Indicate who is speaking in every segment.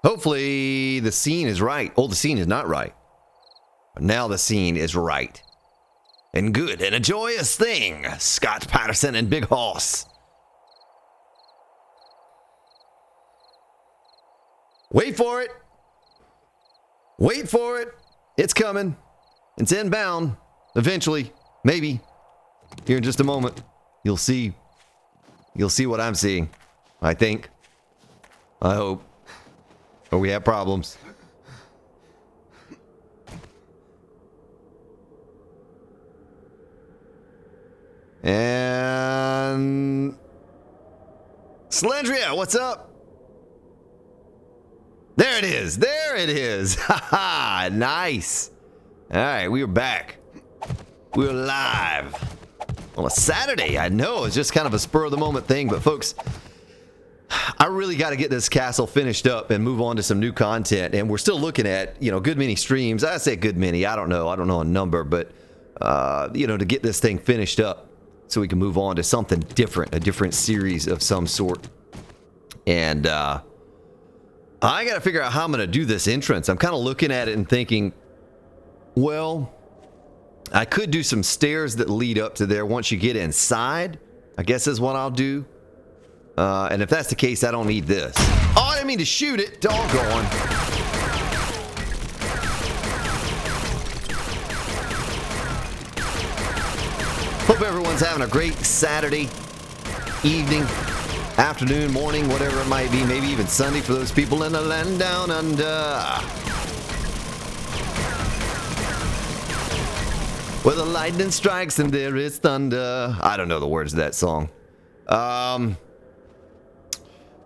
Speaker 1: Hopefully the scene is right. Oh, the scene is not right. Now the scene is right. And good and a joyous thing. Scott Patterson and Big Hoss. Wait for it. Wait for it. It's coming. It's inbound. Eventually. Maybe. Here in just a moment. You'll see. You'll see what I'm seeing. I think. I hope. Or we have problems. And Slendria, what's up? There it is. There it is. Haha, nice. All right, we are back. We're live on a Saturday. I know it's just kind of a spur of the moment thing, but folks, I really got to get this castle finished up and move on to some new content. And we're still looking at, good many streams. I say good many. I don't know a number, but to get this thing finished up so we can move on to something different, a different series of some sort. And I got to figure out how I'm going to do this entrance. I'm kind of looking at it and thinking, well, I could do some stairs that lead up to there once you get inside, I guess is what I'll do. And if that's the case, I don't need this. Oh, I didn't mean to shoot it. Doggone. Hope everyone's having a great Saturday evening, afternoon, morning, whatever it might be. Maybe even Sunday for those people in the land down under. Where the lightning strikes and there is thunder. I don't know the words of that song.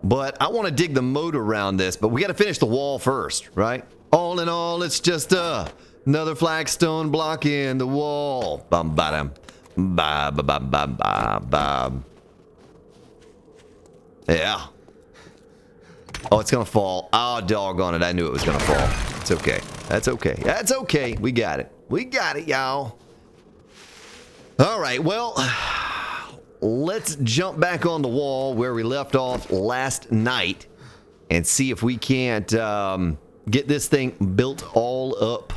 Speaker 1: But I want to dig the moat around this, but we got to finish the wall first, right? All in all, it's just another flagstone block in the wall. Bum bam, ba ba ba ba ba ba. Yeah. Oh, it's gonna fall. Oh, doggone it! I knew it was gonna fall. It's okay. That's okay. That's okay. We got it. We got it, y'all. All right. Well. Let's jump back on the wall where we left off last night and see if we can't get this thing built all up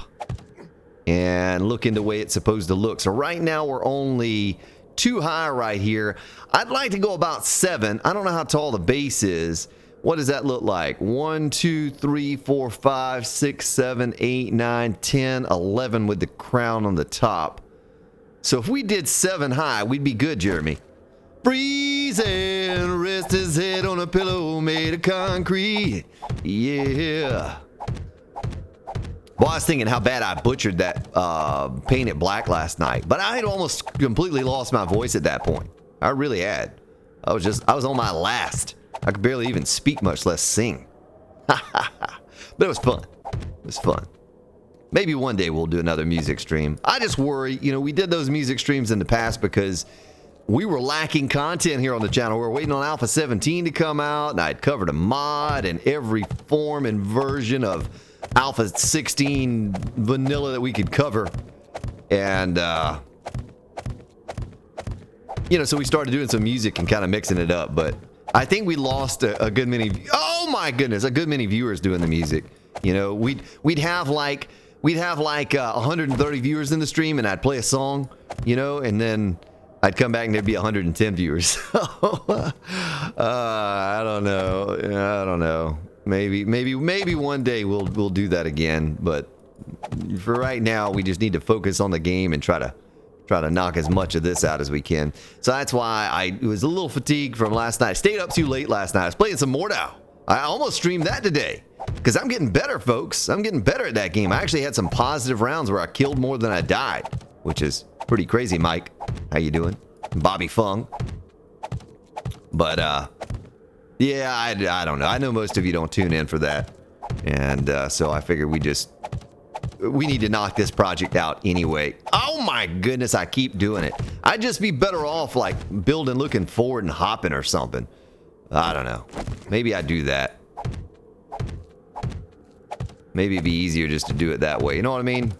Speaker 1: and look in the way it's supposed to look. So right now we're only 2 high right here. I'd like to go about 7. I don't know how tall the base is. What does that look like? 1, 2, 3, 4, 5, 6, 7, 8, 9, 10, 11 with the crown on the top. So if we did 7 high, we'd be good, Jeremy. Freezing, rest his head on a pillow made of concrete. Yeah. Well, I was thinking how bad I butchered that painted black last night, but I had almost completely lost my voice at that point. I really had. I was on my last. I could barely even speak, much less sing. But it was fun. It was fun. Maybe one day we'll do another music stream. I just worry, we did those music streams in the past because we were lacking content here on the channel. We were waiting on Alpha 17 to come out, and I'd covered a mod and every form and version of Alpha 16 vanilla that we could cover. And, so we started doing some music and kind of mixing it up. But I think we lost a good many, oh my goodness, a good many viewers doing the music. We'd have like 130 viewers in the stream, and I'd play a song, and then I'd come back and there'd be 110 viewers. I don't know. Maybe one day we'll do that again. But for right now, we just need to focus on the game and try to knock as much of this out as we can. So that's why I was a little fatigued from last night. I stayed up too late last night. I was playing some Mordau. I almost streamed that today because I'm getting better, folks. I'm getting better at that game. I actually had some positive rounds where I killed more than I died, which is pretty crazy. Mike, how you doing? Bobby Fung. But yeah, I don't know. I know most of you don't tune in for that, and so I figured we need to knock this project out anyway. Oh my goodness, I keep doing it. I'd just be better off like building, looking forward, and hopping or something. I don't know. Maybe I do that. Maybe it'd be easier just to do it that way. You know what I mean?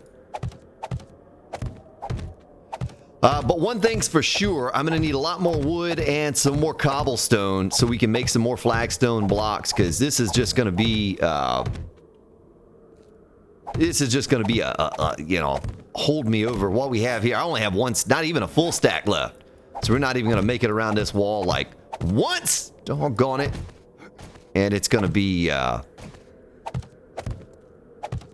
Speaker 1: But one thing's for sure, I'm going to need a lot more wood and some more cobblestone so we can make some more flagstone blocks, because this is just going to be, you know, hold me over. What we have here, I only have one, not even a full stack left. So we're not even going to make it around this wall like once. Doggone it. And it's going to be, we're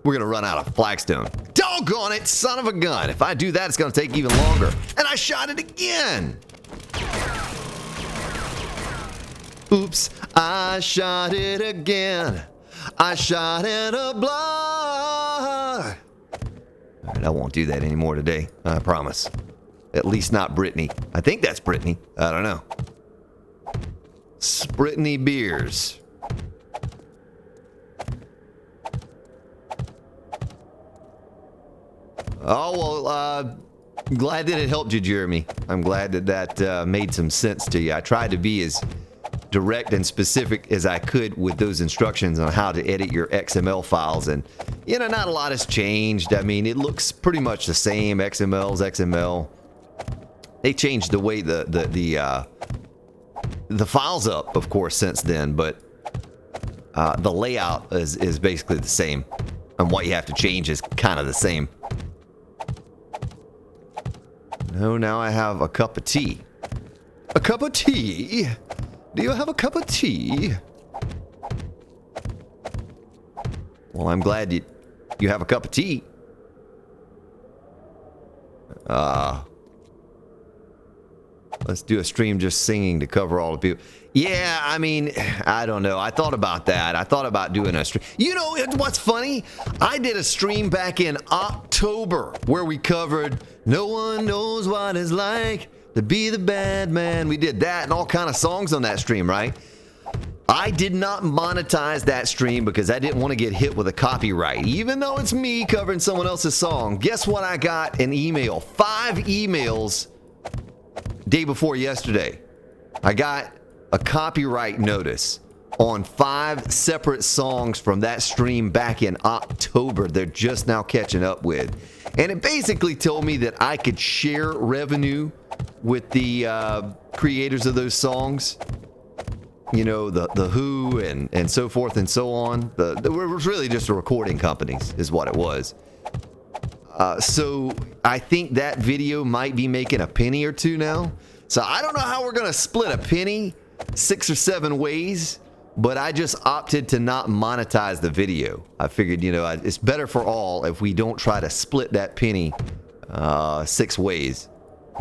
Speaker 1: going to run out of flagstone. Doggone it, son of a gun. If I do that, it's going to take even longer. And I shot it again. Oops, I shot it again. I shot it a block. All right, I won't do that anymore today. I promise. At least not Brittany. I think that's Brittany. I don't know. Brittany Beers. Oh, well, glad that it helped you, Jeremy. I'm glad that that made some sense to you. I tried to be as direct and specific as I could with those instructions on how to edit your XML files, and you know, not a lot has changed. I mean, it looks pretty much the same. XML's XML. They changed the way the files up, of course, since then, but the layout is basically the same, and what you have to change is kind of the same. No, now I have a cup of tea. A cup of tea? Do you have a cup of tea? Well, I'm glad you have a cup of tea. Let's do a stream just singing to cover all the people. Yeah, I mean, I don't know. I thought about that. I thought about doing a stream. You know what's funny? I did a stream back in October where we covered No One Knows What It's Like to Be the Bad Man. We did that and all kind of songs on that stream, right? I did not monetize that stream because I didn't want to get hit with a copyright, even though it's me covering someone else's song. Guess what? I got an email, 5 emails day before yesterday. I got a copyright notice on 5 separate songs from that stream back in October. They're just now catching up with. And it basically told me that I could share revenue with the creators of those songs. You know, the Who and so forth and so on. It was really just the recording companies is what it was. So I think that video might be making a penny or two now. So I don't know how we're going to split a penny 6 or 7 ways, but I just opted to not monetize the video. I figured, you know, it's better for all if we don't try to split that penny 6 ways.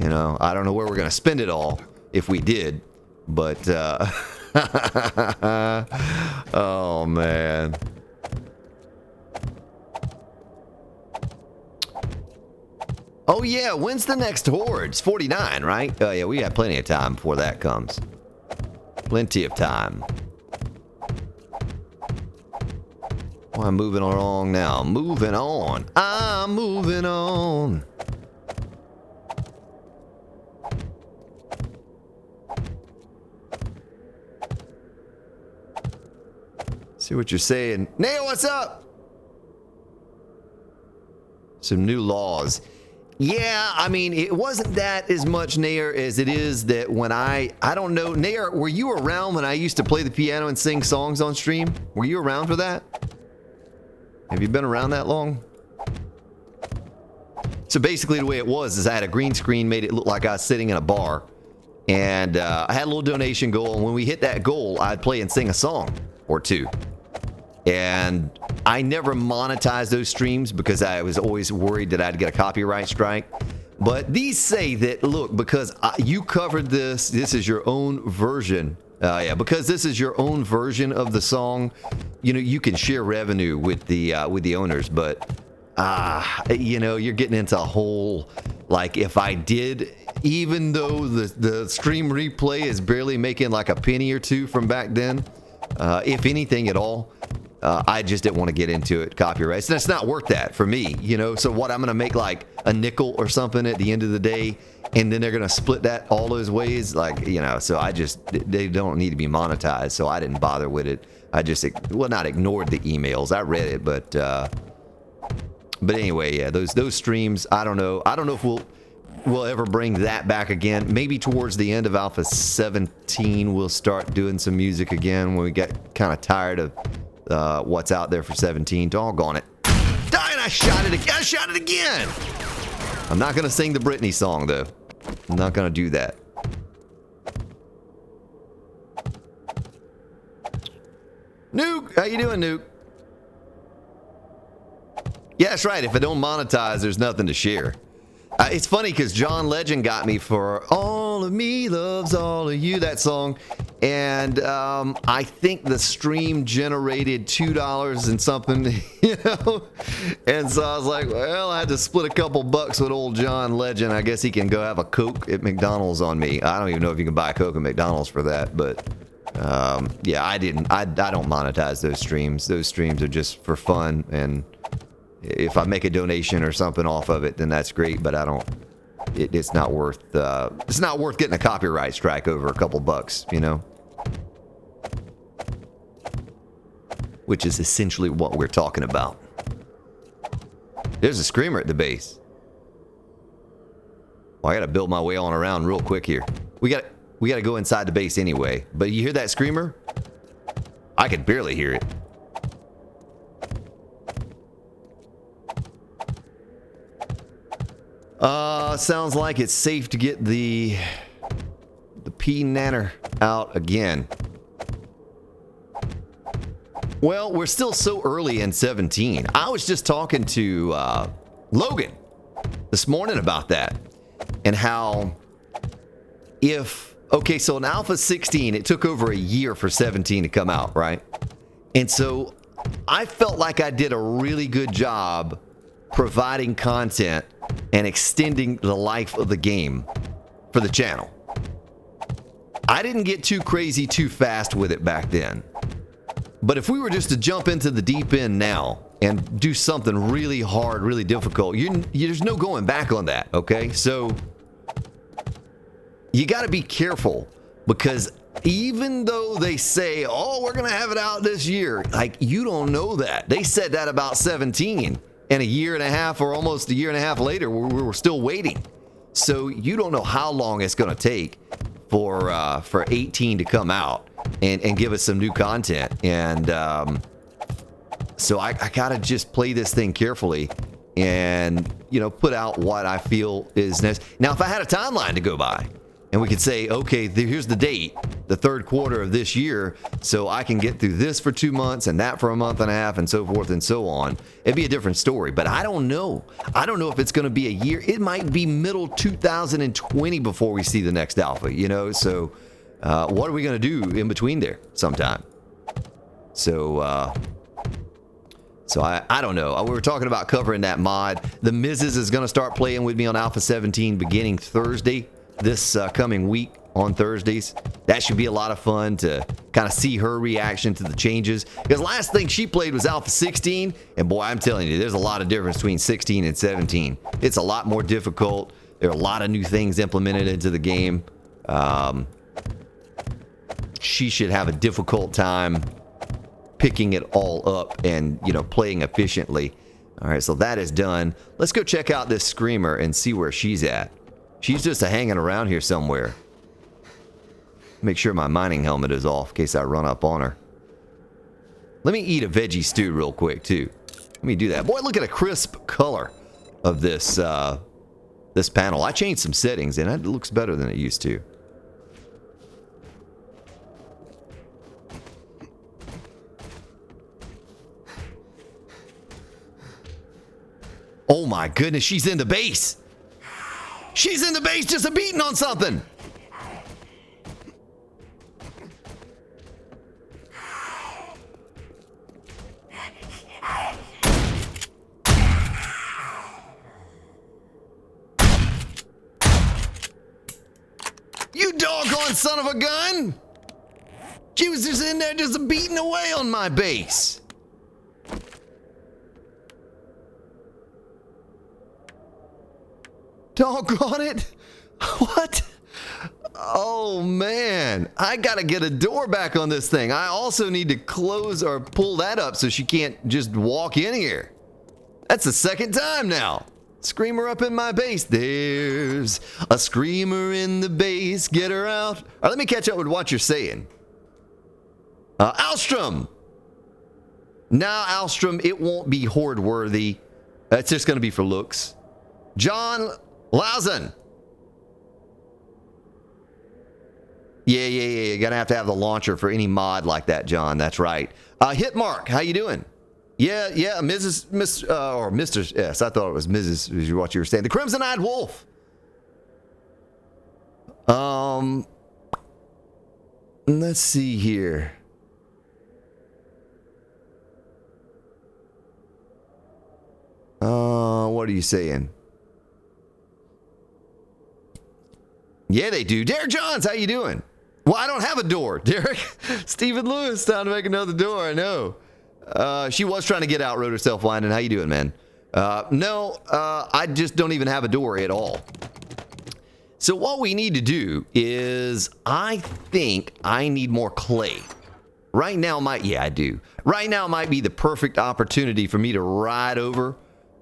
Speaker 1: You know, I don't know where we're going to spend it all if we did, but oh man. Oh yeah, when's the next hordes? 49, right? Oh yeah, we got plenty of time before that comes. Plenty of time. Well, I'm moving along now. Moving on. I'm moving on. See what you're saying. Nail, what's up? Some new laws. Yeah, I mean, it wasn't that as much, Nair, as it is that when I don't know, Nair, were you around when I used to play the piano and sing songs on stream? Were you around for that? Have you been around that long? So basically the way it was is I had a green screen, made it look like I was sitting in a bar. And I had a little donation goal, and when we hit that goal, I'd play and sing a song or two. And I never monetized those streams because I was always worried that I'd get a copyright strike. But these say that, look, because you covered this is your own version. Yeah, because this is your own version of the song, you know, you can share revenue with the owners. But, you know, you're getting into a whole, like, if I did, even though the stream replay is barely making like a penny or two from back then, if anything at all, I just didn't want to get into it, copyrights. And it's not worth that for me, you know. So what, I'm going to make like a nickel or something at the end of the day, and then they're going to split that all those ways, like, you know. So I just, they don't need to be monetized, so I didn't bother with it. I just, well, not ignored the emails. I read it, but anyway, yeah, those streams, I don't know if we'll, we'll ever bring that back again. Maybe towards the end of Alpha 17, we'll start doing some music again when we get kind of tired of what's out there for 17. Doggone it. Dying, I shot it again. I shot it again. I'm not going to sing the Britney song, though. I'm not going to do that. Nuke, how you doing, Nuke? Yeah, that's right. If I don't monetize, there's nothing to share. It's funny because John Legend got me for All of Me Loves All of You, that song. And I think the stream generated $2 and something, you know? And so I was like, well, I had to split a couple bucks with old John Legend. I guess he can go have a Coke at McDonald's on me. I don't even know if you can buy a Coke at McDonald's for that, but yeah, I don't monetize those streams. Those streams are just for fun, and if I make a donation or something off of it, then that's great, but I don't, it's not worth getting a copyright strike over a couple bucks, you know? Which is essentially what we're talking about. There's a screamer at the base. Well, I gotta build my way on around real quick here. We gotta go inside the base anyway, but you hear that screamer? I could barely hear it. Sounds like it's safe to get the P-Nanner out again. Well, we're still so early in 17. I was just talking to Logan this morning about that, and how okay, so in Alpha 16, it took over a year for 17 to come out, right? And so I felt like I did a really good job providing content and extending the life of the game for the channel. I didn't get too crazy too fast with it back then. But if we were just to jump into the deep end now and do something really hard, really difficult, there's no going back on that, okay? So you got to be careful, because even though they say, oh, we're going to have it out this year, like, you don't know that. They said that about 17. And a year and a half, or almost a year and a half later, we're still waiting. So you don't know how long it's going to take for 18 to come out and give us some new content. And so I got to just play this thing carefully and, you know, put out what I feel is necessary. Now, if I had a timeline to go by, and we could say, okay, here's the date, the third quarter of this year, so I can get through this for 2 months and that for a month and a half and so forth and so on, it'd be a different story. But I don't know. I don't know if it's going to be a year. It might be middle 2020 before we see the next alpha, you know? So what are we going to do in between there sometime? So I don't know. We were talking about covering that mod. The Mrs. is going to start playing with me on Alpha 17 beginning Thursday. This coming week on Thursdays. That should be a lot of fun to kind of see her reaction to the changes, because last thing she played was Alpha 16, and boy, I'm telling you, there's a lot of difference between 16 and 17. It's a lot more difficult. There are a lot of new things implemented into the game. She should have a difficult time picking it all up and, you know, playing efficiently. All right, so that is done. Let's go check out this screamer and see where she's at. She's just hanging around here somewhere. Make sure my mining helmet is off in case I run up on her. Let me eat a veggie stew real quick, too. Let me do that. Boy, look at the crisp color of this, this panel. I changed some settings, and it looks better than it used to. Oh, my goodness, she's in the base. She's in the base just beating on something. You doggone son of a gun. She was just in there just beating away on my base. Doggone it. What? Oh, man. I got to get a door back on this thing. I also need to close or pull that up so she can't just walk in here. That's the second time now. Screamer up in my base. There's a screamer in the base. Get her out. All right, let me catch up with what you're saying. Alstrom. Now, Alstrom, it won't be horde worthy. It's just going to be for looks. John Lausen. Yeah. You're going to have the launcher for any mod like that, John. That's right. Hitmark, how you doing? Yeah, Mrs. or Mr. Yes, I thought it was Mrs. is what you were saying. The Crimson-Eyed Wolf. Let's see here. What are you saying? Yeah, they do. Derek Johns, how you doing? Well, I don't have a door, Derek. Stephen Lewis, time to make another door, I know. She was trying to get out, wrote herself whining. How you doing, man? No, I just don't even have a door at all. So what we need to do is, I think I need more clay. Right now I do. Right now might be the perfect opportunity for me to ride over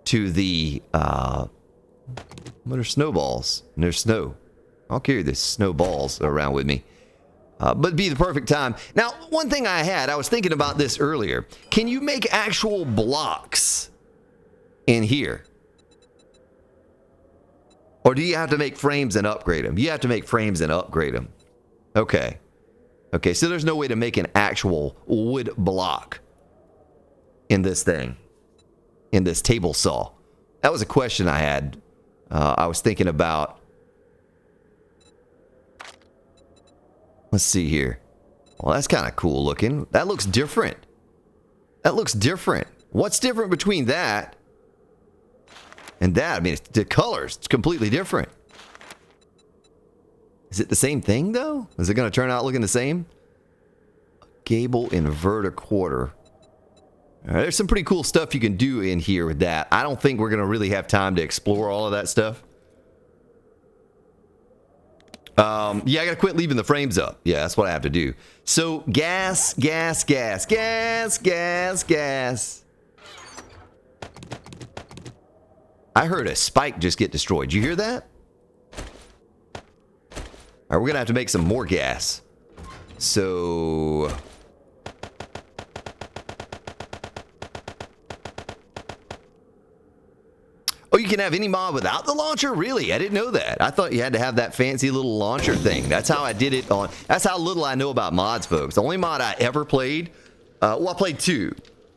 Speaker 1: to the, what are snowballs? And there's snow. I'll carry the snowballs around with me. But it'd be the perfect time. Now, one thing I was thinking about this earlier. Can you make actual blocks in here? Or do you have to make frames and upgrade them? You have to make frames and upgrade them. Okay. Okay, so there's no way to make an actual wood block in this thing. In this table saw. That was a question I had. I was thinking about. Let's see here. Well, that's kind of cool looking. That looks different. That looks different. What's different between that and that? I mean, it's the colors. It's completely different. Is it the same thing, though? Is it going to turn out looking the same? Gable inverter quarter. All right, there's some pretty cool stuff you can do in here with that. I don't think we're going to really have time to explore all of that stuff. Yeah, I gotta quit leaving the frames up. Yeah, that's what I have to do. So, gas. I heard a spike just get destroyed. Did you hear that? All right, we're gonna have to make some more gas. So... Oh, you can have any mod without the launcher? Really? I didn't know that. I thought you had to have that fancy little launcher thing. That's how I did it on... That's how little I know about mods, folks. The only mod I ever played... well, I played two.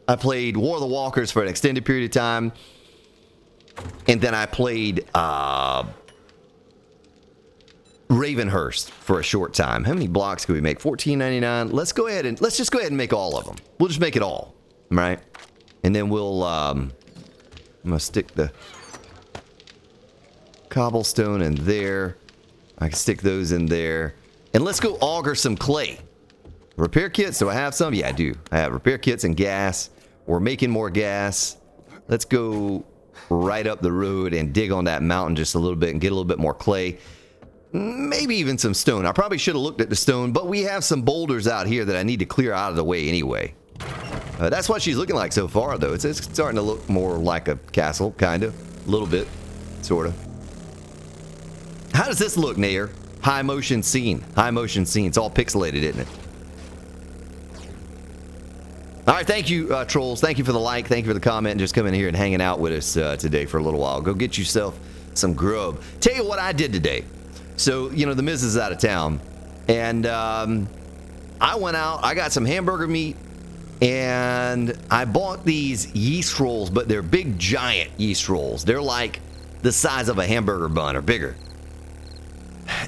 Speaker 1: I played War of the Walkers for an extended period of time. And then I played... Ravenhurst for a short time. How many blocks could we make? $14.99. Let's go ahead and... Let's just go ahead and make all of them. We'll just make it all. Right? And then we'll... I'm going to stick the... cobblestone in there. I can stick those in there. And let's go auger some clay. Repair kits, do I have some? Yeah, I do. I have repair kits and gas. We're making more gas. Let's go right up the road and dig on that mountain just a little bit and get a little bit more clay. Maybe even some stone. I probably should have looked at the stone, but we have some boulders out here that I need to clear out of the way anyway. That's what she's looking like so far, though. It's starting to look more like a castle, kind of. A little bit, sort of. How does this look, Nair? High motion scene. High motion scene. It's all pixelated, isn't it? All right, thank you, trolls. Thank you for the like. Thank you for the comment and just coming here and hanging out with us today for a little while. Go get yourself some grub. Tell you what I did today. So, you know, the missus is out of town. And I went out. I got some hamburger meat. And I bought these yeast rolls, but they're big, giant yeast rolls. They're like the size of a hamburger bun or bigger.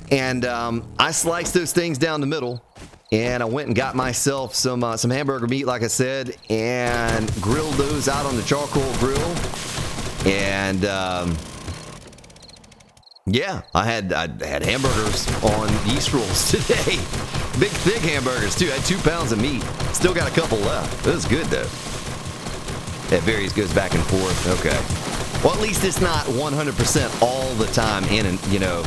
Speaker 1: And I sliced those things down the middle, and I went and got myself some hamburger meat, like I said, and grilled those out on the charcoal grill. And yeah, I had hamburgers on yeast rolls today. Big, thick hamburgers too. I had 2 pounds of meat. Still got a couple left. It was good though. That varies, goes back and forth. Okay. Well, at least it's not 100% all the time in, and you know.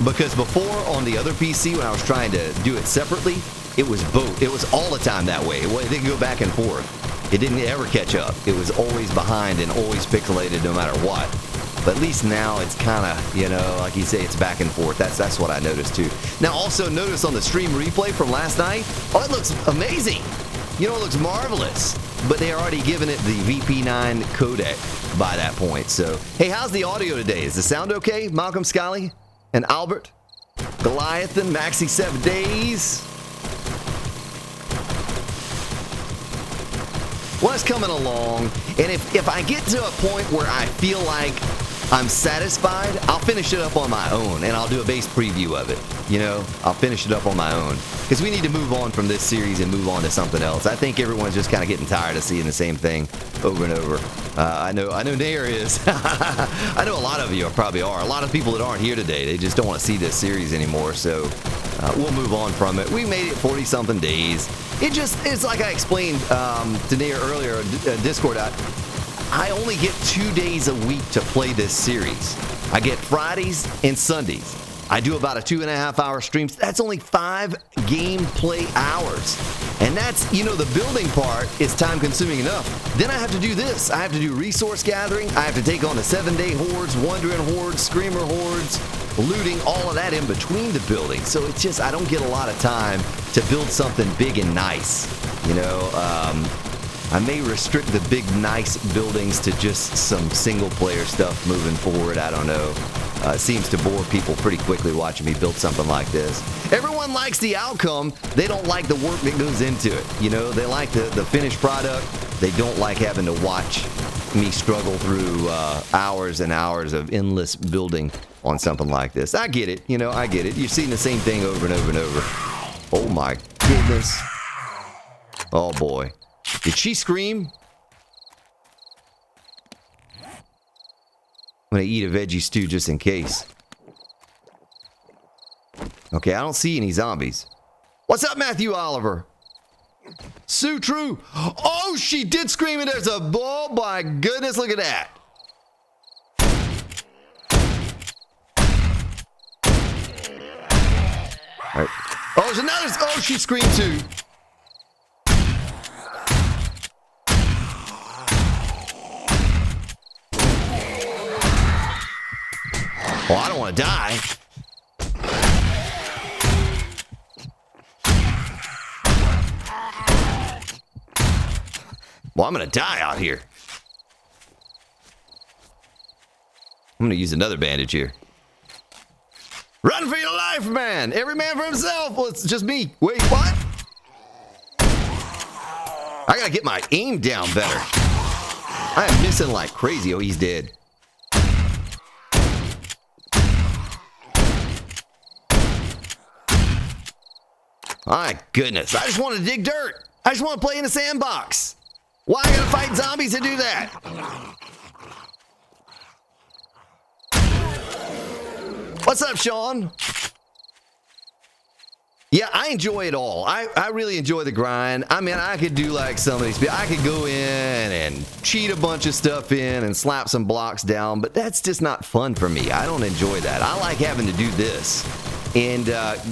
Speaker 1: Because before, on the other PC, when I was trying to do it separately, it was both. It was all the time that way. It didn't go back and forth. It didn't ever catch up. It was always behind and always pixelated no matter what. But at least now it's kind of, you know, like you say, it's back and forth. That's what I noticed too. Now also notice on the stream replay from last night, oh, it looks amazing. You know, it looks marvelous. But they are already giving it the VP9 codec by that point. So, hey, how's the audio today? Is the sound okay? Malcolm Scally and Albert, Goliathan, Maxi 7 Days. Well, it's coming along, and if I get to a point where I feel like I'm satisfied, I'll finish it up on my own, and I'll do a base preview of it. You know, I'll finish it up on my own, because we need to move on from this series and move on to something else. I think everyone's just kind of getting tired of seeing the same thing over and over. I know Nair is. I know a lot of you probably are. A lot of people that aren't here today, they just don't want to see this series anymore, so we'll move on from it. We made it 40-something days. It's like I explained to Nair earlier on Discord. I only get 2 days a week to play this series. I get Fridays and Sundays. I do about a 2.5-hour stream. That's only 5 gameplay hours. And that's, you know, the building part is time-consuming enough. Then I have to do this. I have to do resource gathering. I have to take on the 7-day hordes, wandering hordes, screamer hordes, looting, all of that in between the buildings. So it's just, I don't get a lot of time to build something big and nice. You know, I may restrict the big, nice buildings to just some single-player stuff moving forward. I don't know. It seems to bore people pretty quickly watching me build something like this. Everyone likes the outcome. They don't like the work that goes into it. You know, they like the finished product. They don't like having to watch me struggle through hours and hours of endless building on something like this. I get it. You know, I get it. You've seen the same thing over and over and over. Oh, my goodness. Oh, boy. Did she scream? I'm gonna eat a veggie stew just in case. Okay, I don't see any zombies. What's up, Matthew Oliver? Sue True. Oh, she did scream, and there's a... Oh, my goodness, look at that. All right. Oh, there's another... Oh, she screamed too. Oh, I don't want to die. Well, I'm going to die out here. I'm going to use another bandage here. Run for your life, man. Every man for himself. Well, it's just me. Wait, what? I got to get my aim down better. I am missing like crazy. Oh, he's dead. My goodness, I just want to dig dirt. I just want to play in a sandbox. Why I gotta fight zombies to do that? What's up, Sean? Yeah, I enjoy it all. I really enjoy the grind. I mean, I could do like some of these. I could go in and cheat a bunch of stuff in and slap some blocks down, but that's just not fun for me. I don't enjoy that. I like having to do this and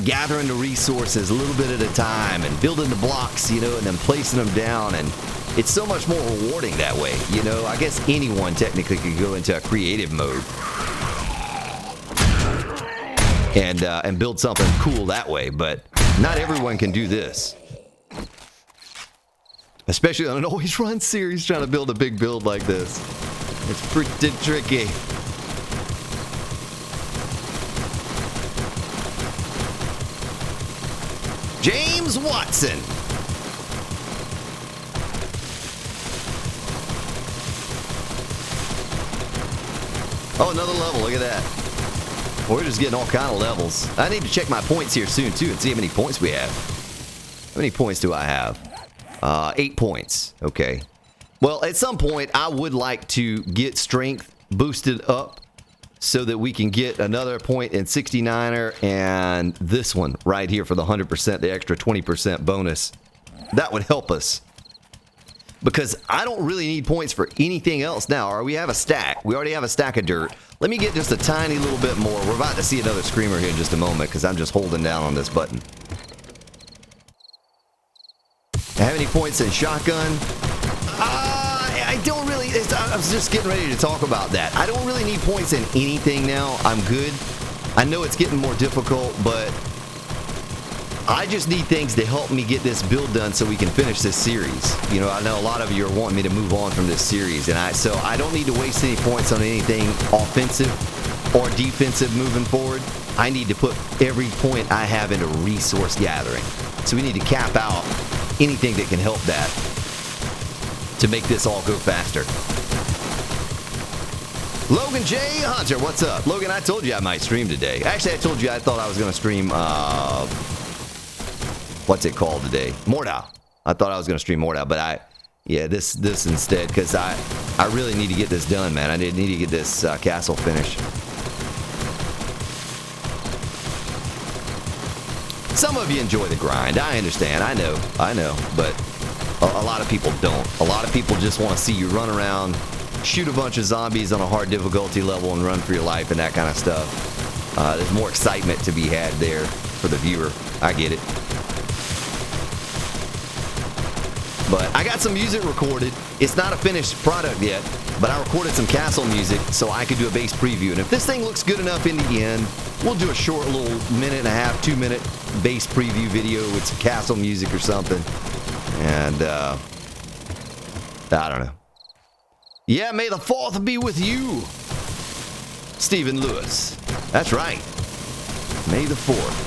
Speaker 1: gathering the resources a little bit at a time and building the blocks, you know, and then placing them down. And it's so much more rewarding that way. You know, I guess anyone technically could go into a creative mode and build something cool that way, but not everyone can do this. Especially on an always run series trying to build a big build like this. It's pretty tricky. James Watson. Oh, another level. Look at that. We're just getting all kind of levels. I need to check my points here soon, too, and see how many points we have. How many points do I have? 8 points. Okay. Well, at some point, I would like to get strength boosted up so that we can get another point in 69er and this one right here for the 100%, the extra 20% bonus. That would help us. Because I don't really need points for anything else now. Or we have a stack. We already have a stack of dirt. Let me get just a tiny little bit more. We're about to see another screamer here in just a moment because I'm just holding down on this button. I have any points in shotgun? I don't really, I was just getting ready to talk about that. I don't really need points in anything now. I'm good. I know it's getting more difficult, but I just need things to help me get this build done so we can finish this series. You know, I know a lot of you are wanting me to move on from this series, and so I don't need to waste any points on anything offensive or defensive moving forward. I need to put every point I have into resource gathering. So we need to cap out anything that can help that to make this all go faster. Logan J. Hunter, what's up? Logan, I told you I might stream today. Actually, I told you I thought I was going to stream, what's it called today? Mordau. I thought I was going to stream Mordau, but yeah, this instead, because I really need to get this done, man. I need to get this castle finished. Some of you enjoy the grind. I understand. I know, but a lot of people don't. A lot of people just want to see you run around, shoot a bunch of zombies on a hard difficulty level and run for your life and that kind of stuff. There's more excitement to be had there for the viewer. I get it. But I got some music recorded. It's not a finished product yet, but I recorded some castle music so I could do a base preview. And if this thing looks good enough in the end, we'll do a short little 1.5, 2-minute base preview video with some castle music or something. And, I don't know. Yeah, may the 4th be with you, Stephen Lewis. That's right. May the 4th.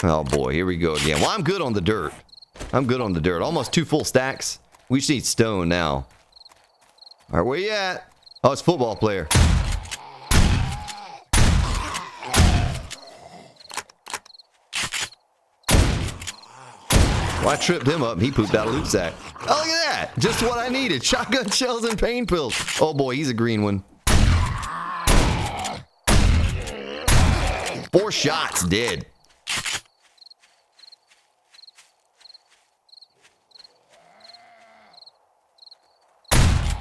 Speaker 1: Oh boy, here we go again. Well, I'm good on the dirt. Almost 2 full stacks. We just need stone now. All right, where you at? Oh, it's a football player. Well, I tripped him up and he pooped out a loot sack. Oh, look at that. Just what I needed. Shotgun shells and pain pills. Oh boy, he's a green one. 4 shots, dead.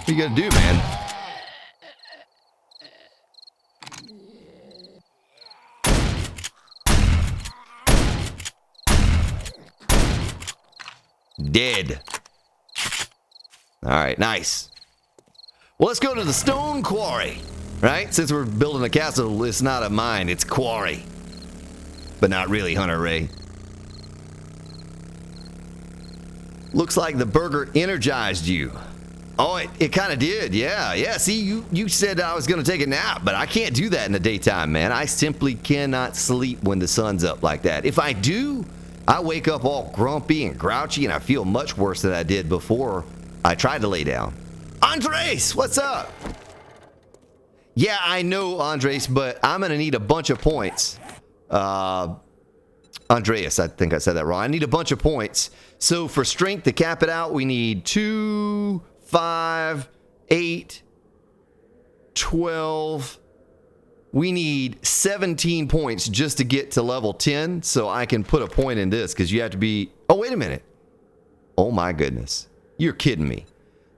Speaker 1: What you gotta do, man? Dead. All right, nice. Well, let's go to the stone quarry, right? Since we're building a castle, it's not a mine, it's quarry. But not really, Hunter Ray. Looks like the burger energized you. Oh, it kind of did, yeah. See, you said I was going to take a nap, but I can't do that in the daytime, man. I simply cannot sleep when the sun's up like that. If I do, I wake up all grumpy and grouchy, and I feel much worse than I did before I tried to lay down. Andres, what's up? Yeah, I know, Andres, but I'm going to need a bunch of points. Andreas, I think I said that wrong. I need a bunch of points. So for strength to cap it out, we need 2, 5, 8, 12. We need 17 points just to get to level 10, so I can put a point in this, because you have to be... Oh, wait a minute. Oh, my goodness. You're kidding me.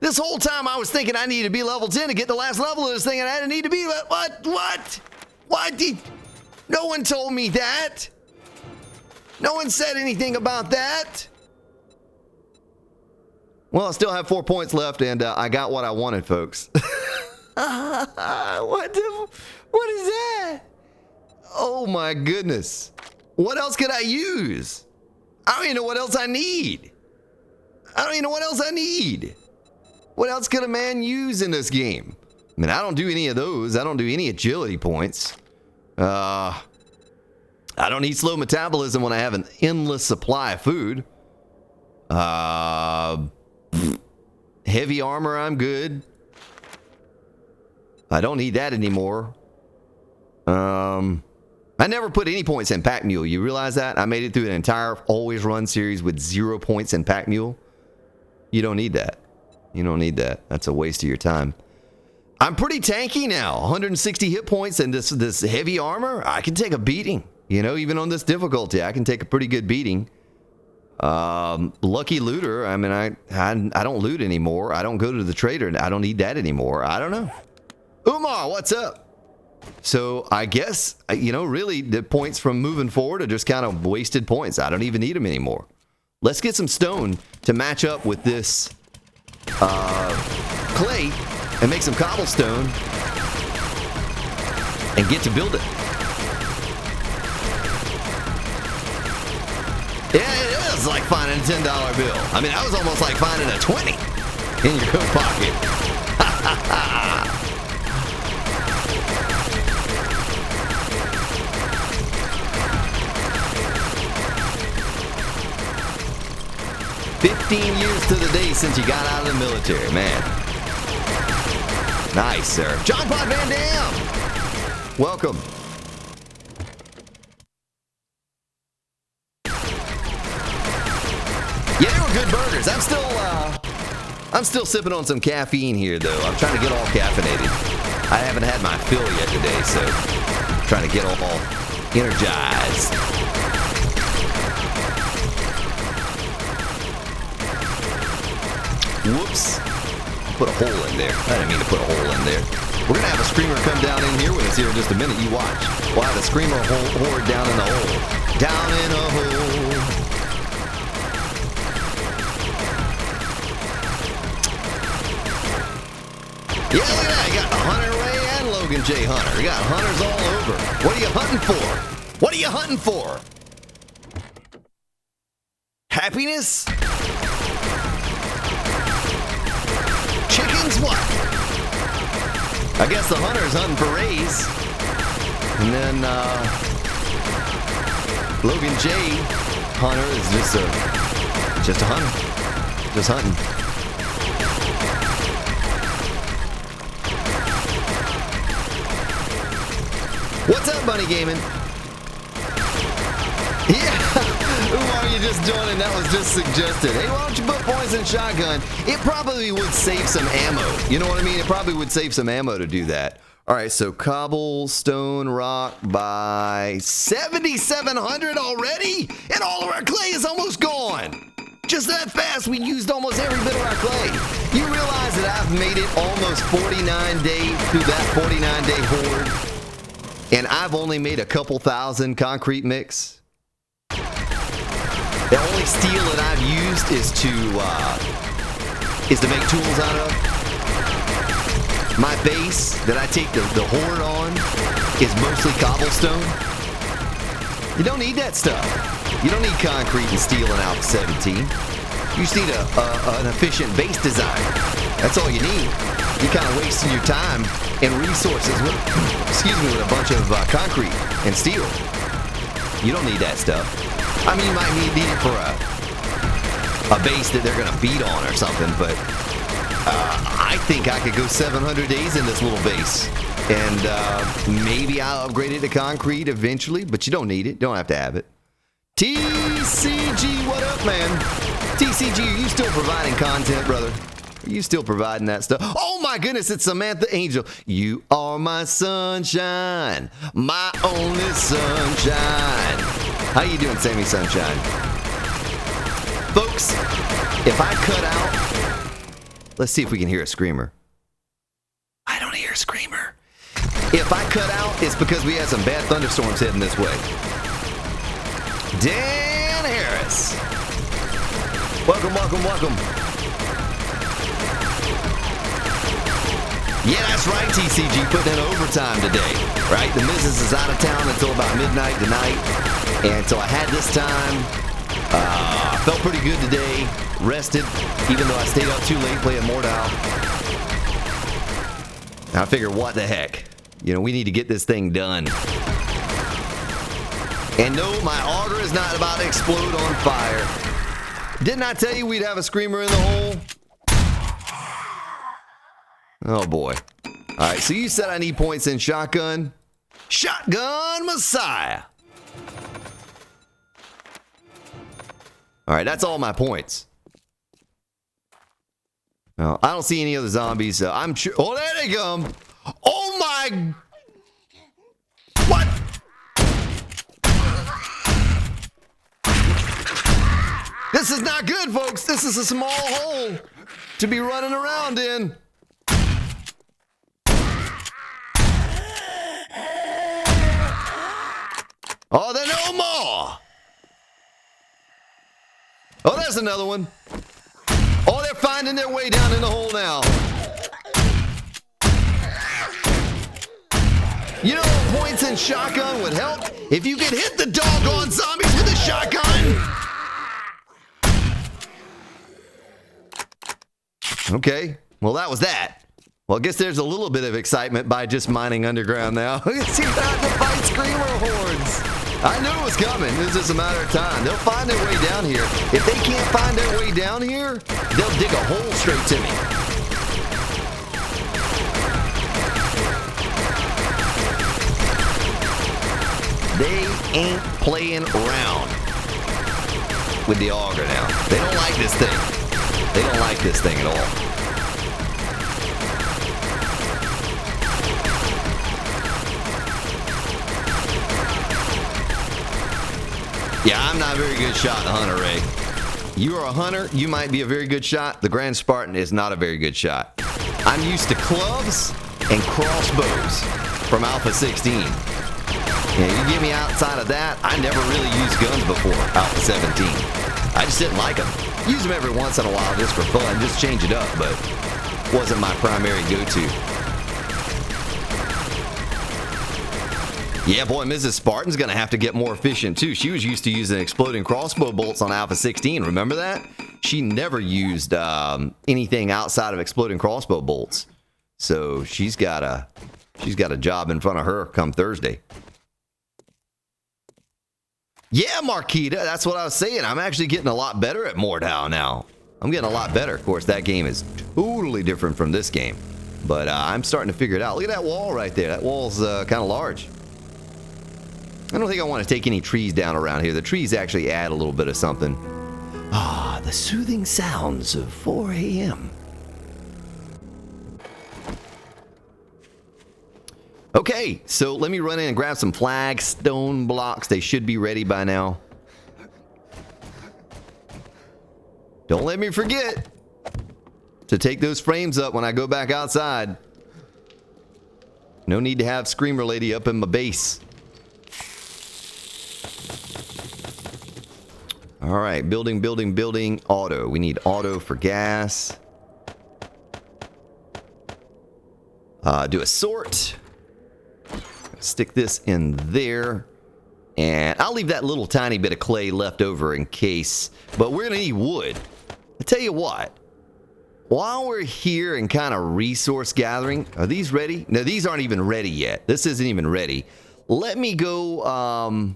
Speaker 1: This whole time I was thinking I needed to be level 10 to get the last level of this thing, and I didn't need to be... What did... No one told me that. No one said anything about that. Well, I still have 4 points left, and I got what I wanted, folks. What is that? Oh my goodness. What else could I use? I don't even know what else I need. What else could a man use in this game? I mean, I don't do any of those. I don't do any agility points. I don't need slow metabolism when I have an endless supply of food. Heavy armor, I'm good. I don't need that anymore. I never put any points in Pack Mule. You realize that? I made it through an entire always run series with 0 points in Pack Mule. You don't need that. That's a waste of your time. I'm pretty tanky now. 160 hit points and this heavy armor. I can take a beating. You know, even on this difficulty, I can take a pretty good beating. Lucky looter. I mean, I don't loot anymore. I don't go to the trader. I don't need that anymore. I don't know. Umar, what's up? So I guess, you know, really the points from moving forward are just kind of wasted points. I don't even need them anymore. Let's get some stone to match up with this clay and make some cobblestone and get to build it. Yeah, it is like finding a $10 bill. I mean, that was almost like finding a 20 in your coat pocket. Ha ha ha! 15 years to the day since you got out of the military, man. Nice, sir. John Pod Van Dam! Welcome. Yeah, they were good burgers. I'm still sipping on some caffeine here, though. I'm trying to get all caffeinated. I haven't had my fill yet today, so I'm trying to get all energized. Whoops. Put a hole in there. I didn't mean to put a hole in there. We're going to have a screamer come down in here with us here in just a minute. You watch. We'll have a screamer horde down in the hole. Down in a hole. Yeah, look at that. You got Hunter Ray and Logan J. Hunter. You got hunters all over. What are you hunting for? What are you hunting for? Happiness? Chickens? What? I guess the hunter's hunting for rays. And then Logan J. Hunter is just a hunter. Just hunting. What's up, Bunny Gaming? Yeah, why are you just joining? That was just suggested. Hey, why don't you put points in shotgun? It probably would save some ammo. You know what I mean? It probably would save some ammo to do that. All right, so cobblestone rock by 7,700 already? And all of our clay is almost gone. Just that fast, we used almost every bit of our clay. You realize that I've made it almost 49 days through that 49-day horde? And I've only made a couple thousand concrete mix. The only steel that I've used is to make tools out of. My base that I take the horde on is mostly cobblestone. You don't need that stuff. You don't need concrete and steel in Alpha 17. You just need an efficient base design. That's all you need. You're kind of wasting your time and resources with, with a bunch of concrete and steel. You don't need that stuff. I mean, you might need it for a base that they're going to beat on or something, but I think I could go 700 days in this little base. And maybe I'll upgrade it to concrete eventually, but you don't need it. Don't have to have it. TCG, what up, man? TCG, are you still providing content, brother? Are you still providing that stuff? Oh my goodness, it's Samantha Angel. You are my sunshine, my only sunshine. How you doing, Sammy Sunshine? Folks, if I cut out, let's see if we can hear a screamer. I don't hear a screamer. If I cut out, it's because we had some bad thunderstorms heading this way. Dan Harris. Welcome, welcome, welcome. Yeah, that's right, TCG, putting in overtime today, right? The missus is out of town until about midnight tonight, and so I had this time. I felt pretty good today, rested, even though I stayed up too late playing Mortal. I figured, what the heck? You know, we need to get this thing done. And no, my auger is not about to explode on fire. Didn't I tell you we'd have a screamer in the hole? Oh boy. Alright, so you said I need points in shotgun. Shotgun Messiah. Alright, that's all my points. No, I don't see any other zombies. I'm sure. Oh, there they come. Oh my. What? This is not good, folks. This is a small hole to be running around in. Oh, there are no more! Oh, there's another one. Oh, they're finding their way down in the hole now. You know, points and shotgun would help if you could hit the doggone zombies with a shotgun. Okay, well, that was that. Well, I guess there's a little bit of excitement by just mining underground now. It's about to fight screamer hordes. I knew it was coming. It's just a matter of time. They'll find their way down here. If they can't find their way down here, they'll dig a hole straight to me. They ain't playing around with the auger now. They don't like this thing. They don't like this thing at all. Yeah, I'm not a very good shot, Hunter Ray. You are a hunter, you might be a very good shot. The Grand Spartan is not a very good shot. I'm used to clubs and crossbows from Alpha 16. Yeah, you get me outside of that, I never really used guns before Alpha 17. I just didn't like them. Use them every once in a while just for fun, just change it up, but wasn't my primary go-to. Yeah, boy, Mrs. Spartan's gonna have to get more efficient too. She was used to using exploding crossbow bolts on Alpha 16. Remember that? She never used anything outside of exploding crossbow bolts. So she's got a job in front of her come Thursday. Yeah, Marquita, that's what I was saying. I'm actually getting a lot better at Mordhau now. I'm getting a lot better. Of course, that game is totally different from this game. But I'm starting to figure it out. Look at that wall right there. That wall's kind of large. I don't think I want to take any trees down around here. The trees actually add a little bit of something. Ah, the soothing sounds of 4 a.m. Okay, so let me run in and grab some flagstone blocks. They should be ready by now. Don't let me forget to take those frames up when I go back outside. No need to have Screamer Lady up in my base. All right, building, building, building, auto. We need auto for gas. Do a sort. Stick this in there. And I'll leave that little tiny bit of clay left over in case. But we're going to need wood. I tell you what. While we're here and kind of resource gathering, are these ready? No, these aren't even ready yet. This isn't even ready. Let me go...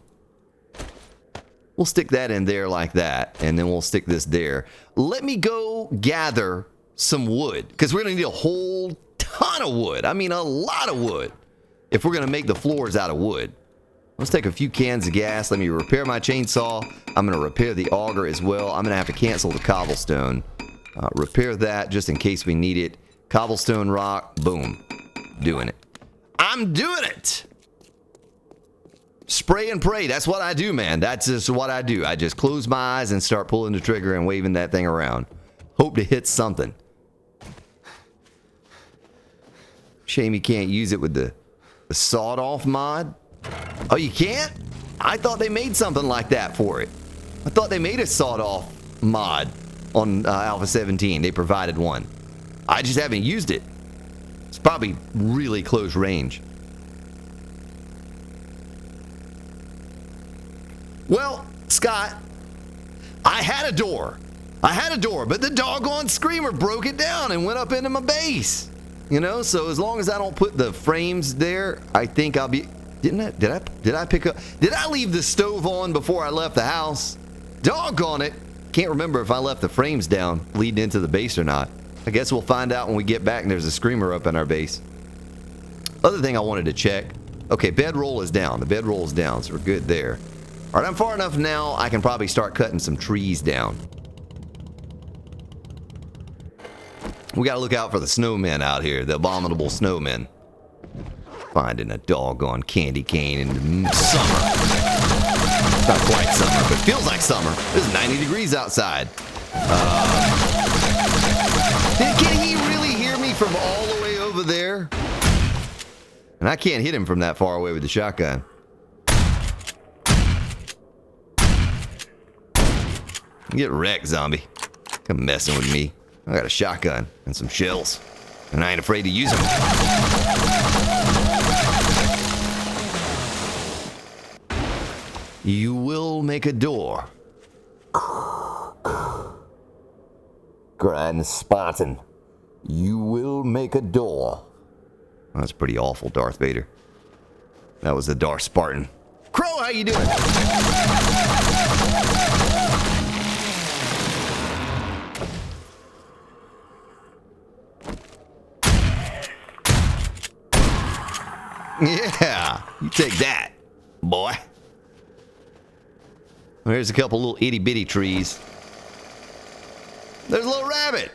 Speaker 1: We'll stick that in there like that, and then we'll stick this there. Let me go gather some wood, because we're going to need a whole ton of wood. I mean, a lot of wood, if we're going to make the floors out of wood. Let's take a few cans of gas. Let me repair my chainsaw. I'm going to repair the auger as well. I'm going to have to cancel the cobblestone. Repair that just in case we need it. Cobblestone rock. Boom. Doing it. I'm doing it! Spray and pray. That's what I do, man. That's just what I do. I just close my eyes and start pulling the trigger and waving that thing around. Hope to hit something. Shame you can't use it with the sawed-off mod. Oh, you can't? I thought they made something like that for it. I thought they made a sawed-off mod on Alpha 17. They provided one. I just haven't used it. It's probably really close range. Well, Scott, I had a door. But the doggone Screamer broke it down and went up into my base. You know, so as long as I don't put the frames there, I think I'll be... Did I pick up... Did I leave the stove on before I left the house? Doggone it. Can't remember if I left the frames down leading into the base or not. I guess we'll find out when we get back and there's a Screamer up in our base. Other thing I wanted to check. Okay, bedroll is down. The bedroll is down, so we're good there. All right, I'm far enough now, I can probably start cutting some trees down. We gotta look out for the snowmen out here, the abominable snowmen. Finding a doggone candy cane in summer. It's not quite summer, but it feels like summer. It's 90 degrees outside. Can he really hear me from all the way over there? And I can't hit him from that far away with the shotgun. Get wrecked, zombie. Come messing with me. I got a shotgun and some shells, and I ain't afraid to use them. You will make a door. Grind Spartan. You will make a door. That's pretty awful, Darth Vader. That was the Darth Spartan. Crow, how you doing? Yeah, you take that, boy. There's a couple little itty-bitty trees. There's a little rabbit.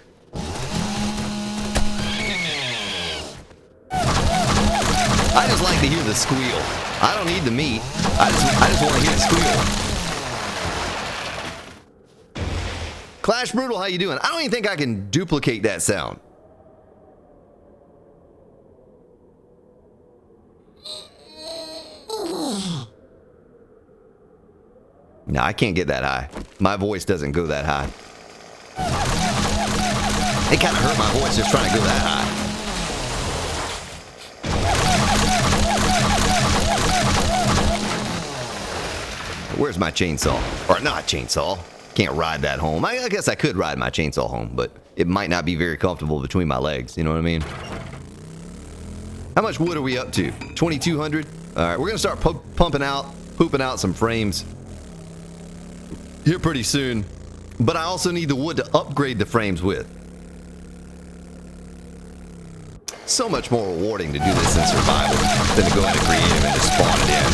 Speaker 1: I just like to hear the squeal. I don't need the meat. I just want to hear the squeal. Clash Brutal, how you doing? I don't even think I can duplicate that sound. No, I can't get that high. My voice doesn't go that high. It kind of hurt my voice just trying to go that high. Where's my chainsaw? Or not chainsaw. Can't ride that home. I guess I could ride my chainsaw home, but it might not be very comfortable between my legs. You know what I mean? How much wood are we up to? 2,200? All right, we're going to start pooping out some frames here pretty soon. But I also need the wood to upgrade the frames with. So much more rewarding to do this in survival than to go into creative and just spawn it in.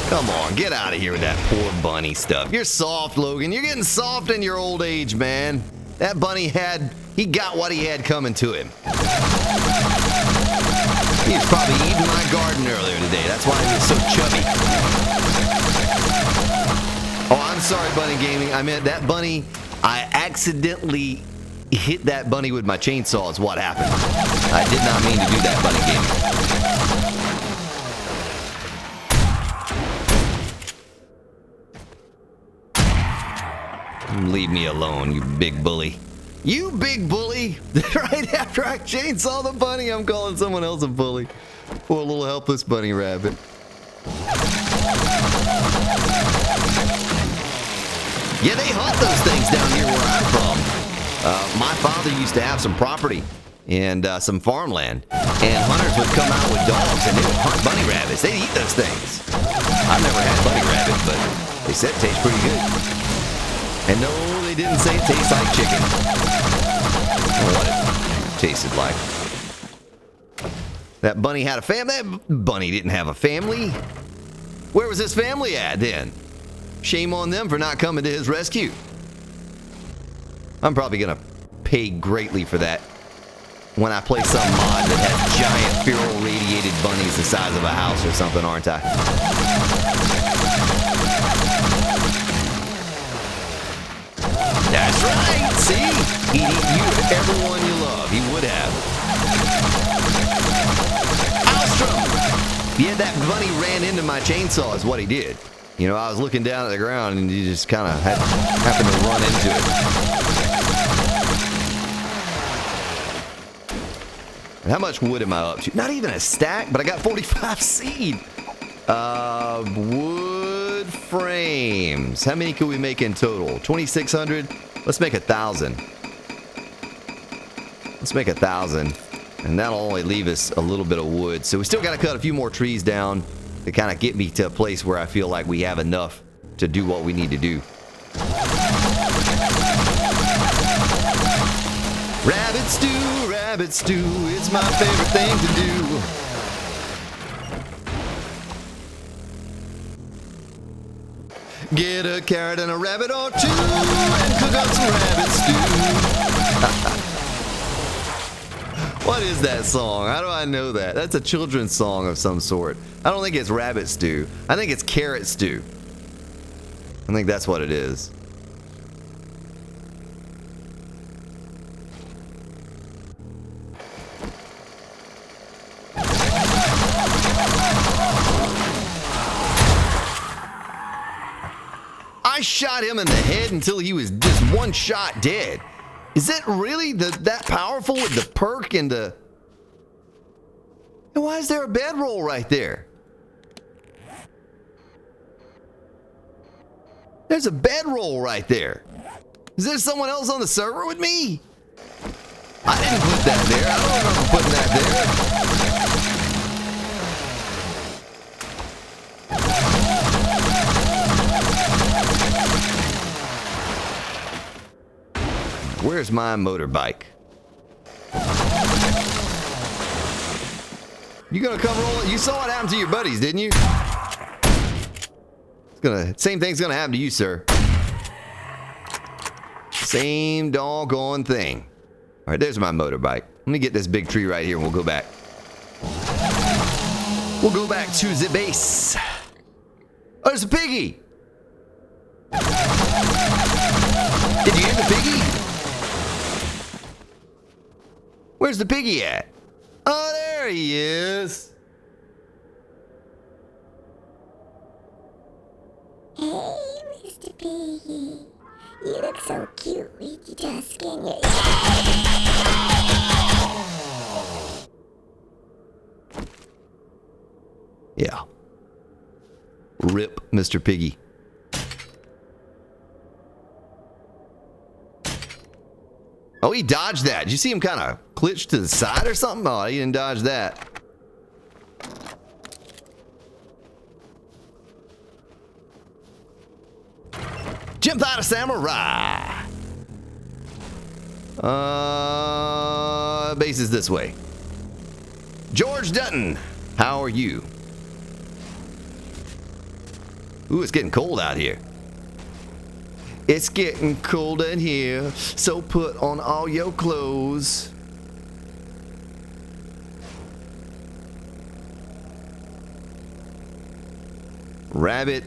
Speaker 1: Come on, get out of here with that poor bunny stuff. You're soft, Logan. You're getting soft in your old age, man. That bunny he got what he had coming to him. He was probably eating my garden earlier today. That's why he was so chubby. Oh, I'm sorry, Bunny Gaming. I meant that bunny, I accidentally hit that bunny with my chainsaw is what happened. I did not mean to do that, Bunny Gaming. Leave me alone, you big bully. You big bully! Right after I chainsaw the bunny, I'm calling someone else a bully. Poor little helpless bunny rabbit. Yeah, they hunt those things down here where I'm from. My father used to have some property and some farmland, and hunters would come out with dogs and they would hunt bunny rabbits. They'd eat those things. I've never had bunny rabbit, but they said it tastes pretty good. And no, they didn't say it tastes like chicken. What it tasted like. That bunny had a family. That bunny didn't have a family. Where was his family at then? Shame on them for not coming to his rescue. I'm probably going to pay greatly for that when I play some mod that has giant feral radiated bunnies the size of a house or something, aren't I? That's right. See? He'd eat you and everyone you love. He would have. Alstrom! Yeah, that bunny ran into my chainsaw is what he did. You know, I was looking down at the ground and he just kind of happened to run into it. And how much wood am I up to? Not even a stack, but I got 45 seed. Wood frames. How many can we make in total? 2,600? Let's make 1,000. Let's make 1,000. And that'll only leave us a little bit of wood. So we still got to cut a few more trees down to kind of get me to a place where I feel like we have enough to do what we need to do. Rabbit stew, it's my favorite thing to do. Get a carrot and a rabbit or two and cook up some rabbit stew. What is that song? How do I know that? That's a children's song of some sort. I don't think it's rabbit stew. I think it's carrot stew. I think that's what it is. I shot him in the head until he was just one shot dead. Is it really that powerful with the perk and the... And why is there a bedroll right there? There's a bedroll right there. Is there someone else on the server with me? I didn't put that there. I don't remember putting that there. Where's my motorbike? You gonna come roll it? You saw what happened to your buddies, didn't you? Same thing's gonna happen to you, sir. Same doggone thing. All right, there's my motorbike. Let me get this big tree right here and we'll go back. We'll go back to the base. Oh, there's a piggy. Did you hear the piggy? Where's the piggy at? Oh, there he is.
Speaker 2: Hey, Mr. Piggy. You look so cute with your tusk and your...
Speaker 1: Yeah. Rip, Mr. Piggy. Oh, he dodged that. Did you see him kind of glitch to the side or something? Oh, he didn't dodge that. Jump out of samurai. Base is this way. George Dutton, how are you? Ooh, it's getting cold out here. It's getting cold in here, so put on all your clothes. Rabbit.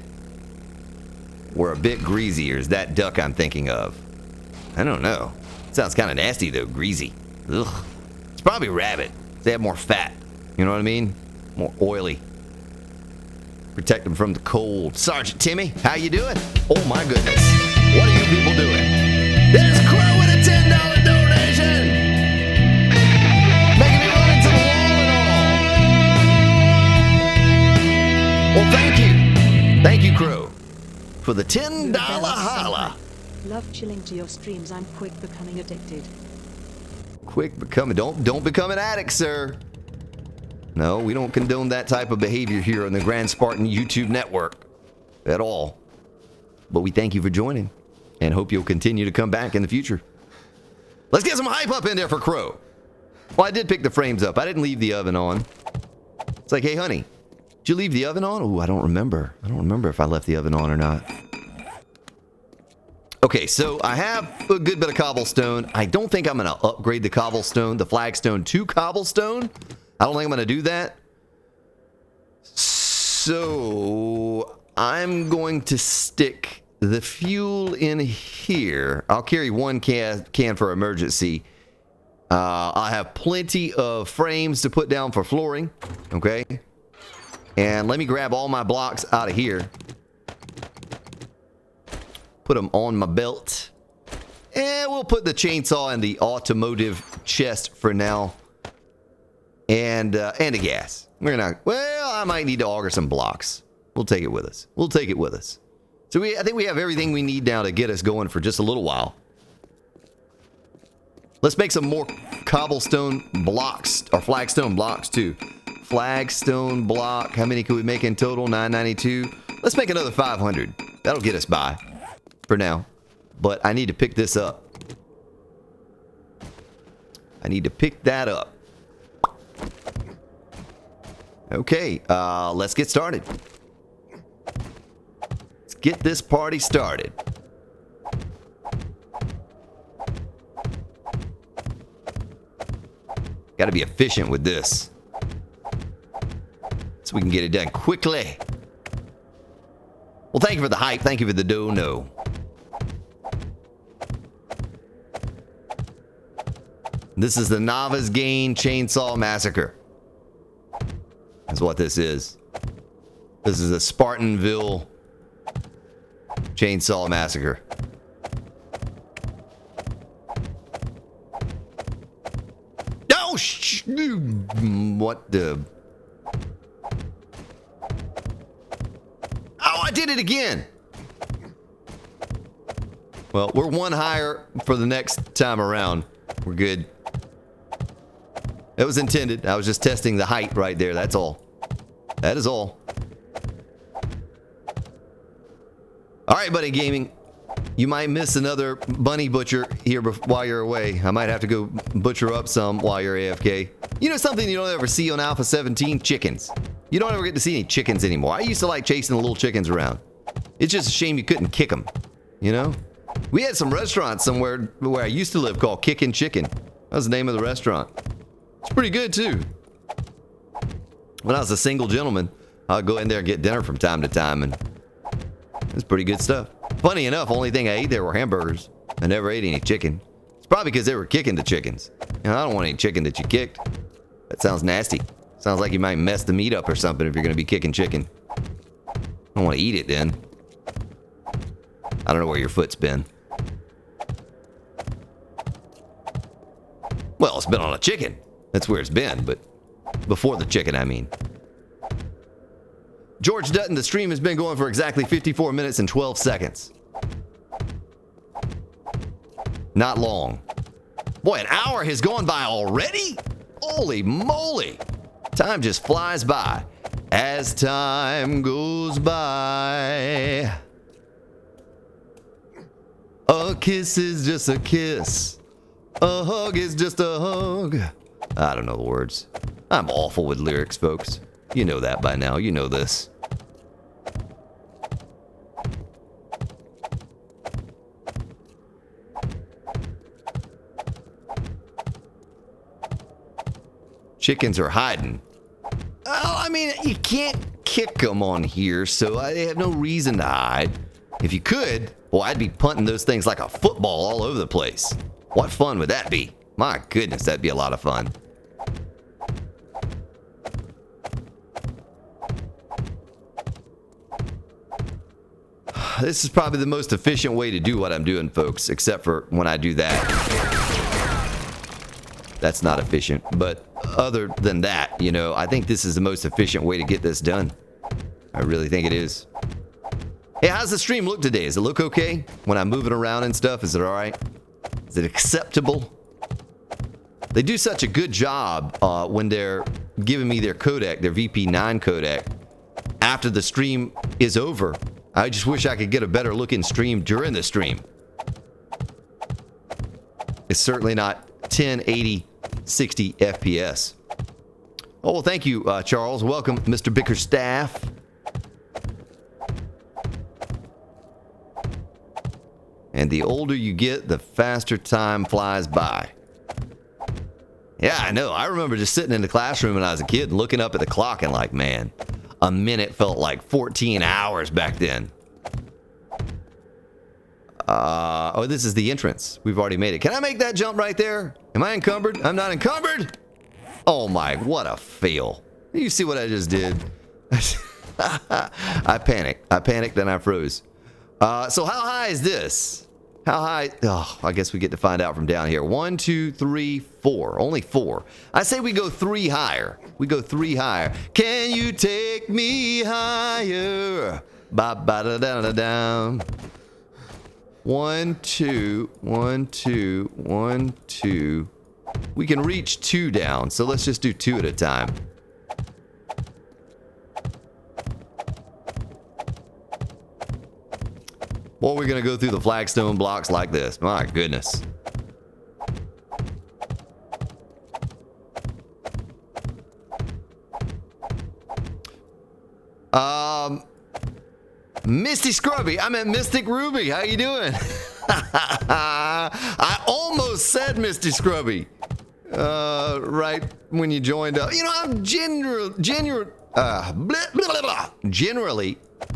Speaker 1: We're a bit greasy, or is that duck I'm thinking of? I don't know. Sounds kind of nasty though, greasy. Ugh. It's probably rabbit. They have more fat. You know what I mean? More oily. Protect them from the cold. Sergeant Timmy, how you doing? Oh my goodness. What are you people doing? There's Crow with a $10 donation! Making me run into the wall and all. Well, thank you. Thank you, Crow. For the $10 holla.
Speaker 3: Love chilling to your streams. I'm quick becoming addicted.
Speaker 1: Quick becoming... Don't become an addict, sir. No, we don't condone that type of behavior here on the Grand Spartan YouTube network. At all. But we thank you for joining. And hope you'll continue to come back in the future. Let's get some hype up in there for Crow. Well, I did pick the frames up. I didn't leave the oven on. It's like, hey, honey, did you leave the oven on? Ooh, I don't remember. I don't remember if I left the oven on or not. Okay, so I have a good bit of cobblestone. I don't think I'm going to upgrade the cobblestone, the flagstone to cobblestone. I don't think I'm going to do that. So I'm going to stick the fuel in here. I'll carry one can for emergency. I have plenty of frames to put down for flooring. Okay. And let me grab all my blocks out of here. Put them on my belt. And we'll put the chainsaw in the automotive chest for now. And a gas. We're gonna, well, I might need to auger some blocks. We'll take it with us. We'll take it with us. So I think we have everything we need now to get us going for just a little while. Let's make some more cobblestone blocks, or flagstone blocks too. Flagstone block, how many could we make in total? 992. Let's make another 500. That'll get us by for now. But I need to pick this up. I need to pick that up. Okay, let's get started. Let's get this party started. Got to be efficient with this, so we can get it done quickly. Well, thank you for the hype. Thank you for the dono. This is the Nava's Gain Chainsaw Massacre. That's what this is. This is a Spartanville Chainsaw Massacre. Oh, what the... Oh, I did it again! Well, we're one higher for the next time around. We're good. It was intended. I was just testing the height right there. That's all. That is all. All right, Buddy Gaming. You might miss another bunny butcher here while you're away. I might have to go butcher up some while you're AFK. You know something you don't ever see on Alpha 17? Chickens. You don't ever get to see any chickens anymore. I used to like chasing the little chickens around. It's just a shame you couldn't kick them. You know? We had some restaurants somewhere where I used to live called Kickin' Chicken. That was the name of the restaurant. It's pretty good, too. When I was a single gentleman, I'd go in there and get dinner from time to time, and it's pretty good stuff. Funny enough, only thing I ate there were hamburgers. I never ate any chicken. It's probably because they were kicking the chickens. You know, I don't want any chicken that you kicked. That sounds nasty. Sounds like you might mess the meat up or something if you're going to be kicking chicken. I don't want to eat it then. I don't know where your foot's been. Well, it's been on a chicken. That's where it's been, but before the chicken, I mean. George Dutton, the stream has been going for exactly 54 minutes and 12 seconds. Not long. Boy, an hour has gone by already? Holy moly. Time just flies by as time goes by. A kiss is just a kiss. A hug is just a hug. I don't know the words. I'm awful with lyrics, folks. You know that by now. You know this. Chickens are hiding. Well, I mean, you can't kick them on here, so I have no reason to hide. If you could, well, I'd be punting those things like a football all over the place. What fun would that be? My goodness, that'd be a lot of fun. This is probably the most efficient way to do what I'm doing, folks, except for when I do that. That's not efficient, but other than that, you know, I think this is the most efficient way to get this done. I really think it is. Hey, how's the stream look today? Does it look okay? When I'm moving around and stuff, is it all right? Is it acceptable? They do such a good job when they're giving me their codec, their VP9 codec, after the stream is over. I just wish I could get a better looking stream during the stream. It's certainly not 1080 60 FPS. Oh, well, thank you, Charles. Welcome, Mr. Bickerstaff. And the older you get, the faster time flies by. Yeah, I know. I remember just sitting in the classroom when I was a kid and looking up at the clock and like, man, a minute felt like 14 hours back then. Oh, this is the entrance. We've already made it. Can I make that jump right there? Am I encumbered? I'm not encumbered? Oh my, what a fail. You see what I just did? I panicked and I froze. So how high is this? How high? Oh, I guess we get to find out from down here. 1, 2, 3, 4. Only 4. I say we go 3 higher. We go 3 higher. Can you take me higher? Ba ba da da da da. 1, 2, 1, 2, 1, 2. We can reach 2 down, so let's just do 2 at a time. Or we're going to go through the flagstone blocks like this. My goodness. Misty Scrubby. I meant Mystic Ruby. How you doing? I almost said Misty Scrubby. Right when you joined up. You know, I'm generally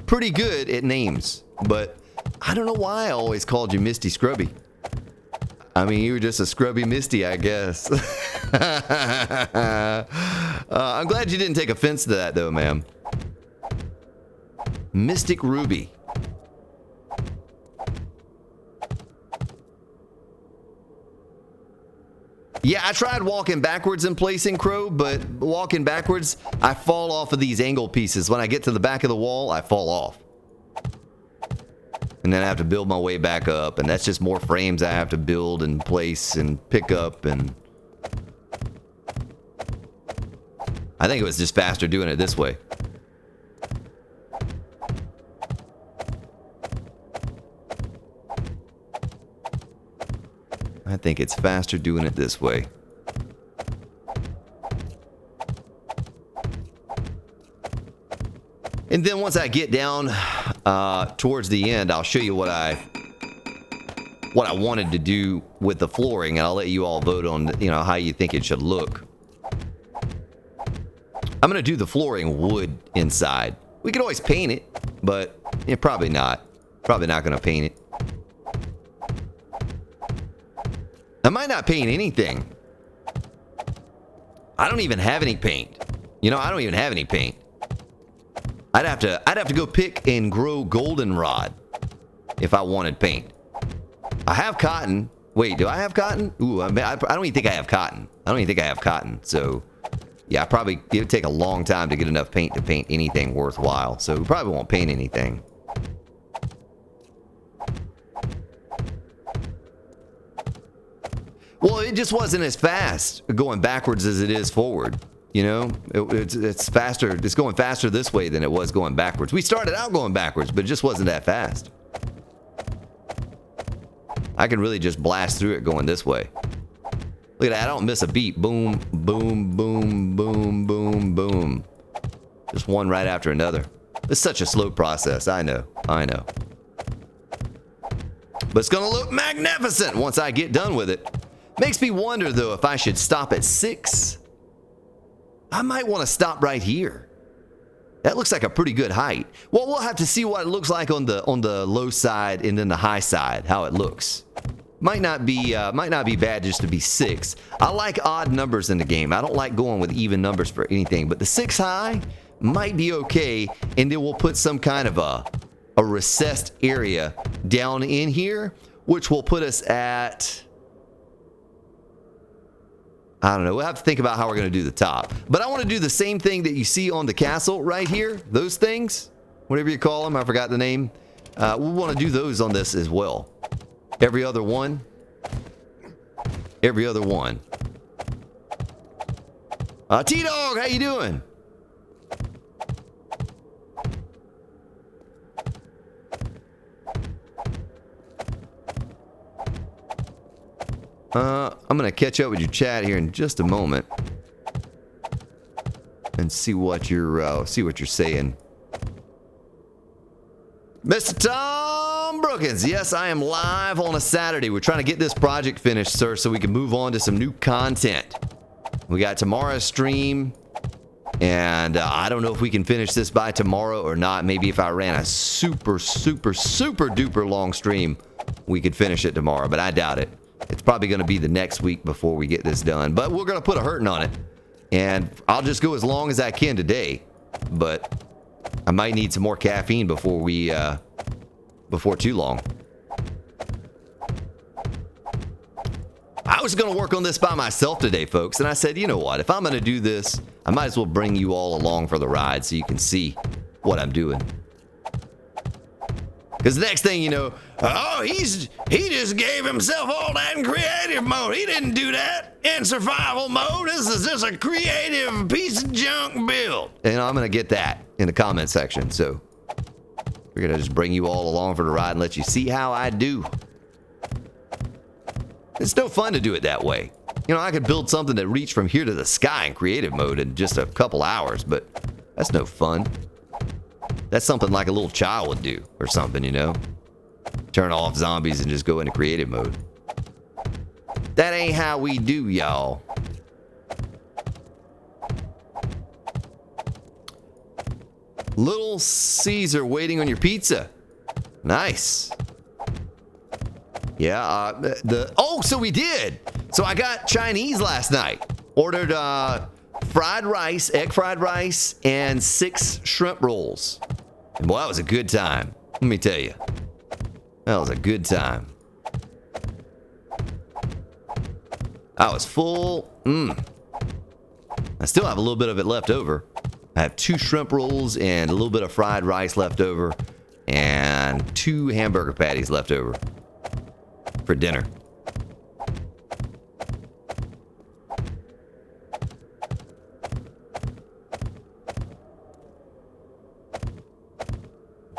Speaker 1: pretty good at names, but I don't know why I always called you Misty Scrubby. I mean, you were just a scrubby Misty, I guess. I'm glad you didn't take offense to that, though, ma'am. Mystic Ruby. Yeah, I tried walking backwards in placing, Crow, but walking backwards, I fall off of these angle pieces. When I get to the back of the wall, I fall off. And then I have to build my way back up, and that's just more frames I have to build and place and pick up, and... I think it was just faster doing it this way. I think it's faster doing it this way. And then once I get down towards the end, I'll show you what I wanted to do with the flooring, and I'll let you all vote on, you know, how you think it should look. I'm gonna do the flooring wood inside. We could always paint it, but yeah, probably not. Probably not gonna paint it. I might not paint anything. I don't even have any paint. You know, I don't even have any paint. I'd have to go pick and grow goldenrod if I wanted paint. I have cotton. Wait, do I have cotton? Ooh, I don't even think I have cotton. I don't even think I have cotton. So, yeah, it would take a long time to get enough paint to paint anything worthwhile. So we probably won't paint anything. Well, it just wasn't as fast going backwards as it is forward. You know, it's faster. It's going faster this way than it was going backwards. We started out going backwards, but it just wasn't that fast. I can really just blast through it going this way. Look at that. I don't miss a beat. Boom, boom, boom, boom, boom, boom. Just one right after another. It's such a slow process. I know. I know. But it's going to look magnificent once I get done with it. Makes me wonder, though, if I should stop at 6. I might want to stop right here. That looks like a pretty good height. Well, we'll have to see what it looks like on the low side and then the high side, how it looks. Might not be bad just to be 6. I like odd numbers in the game. I don't like going with even numbers for anything, but the 6 high might be okay, and then we'll put some kind of a recessed area down in here, which will put us at... I don't know. We'll have to think about how we're going to do the top. But I want to do the same thing that you see on the castle right here. Those things, whatever you call them. I forgot the name. We want to do those on this as well. Every other one. Every other one. T-Dog, how you doing? I'm gonna catch up with your chat here in just a moment and see what you're saying. Mr. Tom Brookins, yes, I am live on a Saturday. We're trying to get this project finished, sir, so we can move on to some new content. We got tomorrow's stream, and I don't know if we can finish this by tomorrow or not. Maybe if I ran a super duper long stream, we could finish it tomorrow, but I doubt it. It's probably going to be the next week before we get this done. But we're going to put a hurting on it. And I'll just go as long as I can today. But I might need some more caffeine before too long. I was going to work on this by myself today, folks. And I said, you know what? If I'm going to do this, I might as well bring you all along for the ride so you can see what I'm doing. Because the next thing you know, oh, he just gave himself all that in creative mode. He didn't do that in survival mode. This is just a creative piece of junk build. And I'm going to get that in the comment section. So we're going to just bring you all along for the ride and let you see how I do. It's no fun to do it that way. You know, I could build something that reached from here to the sky in creative mode in just a couple hours, but that's no fun. That's something like a little child would do or something, you know? Turn off zombies and just go into creative mode. That ain't how we do, y'all. Little Caesar waiting on your pizza. Nice. Yeah, so we did. So I got Chinese last night. Ordered fried rice, egg fried rice, and 6 shrimp rolls. And boy, that was a good time. Let me tell you. That was a good time. I was full. I still have a little bit of it left over. I have 2 shrimp rolls and a little bit of fried rice left over. And 2 hamburger patties left over for dinner.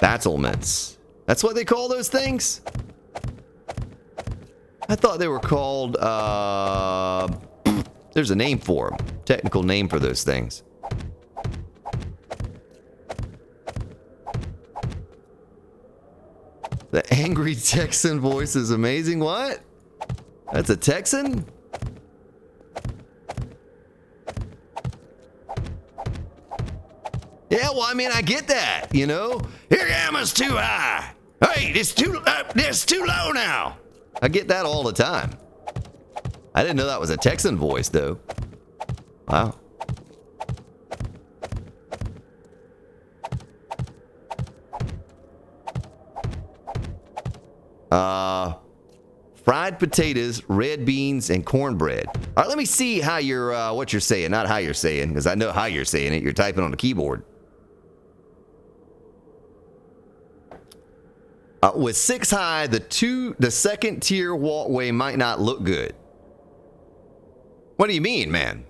Speaker 1: Battlements. That's what they call those things? I thought they were called, there's a name for them. Technical name for those things. The angry Texan voice is amazing. What? That's a Texan? Yeah, well, I mean, I get that, you know? Here, gamma's too high. Hey, it's too low now. I get that all the time. I didn't know that was a Texan voice, though. Wow. Fried potatoes, red beans, and cornbread. All right, let me see how you're, what you're saying. Not how you're saying, because I know how you're saying it. You're typing on the keyboard. With 6 high, the second tier walkway might not look good. What do you mean, man?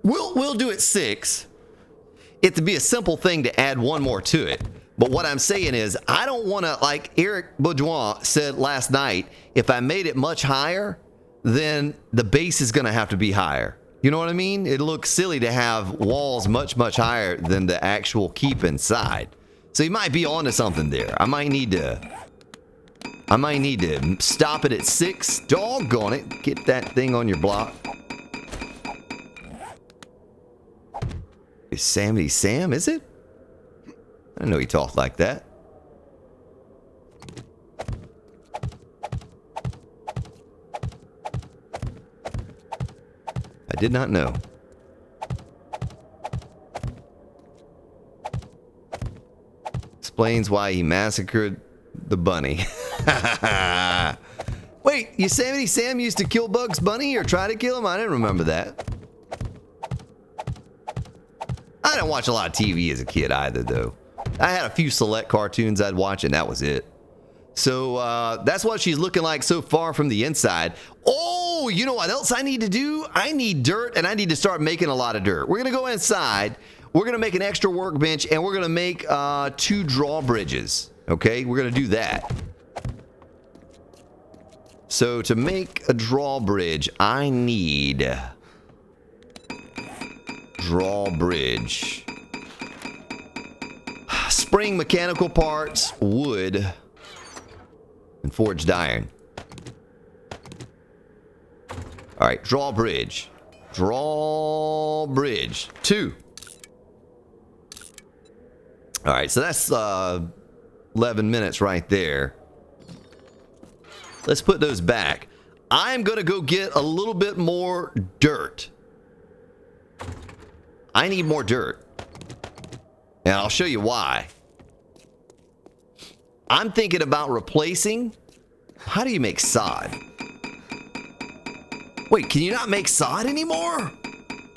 Speaker 1: We'll do it 6. It'd be a simple thing to add 1 more to it. But what I'm saying is, I don't want to, like Eric Baudouin said last night, if I made it much higher, then the base is going to have to be higher. You know what I mean? It looks silly to have walls much, much higher than the actual keep inside. So you might be onto something there. I might need to stop it at 6. Doggone it. Get that thing on your block. Yosemite Sam, is it? I didn't know he talked like that. I did not know. Explains why he massacred the bunny. Wait, Yosemite Sam used to kill Bugs Bunny or try to kill him? I didn't remember that. I didn't watch a lot of TV as a kid either, though. I had a few select cartoons I'd watch, and that was it. So, that's what she's looking like so far from the inside. Oh, you know what else I need to do? I need dirt, and I need to start making a lot of dirt. We're going to go inside. We're going to make an extra workbench, and we're going to make 2 drawbridges. Okay? We're going to do that. So, to make a drawbridge, I need... drawbridge. Spring mechanical parts, wood, and forged iron. All right, drawbridge. Drawbridge 2. All right, so that's 11 minutes right there. Let's put those back. I'm going to go get a little bit more dirt. I need more dirt. And I'll show you why. I'm thinking about replacing... How do you make sod? Wait, can you not make sod anymore?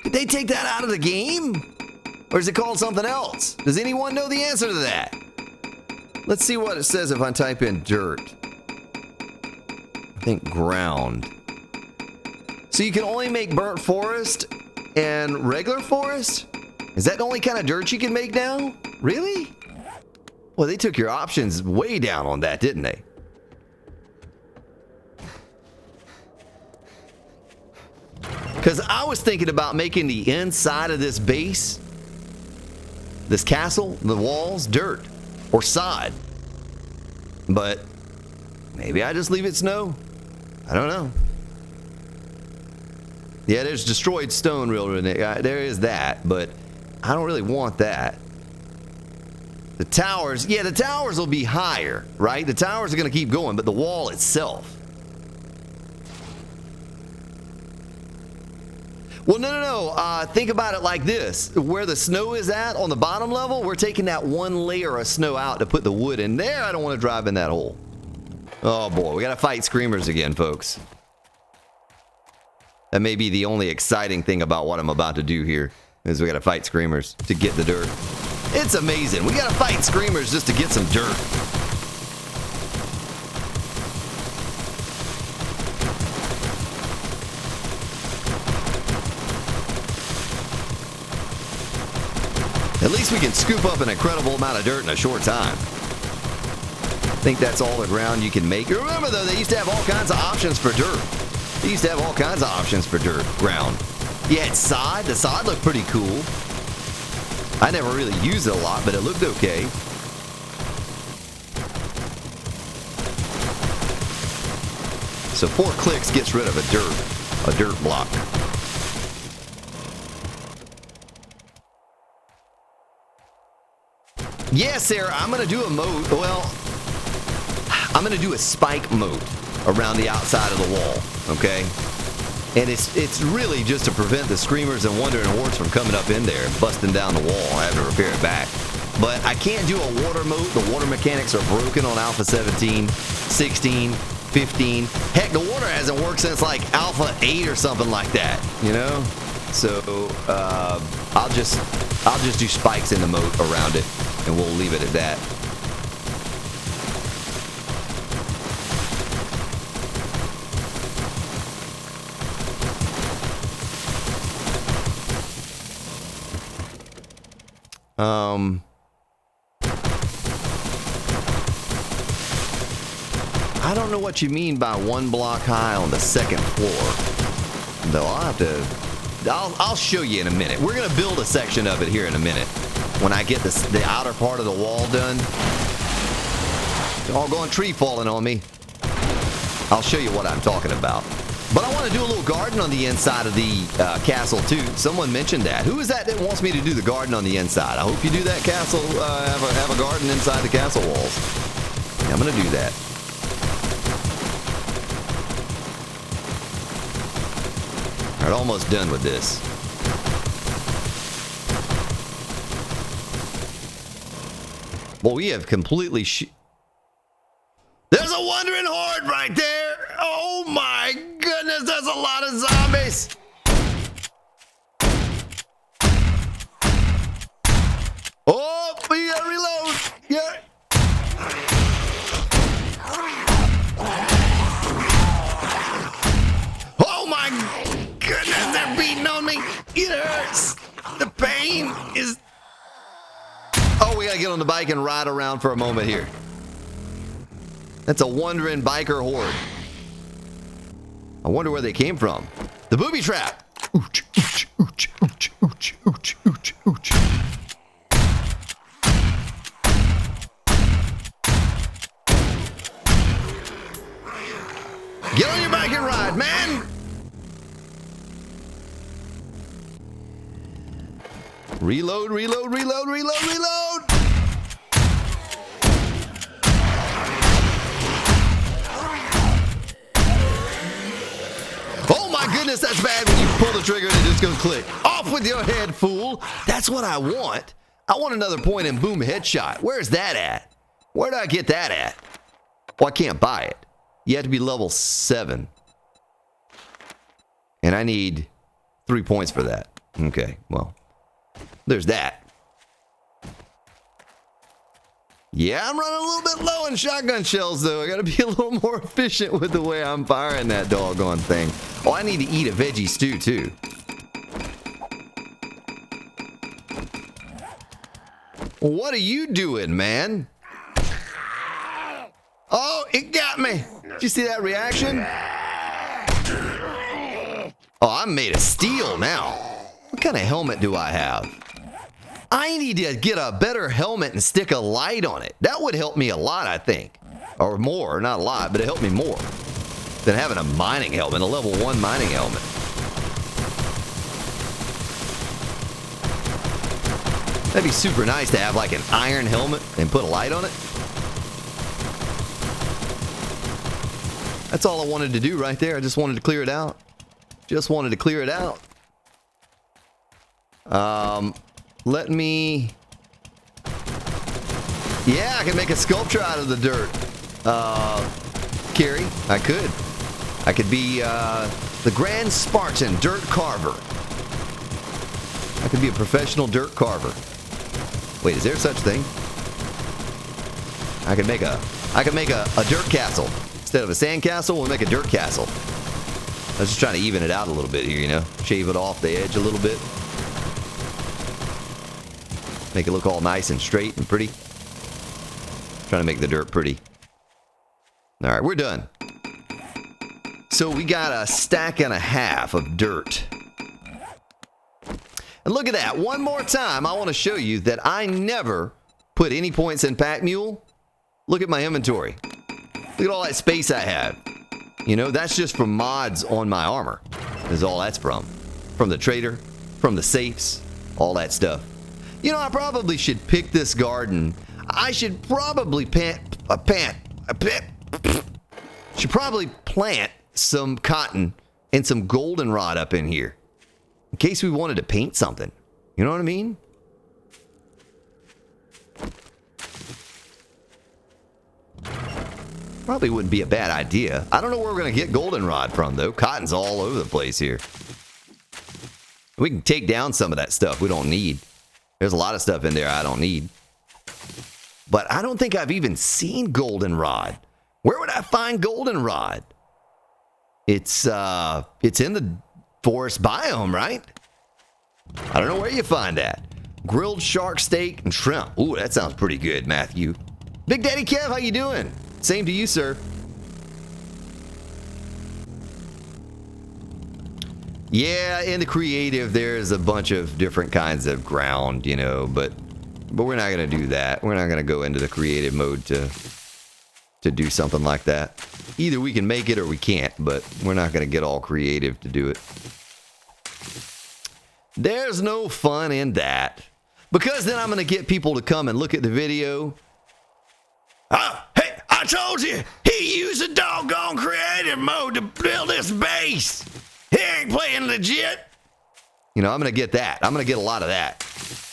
Speaker 1: Did they take that out of the game? Or is it called something else? Does anyone know the answer to that? Let's see what it says if I type in dirt. I think ground. So you can only make burnt forest and regular forest? Is that the only kind of dirt you can make now? Really? Well, they took your options way down on that, didn't they? Because I was thinking about making the inside of this base, this castle, the walls, dirt or sod. But maybe I just leave it snow. I don't know. Yeah, there's destroyed stone railroad. There is that, but I don't really want that. The towers, yeah, the towers will be higher, right? The towers are going to keep going, but the wall itself. Well, no. Think about it like this. Where the snow is at on the bottom level, we're taking that one layer of snow out to put the wood in there. I don't want to drive in that hole. Oh, boy. We got to fight screamers again, folks. That may be the only exciting thing about what I'm about to do here, is we got to fight screamers to get the dirt. It's amazing. We got to fight screamers just to get some dirt. At least we can scoop up an incredible amount of dirt in a short time. I think that's all the ground you can make. Remember, though, they used to have all kinds of options for dirt. They used to have all kinds of options for dirt, ground. You had sod. The sod looked pretty cool. I never really used it a lot, but it looked okay. So 4 clicks gets rid of a dirt block. Yeah, Sarah, I'm going to do a moat. Well, I'm going to do a spike moat around the outside of the wall, okay? And it's really just to prevent the screamers and wandering hordes from coming up in there and busting down the wall. I have to repair it back. But I can't do a water moat. The water mechanics are broken on Alpha 17, 16, 15. Heck, the water hasn't worked since like Alpha 8 or something like that, you know? So I'll just do spikes in the moat around it, and we'll leave it at that. I don't know what you mean by 1 block high on the 2nd floor. Though I'll show you in a minute. We're gonna build a section of it here in a minute. When I get the outer part of the wall done. Doggone tree falling on me. I'll show you what I'm talking about. But I want to do a little garden on the inside of the castle too. Someone mentioned that. Who is that wants me to do the garden on the inside? I hope you do that, castle. Have a garden inside the castle walls. Yeah, I'm gonna do that. All right, almost done with this. Well, we have completely There's a wandering horde right there! Oh my goodness, there's a lot of zombies! Oh, we gotta reload! Yeah. Oh my goodness, they're beating on me! It hurts! The pain is... Oh, we gotta get on the bike and ride around for a moment here. That's a wandering biker horde. I wonder where they came from. The booby trap! Ooch, ooch, ooch, ooch, ooch, ooch, ooch, ooch. Get on your bike and ride, man! Reload, reload, reload, reload, reload! Oh my goodness, that's bad when you pull the trigger and it just goes click. Off with your head, fool! That's what I want. I want another point and boom headshot. Where's that at? Where did I get that at? Well, I can't buy it. You have to be level 7. And I need 3 points for that. Okay, well, there's that. Yeah, I'm running a little bit low in shotgun shells, though. I gotta be a little more efficient with the way I'm firing that doggone thing. Oh, I need to eat a veggie stew, too. What are you doing, man? Oh, it got me. Did you see that reaction? Oh, I'm made of steel now. What kind of helmet do I have? I need to get a better helmet and stick a light on it. That would help me a lot, I think. Or more, not a lot, but it helped me more than having a mining helmet, a level 1 mining helmet. That'd be super nice to have like an iron helmet and put a light on it. That's all I wanted to do right there. I just wanted to clear it out. Just wanted to clear it out. Let me... Yeah, I can make a sculpture out of the dirt. Carrie, I could. I could be the Grand Spartan Dirt Carver. I could be a professional dirt carver. Wait, is there such thing? I could make a dirt castle. Instead of a sand castle, we'll make a dirt castle. I was just trying to even it out a little bit here, you know? Shave it off the edge a little bit. Make it look all nice and straight and pretty. Trying to make the dirt pretty. Alright, we're done. So we got a stack and a half of dirt. And look at that. One more time, I want to show you that I never put any points in Pack Mule. Look at my inventory. Look at all that space I have. You know, that's just from mods on my armor. Is all that's from. From the trader, from the safes, all that stuff. You know, I probably should pick this garden. I should probably should probably plant some cotton and some goldenrod up in here. In case we wanted to paint something. You know what I mean? Probably wouldn't be a bad idea. I don't know where we're going to get goldenrod from, though. Cotton's all over the place here. We can take down some of that stuff we don't need. There's a lot of stuff in there I don't need. But I don't think I've even seen goldenrod. Where would I find goldenrod? It's in the forest biome, right? I don't know where you find that. Grilled shark steak and shrimp. Ooh, that sounds pretty good, Matthew. Big Daddy Kev, how you doing? Same to you, sir. Yeah, in the creative, there's a bunch of different kinds of ground, you know, but we're not going to do that. We're not going to go into the creative mode to do something like that. Either we can make it or we can't, but we're not going to get all creative to do it. There's no fun in that. Because then I'm going to get people to come and look at the video. Hey, I told you, he used a doggone creative mode to build this base. He ain't playing legit. You know, I'm going to get that. I'm going to get a lot of that.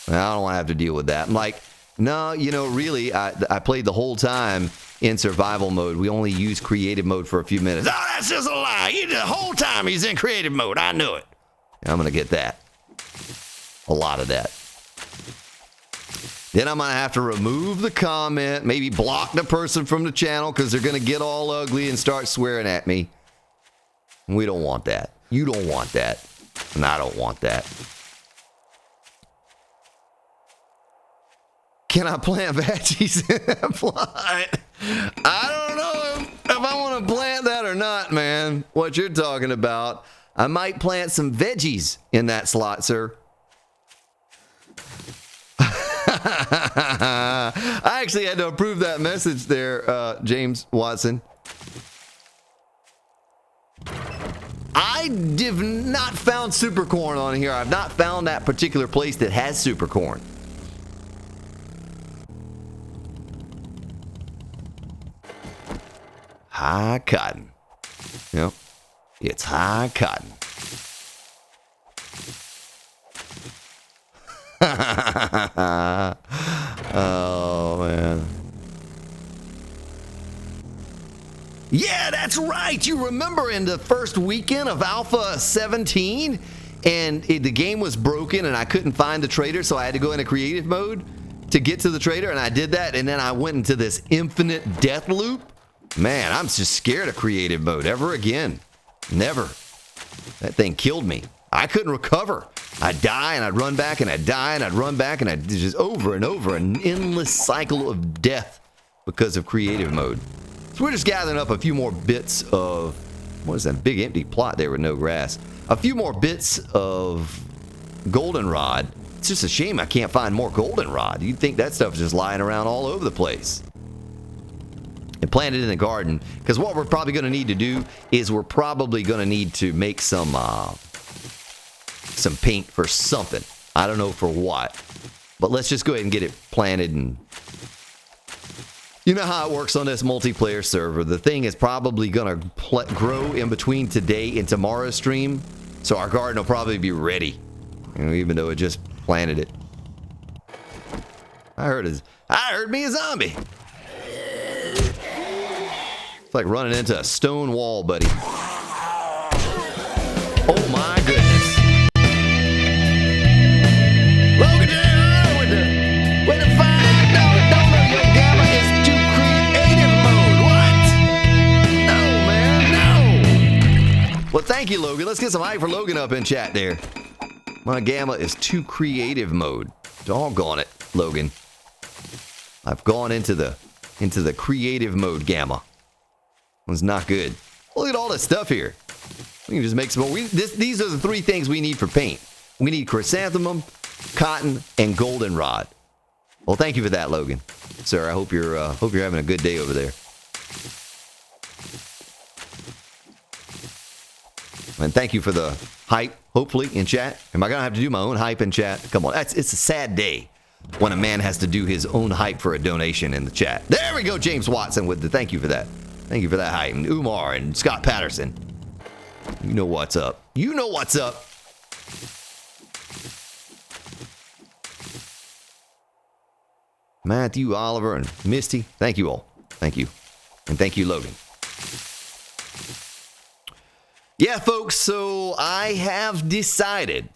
Speaker 1: I don't want to have to deal with that. I'm like, no, you know, really, I played the whole time in survival mode. We only use creative mode for a few minutes. Oh, that's just a lie. The whole time he's in creative mode. I knew it. I'm going to get that. A lot of that. Then I'm going to have to remove the comment, maybe block the person from the channel because they're going to get all ugly and start swearing at me. We don't want that. You don't want that. And I don't want that. Can I plant veggies in that plot? I don't know if I want to plant that or not, man. What you're talking about. I might plant some veggies in that slot, sir. I actually had to approve that message there, James Watson. I have not found supercorn on here. I've not found that particular place that has supercorn. High cotton. Yep. It's high cotton. Oh, man. Yeah, that's right. You remember in the first weekend of Alpha 17, and the game was broken, and I couldn't find the trader, so I had to go into creative mode to get to the trader, and I did that, and then I went into this infinite death loop. Man, I'm just scared of creative mode ever again. Never. That thing killed me. I couldn't recover. I'd die, and I'd run back, and I'd die, and I'd run back, and I'd just over and over, an endless cycle of death because of creative mode. So we're just gathering up a few more bits of, what is that big empty plot there with no grass? A few more bits of goldenrod. It's just a shame I can't find more goldenrod. You'd think that stuff is just lying around all over the place. And plant it in the garden, because what we're probably going to need to do is we're probably going to need to make some paint for something. I don't know for what, but let's just go ahead and get it planted. And you know how it works on this multiplayer server. The thing is probably going to grow in between today and tomorrow's stream, so our garden will probably be ready You know, even though it just planted it. I heard me a zombie. It's like running into a stone wall, buddy. Oh my goodness. Logan with the $5 your gamma is too creative mode. What? No, man, no. Well, thank you, Logan. Let's get some hype for Logan up in chat there. My gamma is too creative mode. Doggone it, Logan. I've gone into the creative mode gamma. It was not good. Look at all this stuff here. We can just make some more. These are the 3 things we need for paint. We need chrysanthemum, cotton, and goldenrod. Well, thank you for that, Logan. Sir, I hope you're having a good day over there. And thank you for the hype, hopefully, in chat. Am I going to have to do my own hype in chat? Come on, it's a sad day when a man has to do his own hype for a donation in the chat. There we go, James Watson with the thank you for that. Thank you for that hype. And Umar and Scott Patterson. You know what's up. You know what's up. Matthew, Oliver, and Misty. Thank you all. Thank you. And thank you, Logan. Yeah, folks, so I have decided.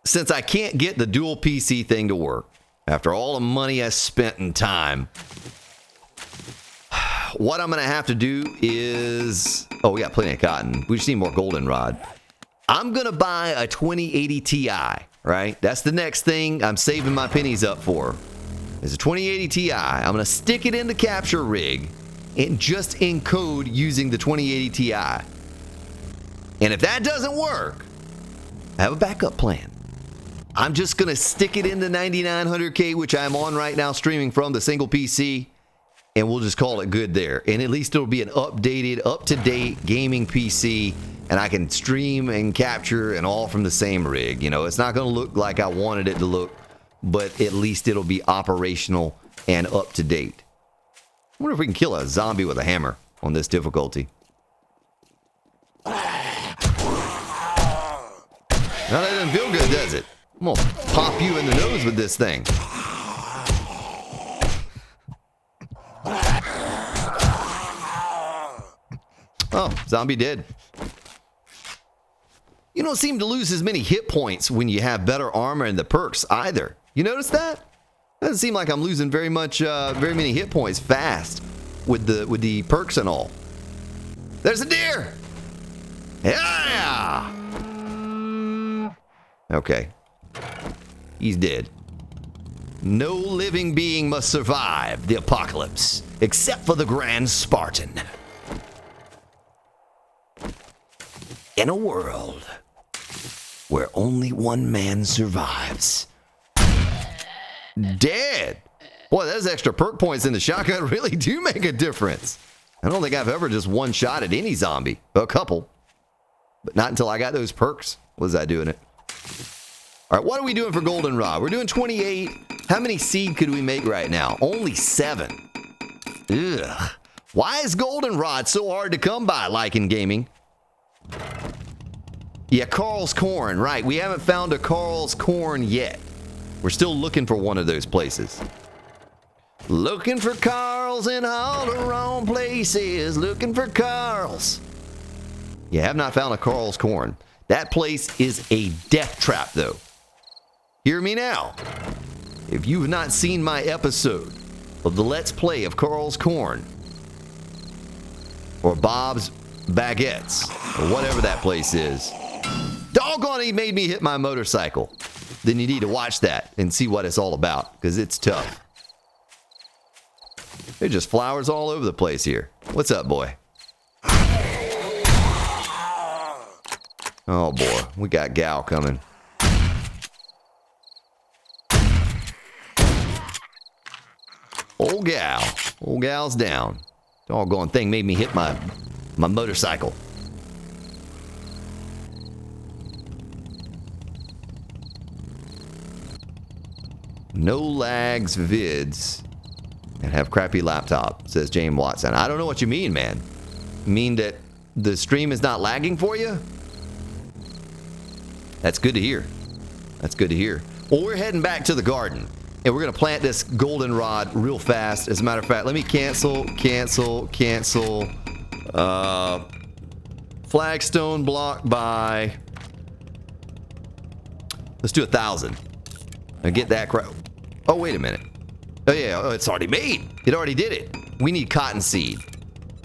Speaker 1: Since I can't get the dual PC thing to work, after all the money I spent and time, what I'm going to have to do is... Oh, we got plenty of cotton. We just need more goldenrod. I'm going to buy a 2080 Ti, right? That's the next thing I'm saving my pennies up for. It's a 2080 Ti. I'm going to stick it in the capture rig and just encode using the 2080 Ti. And if that doesn't work, I have a backup plan. I'm just going to stick it in the 9900K, which I'm on right now streaming from the single PC, and we'll just call it good there. And at least it'll be an updated, up-to-date gaming PC, and I can stream and capture and all from the same rig. You know, it's not going to look like I wanted it to look, but at least it'll be operational and up-to-date. I wonder if we can kill a zombie with a hammer on this difficulty. No, that doesn't feel good, does it? I'm gonna pop you in the nose with this thing. Oh, zombie dead. You don't seem to lose as many hit points when you have better armor and the perks either. You notice that? Doesn't seem like I'm losing very many hit points fast with the perks and all. There's a deer. Yeah. Okay. He's dead. No living being must survive the apocalypse, except for the Grand Spartan. In a world where only one man survives. Dead. Boy, those extra perk points in the shotgun really do make a difference. I don't think I've ever just one-shotted any zombie. A couple. But not until I got those perks was I doing it. All right, what are we doing for goldenrod? We're doing 28. How many seed could we make right now? Only 7. Ugh. Why is goldenrod so hard to come by, like in gaming? Yeah, Carl's Corn. Right, we haven't found a Carl's Corn yet. We're still looking for one of those places. Looking for Carl's in all the wrong places. Looking for Carl's. Yeah, have not found a Carl's Corn. That place is a death trap, though. Hear me now. If you've not seen my episode of the Let's Play of Carl's Corn, or Bob's Baguettes, or whatever that place is, doggone, he made me hit my motorcycle. Then you need to watch that and see what it's all about, because it's tough. There's just flowers all over the place here. What's up, boy? Oh boy, we got Gal coming. Old Gal. Old Gal's down. Doggone thing made me hit my motorcycle. No lags vids and have crappy laptop, says James Watson. I don't know what you mean, man. You mean that the stream is not lagging for you? That's good to hear. That's good to hear. Well, we're heading back to the garden, and we're going to plant this goldenrod real fast. As a matter of fact, let me cancel. Flagstone block by... Let's do 1,000. Now get that crap. Oh, wait a minute. Oh, yeah. Oh, it's already made. It already did it. We need cottonseed.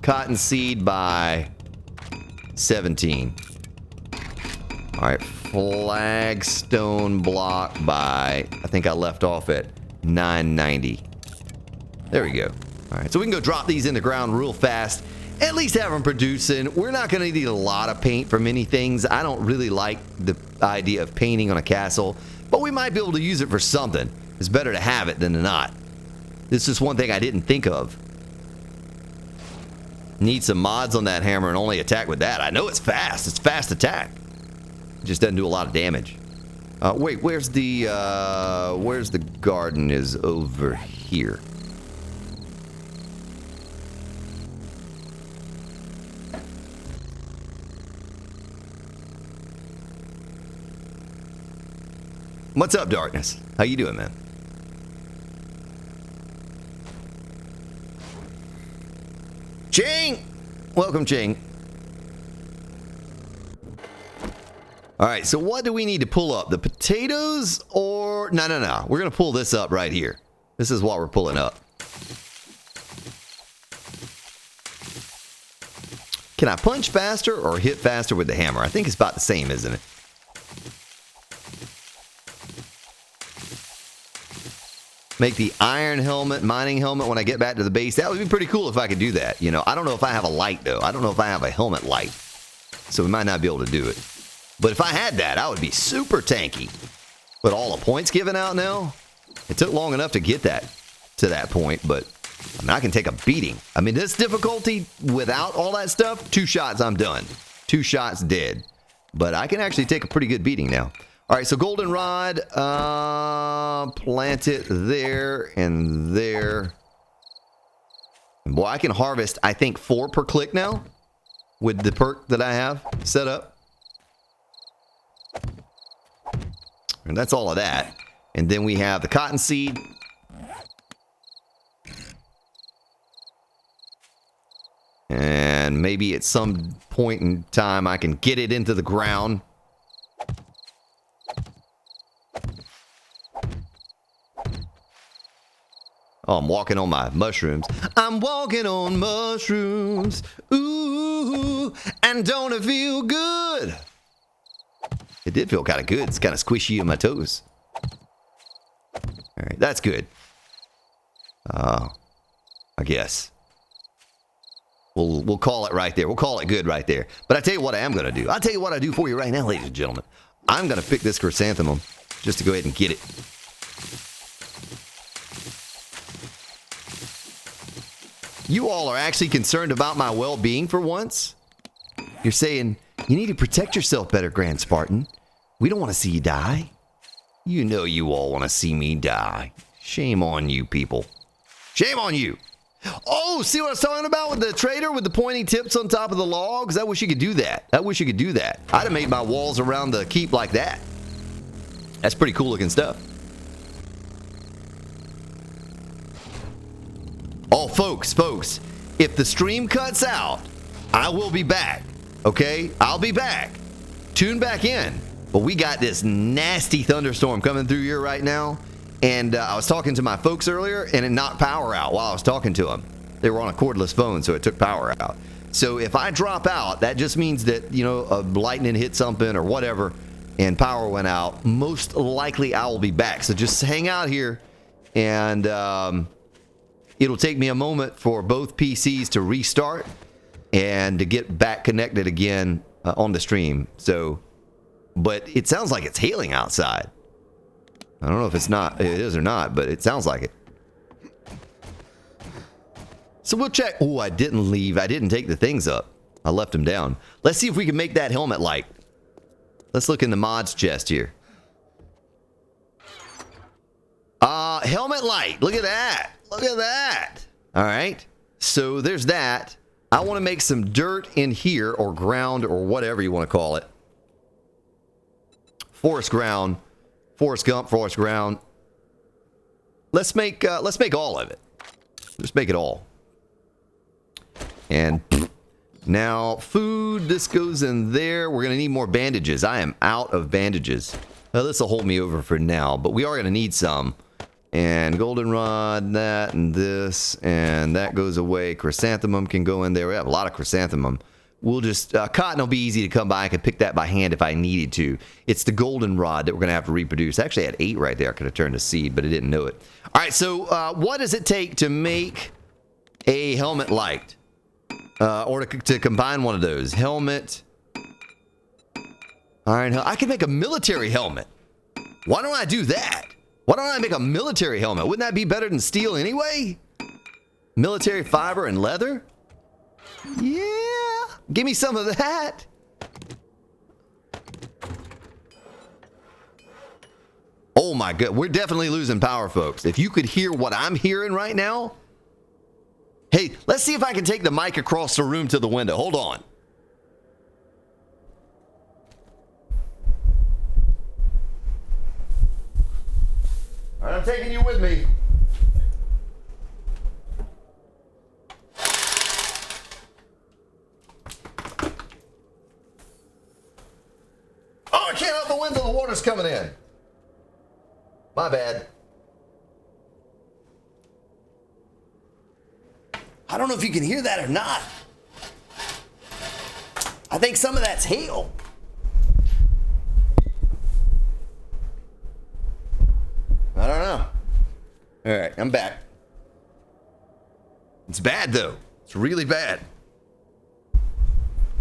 Speaker 1: Cottonseed by 17. All right. Flagstone block by... I think I left off at 990. There we go. All right. So we can go drop these in the ground real fast. At least have them producing. We're not going to need a lot of paint for many things. I don't really like the idea of painting on a castle, but we might be able to use it for something. It's better to have it than to not. This is one thing I didn't think of. Need some mods on that hammer and only attack with that. I know it's fast. It's fast attack. It just doesn't do a lot of damage. Wait, where's the garden? Is over here. What's up, Darkness? How you doing, man? Ching! Welcome, Ching. Alright, so what do we need to pull up? The potatoes or... No. We're going to pull this up right here. This is what we're pulling up. Can I punch faster or hit faster with the hammer? I think it's about the same, isn't it? Make the iron helmet, mining helmet when I get back to the base. That would be pretty cool if I could do that. You know, I don't know if I have a light, though. I don't know if I have a helmet light. So we might not be able to do it. But if I had that, I would be super tanky. But all the points given out now? It took long enough to get that to that point, but I mean, I can take a beating. I mean, this difficulty without all that stuff, 2 shots, I'm done. 2 shots, dead. But I can actually take a pretty good beating now. All right, so goldenrod, plant it there and there. And boy, I can harvest, I think, 4 per click now with the perk that I have set up. And that's all of that. And then we have the cottonseed. And maybe at some point in time I can get it into the ground. Oh, I'm walking on my mushrooms. I'm walking on mushrooms. Ooh, and don't it feel good? It did feel kind of good. It's kind of squishy in my toes. All right, that's good. I guess. We'll call it right there. We'll call it good right there. But I tell you what I am going to do. I'll tell you what I do for you right now, ladies and gentlemen. I'm going to pick this chrysanthemum just to go ahead and get it. You all are actually concerned about my well-being for once? You're saying, you need to protect yourself better, Grand Spartan. We don't want to see you die. You know you all want to see me die. Shame on you, people. Shame on you. Oh, see what I was talking about with the trader with the pointy tips on top of the logs? I wish you could do that. I wish you could do that. I'd have made my walls around the keep like that. That's pretty cool looking stuff. Oh, folks, if the stream cuts out, I will be back, okay? I'll be back. Tune back in. But we got this nasty thunderstorm coming through here right now, and I was talking to my folks earlier, and it knocked power out while I was talking to them. They were on a cordless phone, so it took power out. So if I drop out, that just means that, you know, lightning hit something or whatever, and power went out. Most likely I will be back. So just hang out here, and it'll take me a moment for both PCs to restart and to get back connected again on the stream. So, but it sounds like it's hailing outside. I don't know if it is or not, but it sounds like it. So we'll check. Oh, I didn't leave. I didn't take the things up. I left them down. Let's see if we can make that helmet light. Let's look in the mods chest here. Helmet light. Look at that. Look at that. All right. So there's that. I want to make some dirt in here, or ground, or whatever you want to call it. Forest ground. Forest Gump, forest ground. Let's make all of it. Just make it all. And now food, this goes in there. We're going to need more bandages. I am out of bandages. This will hold me over for now, but we are going to need some. And goldenrod, that, and this, and that goes away. Chrysanthemum can go in there. We have a lot of chrysanthemum. We'll just, cotton will be easy to come by. I could pick that by hand if I needed to. It's the goldenrod that we're going to have to reproduce. I actually had 8 right there. I could have turned to seed, but I didn't know it. All right, so what does it take to make a helmet light? Or to combine one of those? Helmet. Iron helmet. I can make a military helmet. Why don't I do that? Why don't I make a military helmet? Wouldn't that be better than steel anyway? Military fiber and leather? Yeah. Give me some of that. Oh my god. We're definitely losing power, folks. If you could hear what I'm hearing right now. Hey, let's see if I can take the mic across the room to the window. Hold on. All right, I'm taking you with me. Oh, I can't open the window. The water's coming in. My bad. I don't know if you can hear that or not. I think some of that's hail. I don't know. All right, I'm back. It's bad, though. It's really bad.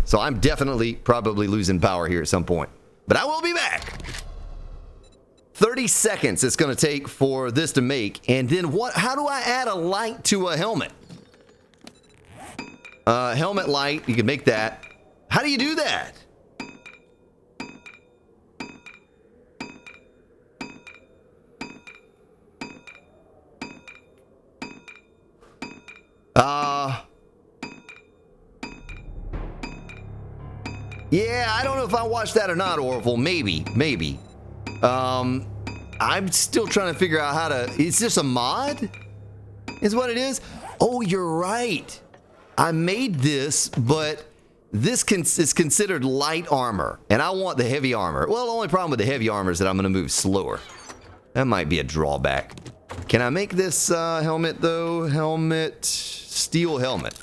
Speaker 1: So I'm definitely probably losing power here at some point. But I will be back. 30 seconds it's going to take for this to make. And then what? How do I add a light to a helmet? Helmet light, you can make that. How do you do that? Yeah, I don't know if I watched that or not, Orville. Maybe. I'm still trying to figure out how to... Is this a mod? Is what it is? Oh, you're right. I made this, but this is considered light armor, and I want the heavy armor. Well, the only problem with the heavy armor is that I'm going to move slower. That might be a drawback. Can I make this helmet, though? Helmet, steel helmet.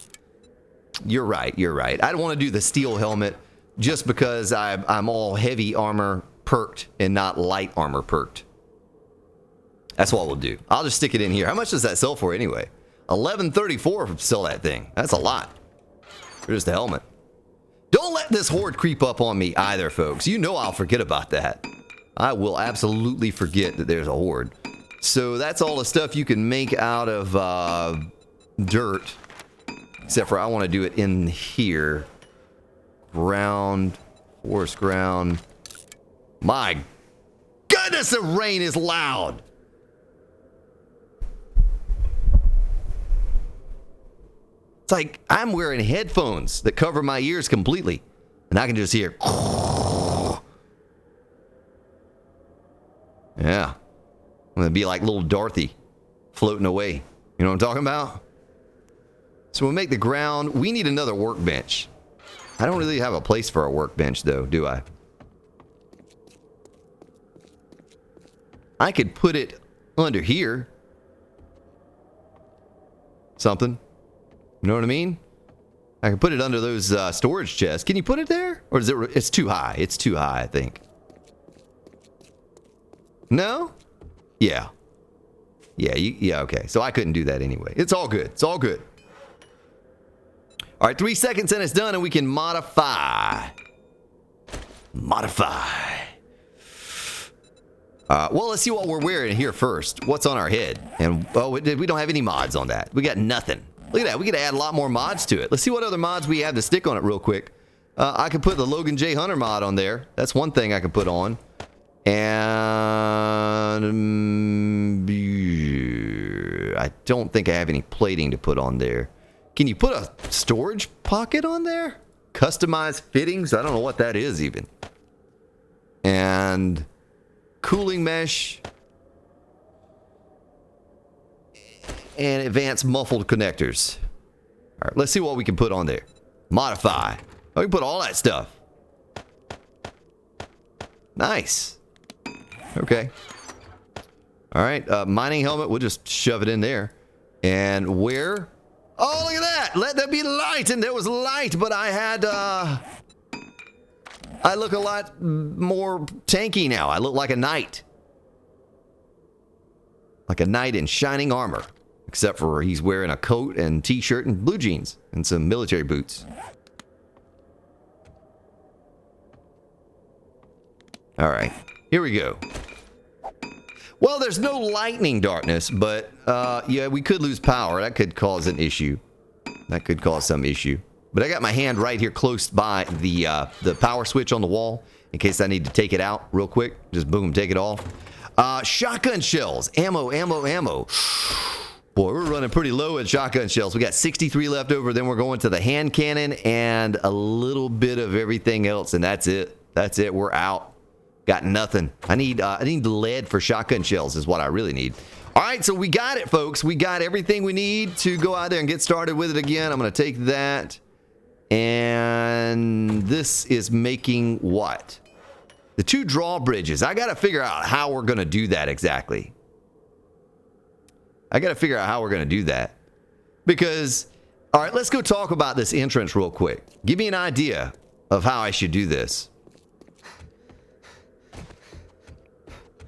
Speaker 1: You're right. I don't want to do the steel helmet just because I'm all heavy armor perked and not light armor perked. That's what we'll do. I'll just stick it in here. How much does that sell for anyway? $11.34 to sell that thing. That's a lot. For just a helmet. Don't let this horde creep up on me either, folks. You know I'll forget about that. I will absolutely forget that there's a horde. So that's all the stuff you can make out of dirt. Except for I want to do it in here. Ground. Forest ground. My goodness, the rain is loud. It's like I'm wearing headphones that cover my ears completely. And I can just hear. Yeah. I'm going to be like little Dorothy floating away. You know what I'm talking about? So we'll make the ground. We need another workbench. I don't really have a place for a workbench, though, do I? I could put it under here. Something. You know what I mean? I can put it under those storage chests. Can you put it there? Or is it? It's too high. It's too high, I think. No? Yeah. Yeah, okay. So I couldn't do that anyway. It's all good. It's all good. All right, 3 seconds and it's done, and we can modify. Well, let's see what we're wearing here first. What's on our head? And, oh, we don't have any mods on that. We got nothing. Look at that. We could add a lot more mods to it. Let's see what other mods we have to stick on it real quick. I could put the Logan J. Hunter mod on there. That's one thing I could put on. And I don't think I have any plating to put on there. Can you put a storage pocket on there? Customized fittings? I don't know what that is even. And cooling mesh. And advanced muffled connectors. All right, let's see what we can put on there. Modify. Oh, we can put all that stuff. Nice. Okay. All right, mining helmet, we'll just shove it in there. And where? Oh, look at that. Let there be light. And there was light, but I had, I look a lot more tanky now. I look like a knight. Like a knight in shining armor. Except for he's wearing a coat and t-shirt and blue jeans and some military boots. All right, here we go. Well, there's no lightning darkness, but yeah, we could lose power. That could cause an issue. That could cause some issue. But I got my hand right here close by the power switch on the wall in case I need to take it out real quick. Just boom, take it off. Shotgun shells. Ammo, ammo, ammo. Boy, we're running pretty low at shotgun shells. We got 63 left over. Then we're going to the hand cannon and a little bit of everything else. And that's it. That's it. We're out. Got nothing. I need lead for shotgun shells is what I really need. All right, so we got it, folks. We got everything we need to go out there and get started with it again. I'm going to take that. And this is making what? The 2 drawbridges. I got to figure out how we're going to do that exactly. I got to figure out how we're going to do that. Because, all right, let's go talk about this entrance real quick. Give me an idea of how I should do this.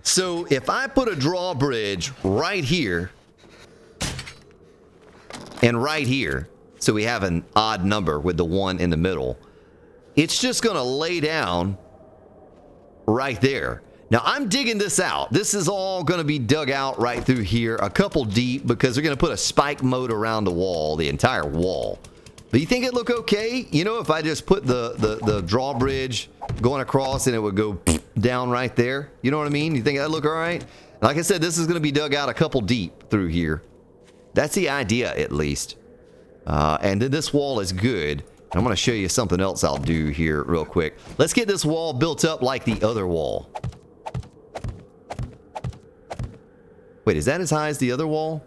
Speaker 1: So if I put a drawbridge right here and right here, so we have an odd number with the 1 in the middle, it's just going to lay down right there. Now, I'm digging this out. This is all going to be dug out right through here, a couple deep, because they're going to put a spike moat around the wall, the entire wall. But you think it'd look okay? You know, if I just put the drawbridge going across and it would go down right there? You know what I mean? You think that'd look all right? Like I said, this is going to be dug out a couple deep through here. That's the idea, at least. And then this wall is good. I'm going to show you something else I'll do here real quick. Let's get this wall built up like the other wall. Wait, is that as high as the other wall?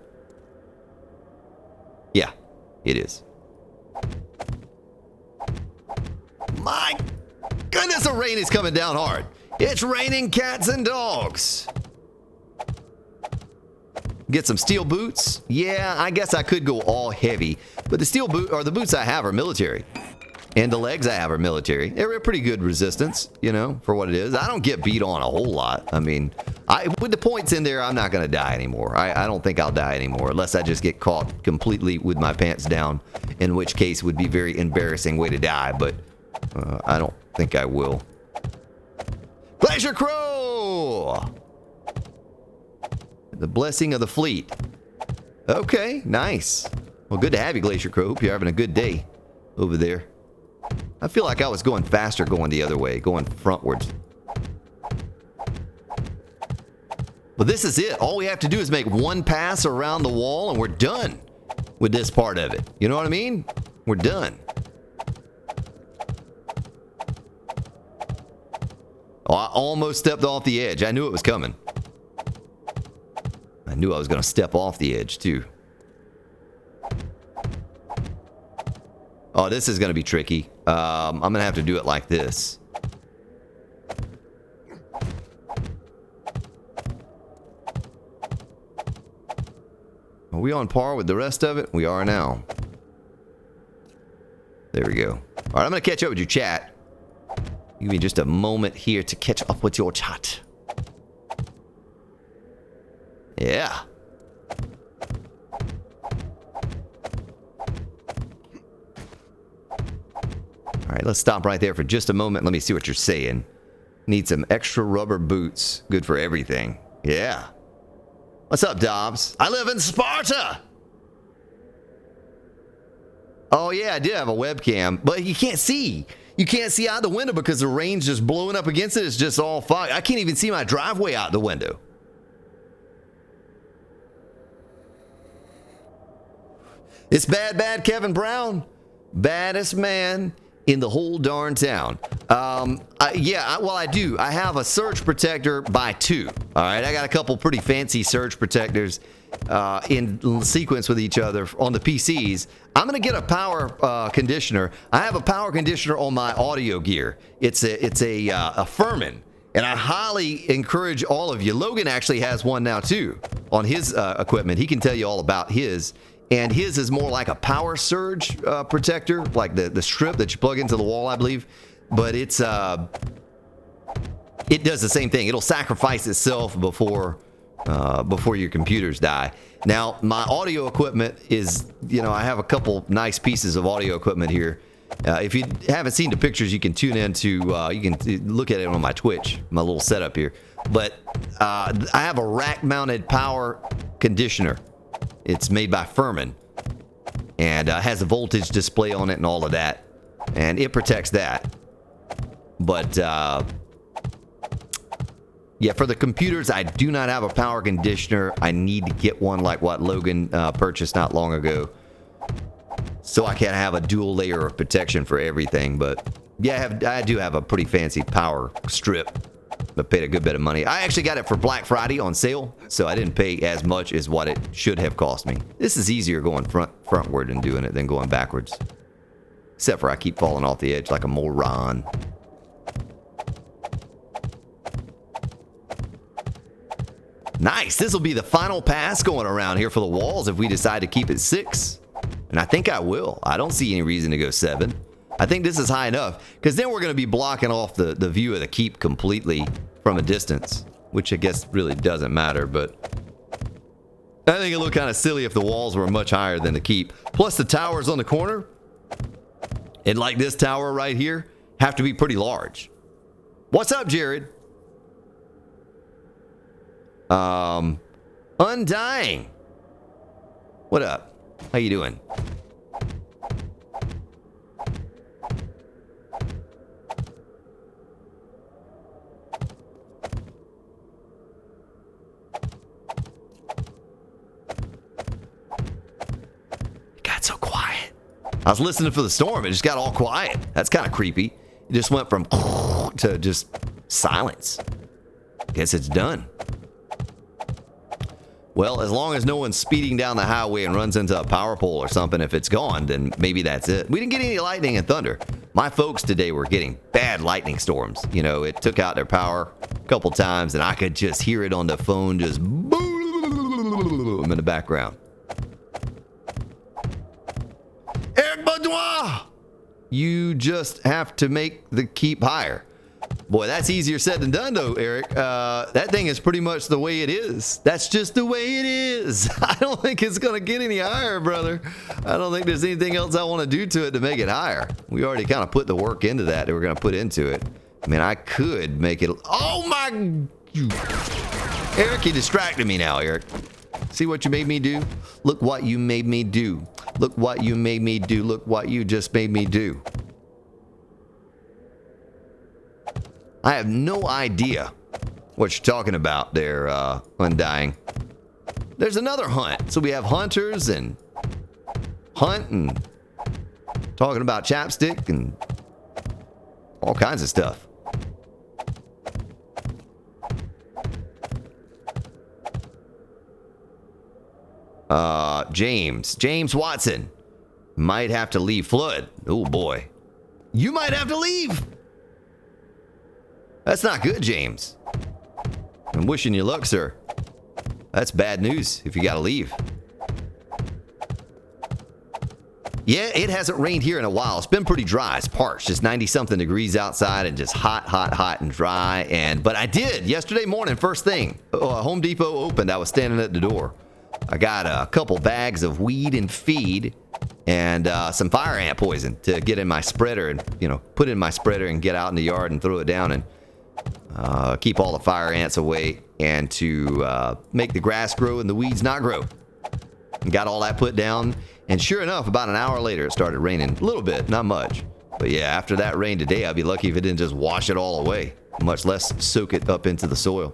Speaker 1: Yeah, it is. My goodness, the rain is coming down hard. It's raining cats and dogs. Get some steel boots. Yeah, I guess I could go all heavy, but the steel boot or the boots I have are military. And the legs I have are military. They're a pretty good resistance, you know, for what it is. I don't get beat on a whole lot. I mean, with the points in there, I'm not going to die anymore. I don't think I'll die anymore unless I just get caught completely with my pants down, in which case it would be a very embarrassing way to die, but I don't think I will. Glacier Crow! The blessing of the fleet. Okay, nice. Well, good to have you, Glacier Crow. Hope you're having a good day over there. I feel like I was going faster going the other way, going frontwards. But this is it. All we have to do is make one pass around the wall and we're done with this part of it. You know what I mean? We're done. Oh, I almost stepped off the edge. I knew it was coming. I knew I was going to step off the edge, too. Oh, this is going to be tricky. I'm going to have to do it like this. Are we on par with the rest of it? We are now. There we go. All right, I'm going to catch up with your chat. Give me just a moment here to catch up with your chat. Yeah. All right, let's stop right there for just a moment. Let me see what you're saying. Need some extra rubber boots. Good for everything. Yeah. What's up, Dobbs? I live in Sparta. Oh, yeah, I did have a webcam, but you can't see. You can't see out the window because the rain's just blowing up against it. It's just all fog. I can't even see my driveway out the window. It's bad Kevin Brown. Baddest man in the whole darn town. I do. I have a surge protector by 2. All right, I got a couple pretty fancy surge protectors in sequence with each other on the PCs. I'm gonna get a power conditioner. I have a power conditioner on my audio gear. It's a Furman, and I highly encourage all of you. Logan actually has one now too on his equipment. He can tell you all about his. And his is more like a power surge protector, like the strip that you plug into the wall, I believe. But it does the same thing. It'll sacrifice itself before your computers die. Now, my audio equipment is, I have a couple nice pieces of audio equipment here. If you haven't seen the pictures, you can tune into, you can look at it on my Twitch, my little setup here. But I have a rack-mounted power conditioner. It's made by Furman, and has a voltage display on it and all of that, and it protects that. But yeah, for the computers, I do not have a power conditioner. I need to get one like what Logan purchased not long ago, so I can have a dual layer of protection for everything. But yeah, I do have a pretty fancy power strip. I paid a good bit of money. I actually got it for Black Friday on sale, so I didn't pay as much as what it should have cost me. This is easier going frontward and doing it than going backwards. Except for I keep falling off the edge like a moron. Nice. This will be the final pass going around here for the walls if we decide to keep it 6. And I think I will. I don't see any reason to go 7. I think this is high enough, because then we're going to be blocking off the view of the keep completely from a distance, which I guess really doesn't matter, but I think it looked kind of silly if the walls were much higher than the keep. Plus the towers on the corner, and like this tower right here, have to be pretty large. What's up, Jared? Undying. What up? How you doing? So quiet. I was listening for the storm. It just got all quiet. That's kind of creepy. It just went from to just silence. Guess it's done. Well, as long as no one's speeding down the highway and runs into a power pole or something, if it's gone, then maybe that's it. We didn't get any lightning and thunder. My folks today were getting bad lightning storms. It took out their power a couple times, and I could just hear it on the phone just boom in the background. Eric Boudoir! You just have to make the keep higher. Boy, that's easier said than done, though, Eric. That thing is pretty much the way it is. That's just the way it is. I don't think it's going to get any higher, brother. I don't think there's anything else I want to do to it to make it higher. We already kind of put the work into that we're going to put into it. I mean, I could make it... Oh, my... Eric, you distracted me now, Eric. See what you made me do? Look what you made me do. Look what you made me do. Look what you just made me do. I have no idea what you're talking about there, Undying. There's another hunt. So we have hunters and hunt and talking about chapstick and all kinds of stuff. James Watson might have to leave Flood. Oh boy. You might have to leave. That's not good, James. I'm wishing you luck, sir. That's bad news if you gotta leave. Yeah, it hasn't rained here in a while. It's been pretty dry. It's parched. It's 90-something degrees outside and just hot, hot, hot and dry. But I did yesterday morning, first thing. Home Depot opened. I was standing at the door. I got a couple bags of weed and feed and some fire ant poison to get in my spreader and, put in my spreader and get out in the yard and throw it down and keep all the fire ants away and to make the grass grow and the weeds not grow. And got all that put down. And sure enough, about an hour later, it started raining a little bit, not much. But yeah, after that rain today, I'd be lucky if it didn't just wash it all away, much less soak it up into the soil.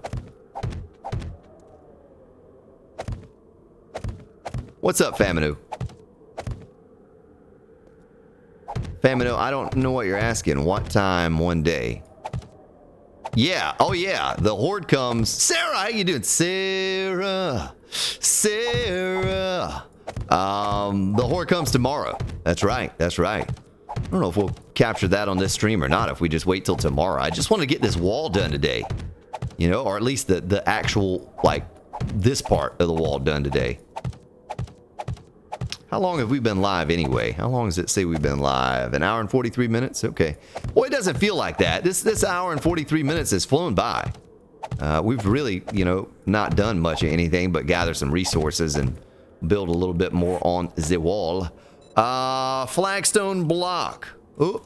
Speaker 1: What's up, Faminu? Famino, I don't know what you're asking. What time one day? Yeah. Oh, yeah. The horde comes. Sarah, how you doing? Sarah. Sarah. The horde comes tomorrow. That's right. That's right. I don't know if we'll capture that on this stream or not if we just wait till tomorrow. I just want to get this wall done today. You know, or at least the actual, like, this part of the wall done today. How long have we been live anyway? How long does it say we've been live? An hour and 43 minutes? Okay. Well, it doesn't feel like that. This hour and 43 minutes has flown by. We've really, you know, not done much of anything but gather some resources and build a little bit more on the wall. Flagstone block. Oh.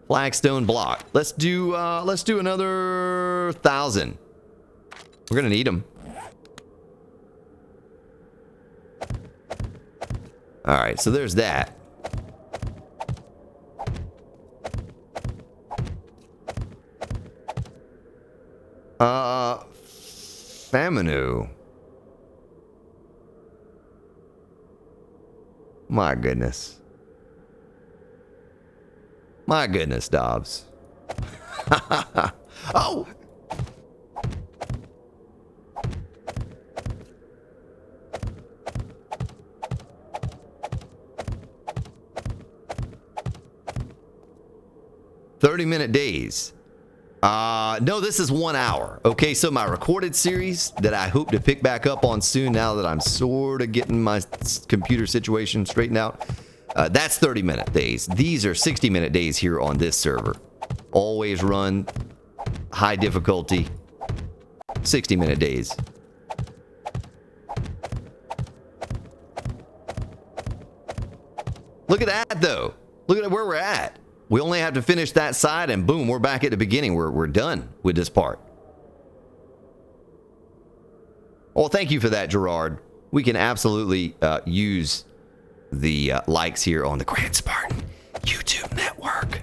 Speaker 1: Flagstone block. Let's do another 1,000. We're gonna need them. All right, so there's that. Faminu. My goodness. My goodness, Dobbs. Oh! "30-minute days." No, this is 1 hour. Okay, so my recorded series that I hope to pick back up on soon now that I'm sort of getting my computer situation straightened out. That's 30-minute days. These are 60-minute days here on this server. Always run high difficulty. 60-minute days. Look at that, though. Look at where we're at. We only have to finish that side, and boom, we're back at the beginning. We're done with this part. Well, thank you for that, Gerard. We can absolutely use the likes here on the Grand Spartan YouTube network.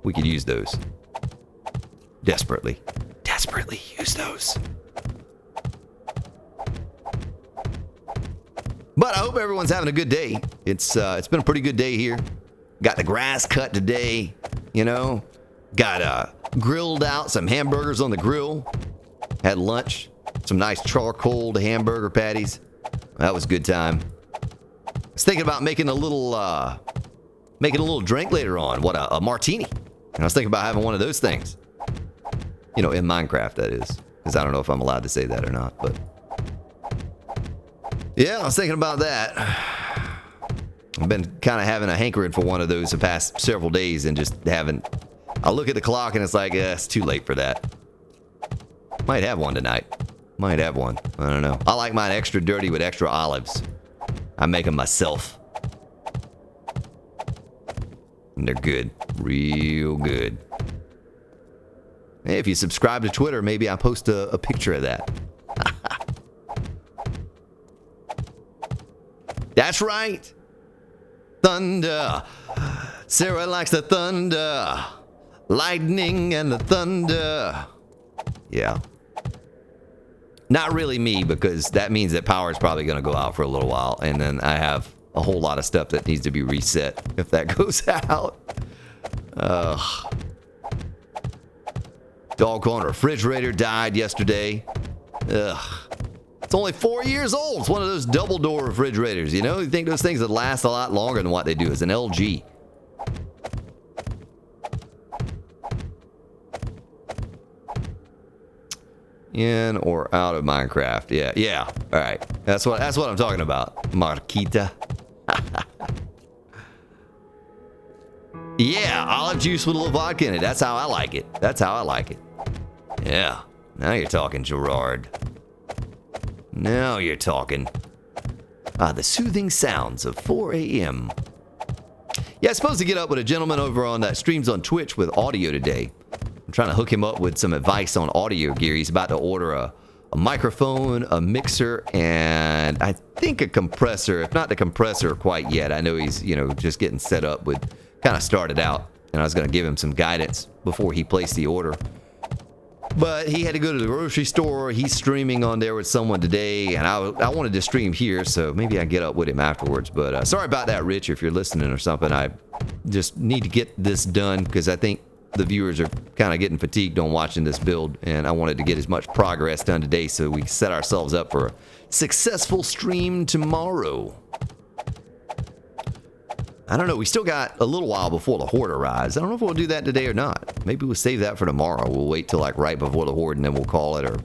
Speaker 1: We could use those. Desperately. Desperately use those. But I hope everyone's having a good day. It's been a pretty good day here. Got the grass cut today, you know. Got grilled out some hamburgers on the grill. Had lunch. Some nice charcoal hamburger patties. That was a good time. I was thinking about making a little drink later on. What, a martini. And I was thinking about having one of those things. You know, in Minecraft, that is. Because I don't know if I'm allowed to say that or not, but... yeah, I was thinking about that. I've been kind of having a hankering for one of those the past several days and just haven't... I look at the clock and it's like, it's too late for that. Might have one tonight. Might have one. I don't know. I like mine extra dirty with extra olives. I make them myself. And they're good. Real good. Hey, if you subscribe to Twitter, maybe I post a picture of that. That's right. Thunder. Sarah likes the thunder. Lightning and the thunder. Yeah. Not really me, because that means that power is probably going to go out for a little while. And then I have a whole lot of stuff that needs to be reset if that goes out. Doggone refrigerator died yesterday. Ugh. It's only 4 years old. It's one of those double door refrigerators, you know? You think those things would last a lot longer than what they do. It's an LG. In or out of Minecraft. Yeah. All right. That's what I'm talking about. Marquita. Yeah, olive juice with a little vodka in it. That's how I like it. That's how I like it. Yeah. Now you're talking, Gerard. Now you're talking. The soothing sounds of 4 a.m. Yeah, I was supposed to get up with a gentleman over on that streams on Twitch with audio today. I'm trying to hook him up with some advice on audio gear. He's about to order a microphone, a mixer, and I think a compressor. If not the compressor quite yet. I know he's, you know, just getting set up with, kind of started out. And I was going to give him some guidance before he placed the order. But he had to go to the grocery store. He's streaming on there with someone today, and I wanted to stream here, so maybe I get up with him afterwards. But sorry about that, Rich, if you're listening or something. I just need to get this done because I think the viewers are kind of getting fatigued on watching this build, and I wanted to get as much progress done today so we can set ourselves up for a successful stream tomorrow. I don't know. We still got a little while before the horde arrives. I don't know if we'll do that today or not. Maybe we'll save that for tomorrow. We'll wait till like right before the horde and then we'll call it, or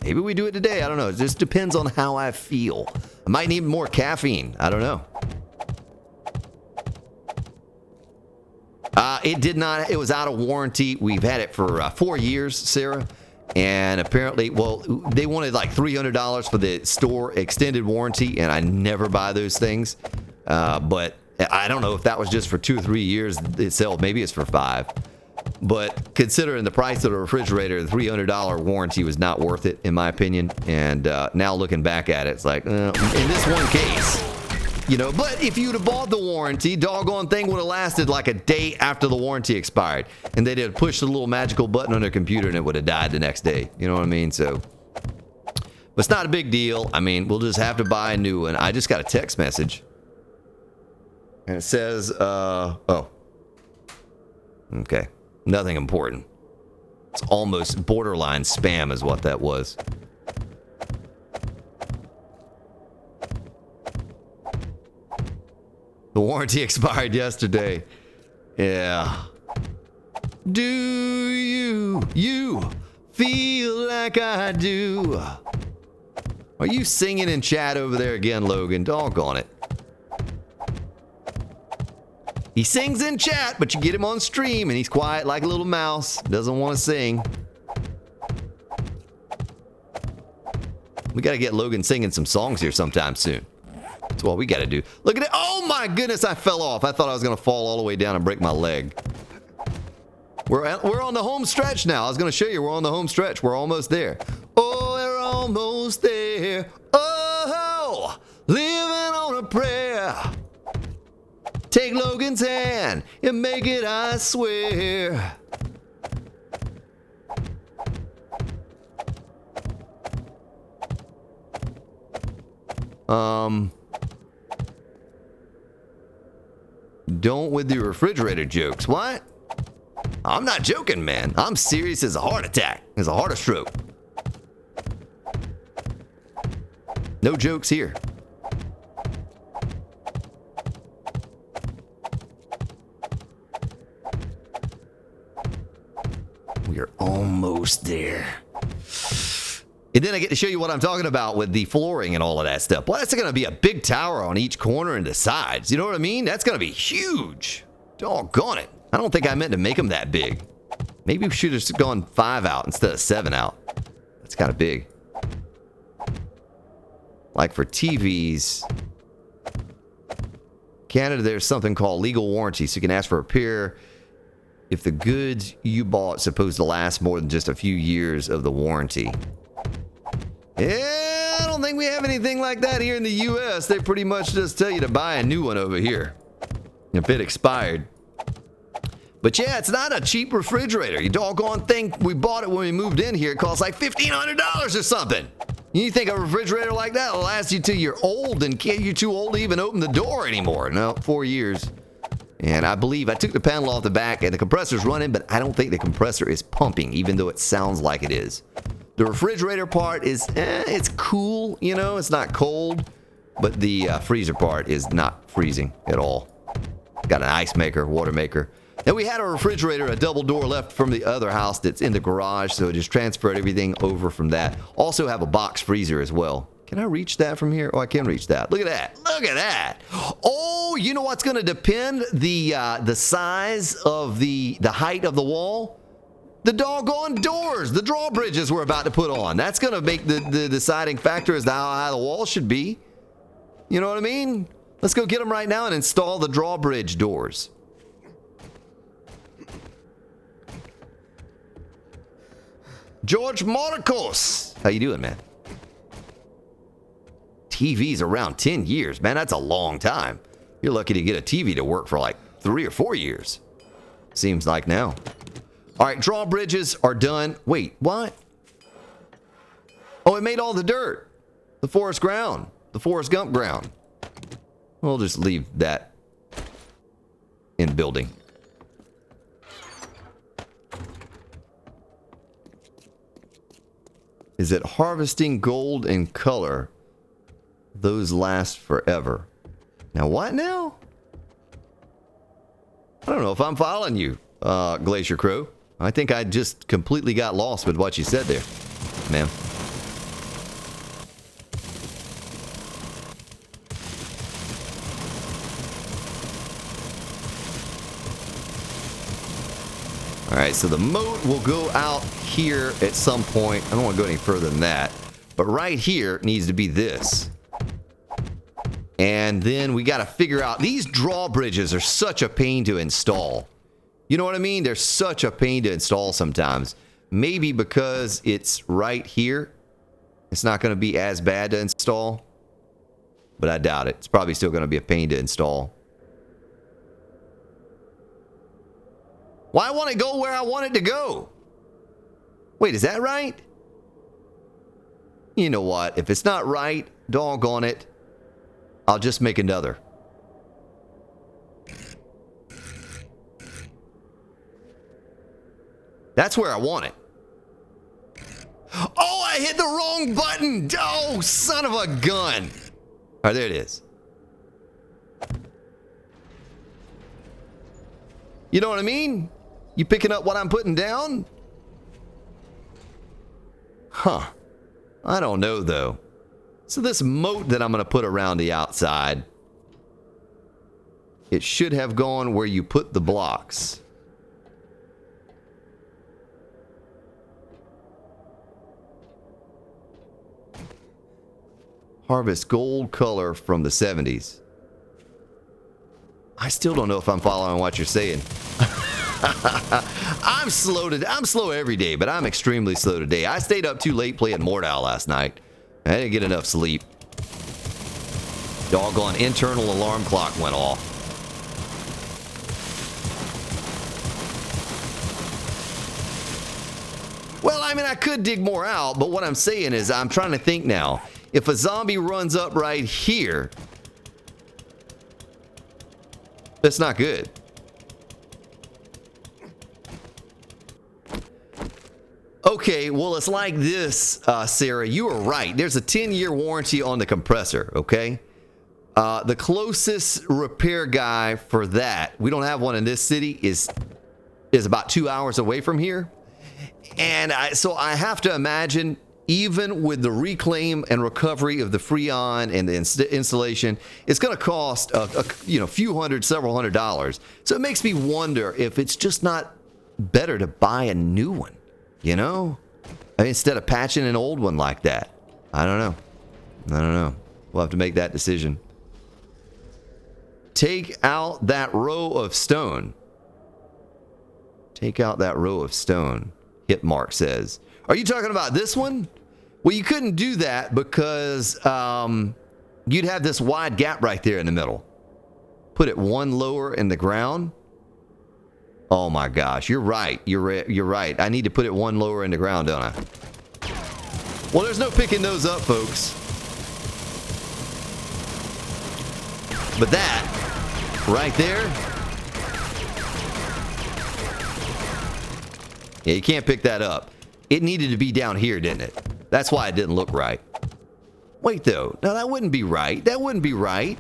Speaker 1: maybe we do it today. I don't know. It just depends on how I feel. I might need more caffeine. I don't know. It did not. It was out of warranty. We've had it for 4 years, Sarah. And apparently, well, they wanted like $300 for the store extended warranty, and I never buy those things. But I don't know if that was just for 2 or 3 years itself. Maybe it's for 5. But considering the price of the refrigerator, the $300 warranty was not worth it, in my opinion. And now looking back at it, it's like, in this one case, you know, but if you'd have bought the warranty, doggone thing would have lasted like a day after the warranty expired. And they'd have pushed the little magical button on their computer and it would have died the next day. You know what I mean? So, but it's not a big deal. I mean, we'll just have to buy a new one. I just got a text message. And it says, oh. Okay. Nothing important. It's almost borderline spam is what that was. The warranty expired yesterday. Yeah. Do you feel like I do? Are you singing in chat over there again, Logan? Doggone it. He sings in chat, but you get him on stream and he's quiet like a little mouse. Doesn't want to sing. We got to get Logan singing some songs here sometime soon. That's what we got to do. Look at it. Oh my goodness, I fell off. I thought I was going to fall all the way down and break my leg. We're on the home stretch now. I was going to show you we're on the home stretch. We're almost there. Oh, we're almost there. Oh, living on a prayer. Take Logan's hand and make it, I swear. Don't with the refrigerator jokes. What? I'm not joking, man. I'm serious as a heart attack, as a heart stroke. No jokes here. We're almost there. And then I get to show you what I'm talking about with the flooring and all of that stuff. Well, that's going to be a big tower on each corner and the sides. You know what I mean? That's going to be huge. Doggone it. I don't think I meant to make them that big. Maybe we should have gone 5 out instead of 7 out. That's kind of big. Like for TVs, Canada, there's something called legal warranty. So you can ask for a repair if the goods you bought supposed to last more than just a few years of the warranty. Yeah, I don't think we have anything like that here in the U.S. They pretty much just tell you to buy a new one over here if it expired. But yeah, it's not a cheap refrigerator. You doggone thing, we bought it when we moved in here. It costs like $1,500 or something. You think a refrigerator like that will last you till you're old and you're too old to even open the door anymore? No, 4 years. And I believe I took the panel off the back and the compressor's running, but I don't think the compressor is pumping, even though it sounds like it is. The refrigerator part is, it's cool, you know, it's not cold, but the freezer part is not freezing at all. Got an ice maker, water maker. Now we had a refrigerator, a double door left from the other house that's in the garage, so I just transferred everything over from that. Also have a box freezer as well. Can I reach that from here? Oh, I can reach that. Look at that. Look at that. Oh, you know what's going to depend? The size of the height of the wall? The doggone doors, the drawbridges we're about to put on. That's going to make the deciding factor as to how high the wall should be. You know what I mean? Let's go get them right now and install the drawbridge doors. George Marcos. How you doing, man? TV's around 10 years. Man, that's a long time. You're lucky to get a TV to work for like 3 or 4 years. Seems like now. All right, drawbridges are done. Wait, what? Oh, it made all the dirt. The forest ground. The Forrest Gump ground. We'll just leave that in building. Is it harvesting gold and color? Those last forever. Now what now? I don't know if I'm following you, Glacier Crow. I think I just completely got lost with what you said there, ma'am. Alright, so the moat will go out here at some point. I don't want to go any further than that. But right here needs to be this. And then we got to figure out... These drawbridges are such a pain to install. You know what I mean? They're such a pain to install sometimes. Maybe because it's right here, it's not going to be as bad to install. But I doubt it. It's probably still going to be a pain to install. Why won't it go where I want it to go? Wait, is that right? You know what? If it's not right, doggone it, I'll just make another. That's where I want it. Oh, I hit the wrong button! Oh, son of a gun! All right, there it is. You know what I mean? You picking up what I'm putting down? Huh. I don't know, though. So this moat that I'm going to put around the outside, it should have gone where you put the blocks. Harvest gold color from the 70s. I still don't know if I'm following what you're saying. I'm slow every day, but I'm extremely slow today. I stayed up too late playing Mortal last night. I didn't get enough sleep. Doggone internal alarm clock went off. Well, I mean, I could dig more out, but what I'm saying is I'm trying to think now. If a zombie runs up right here, that's not good. Okay, well, it's like this, Sarah. You were right. There's a 10-year warranty on the compressor, okay? The closest repair guy for that, we don't have one in this city, is about 2 hours away from here. And so I have to imagine, even with the reclaim and recovery of the Freon and the installation, it's going to cost a few hundred, several $100s. So it makes me wonder if it's just not better to buy a new one. You know? I mean, instead of patching an old one like that. I don't know. We'll have to make that decision. Take out that row of stone. Take out that row of stone. Hit Mark says. Are you talking about this one? Well, you couldn't do that because you'd have this wide gap right there in the middle. Put it one lower in the ground. Oh my gosh, you're right. You're right. I need to put it one lower in the ground, don't I? Well, there's no picking those up, folks. But that right there. Yeah, you can't pick that up. It needed to be down here, didn't it? That's why it didn't look right. Wait, though. No, that wouldn't be right. That wouldn't be right.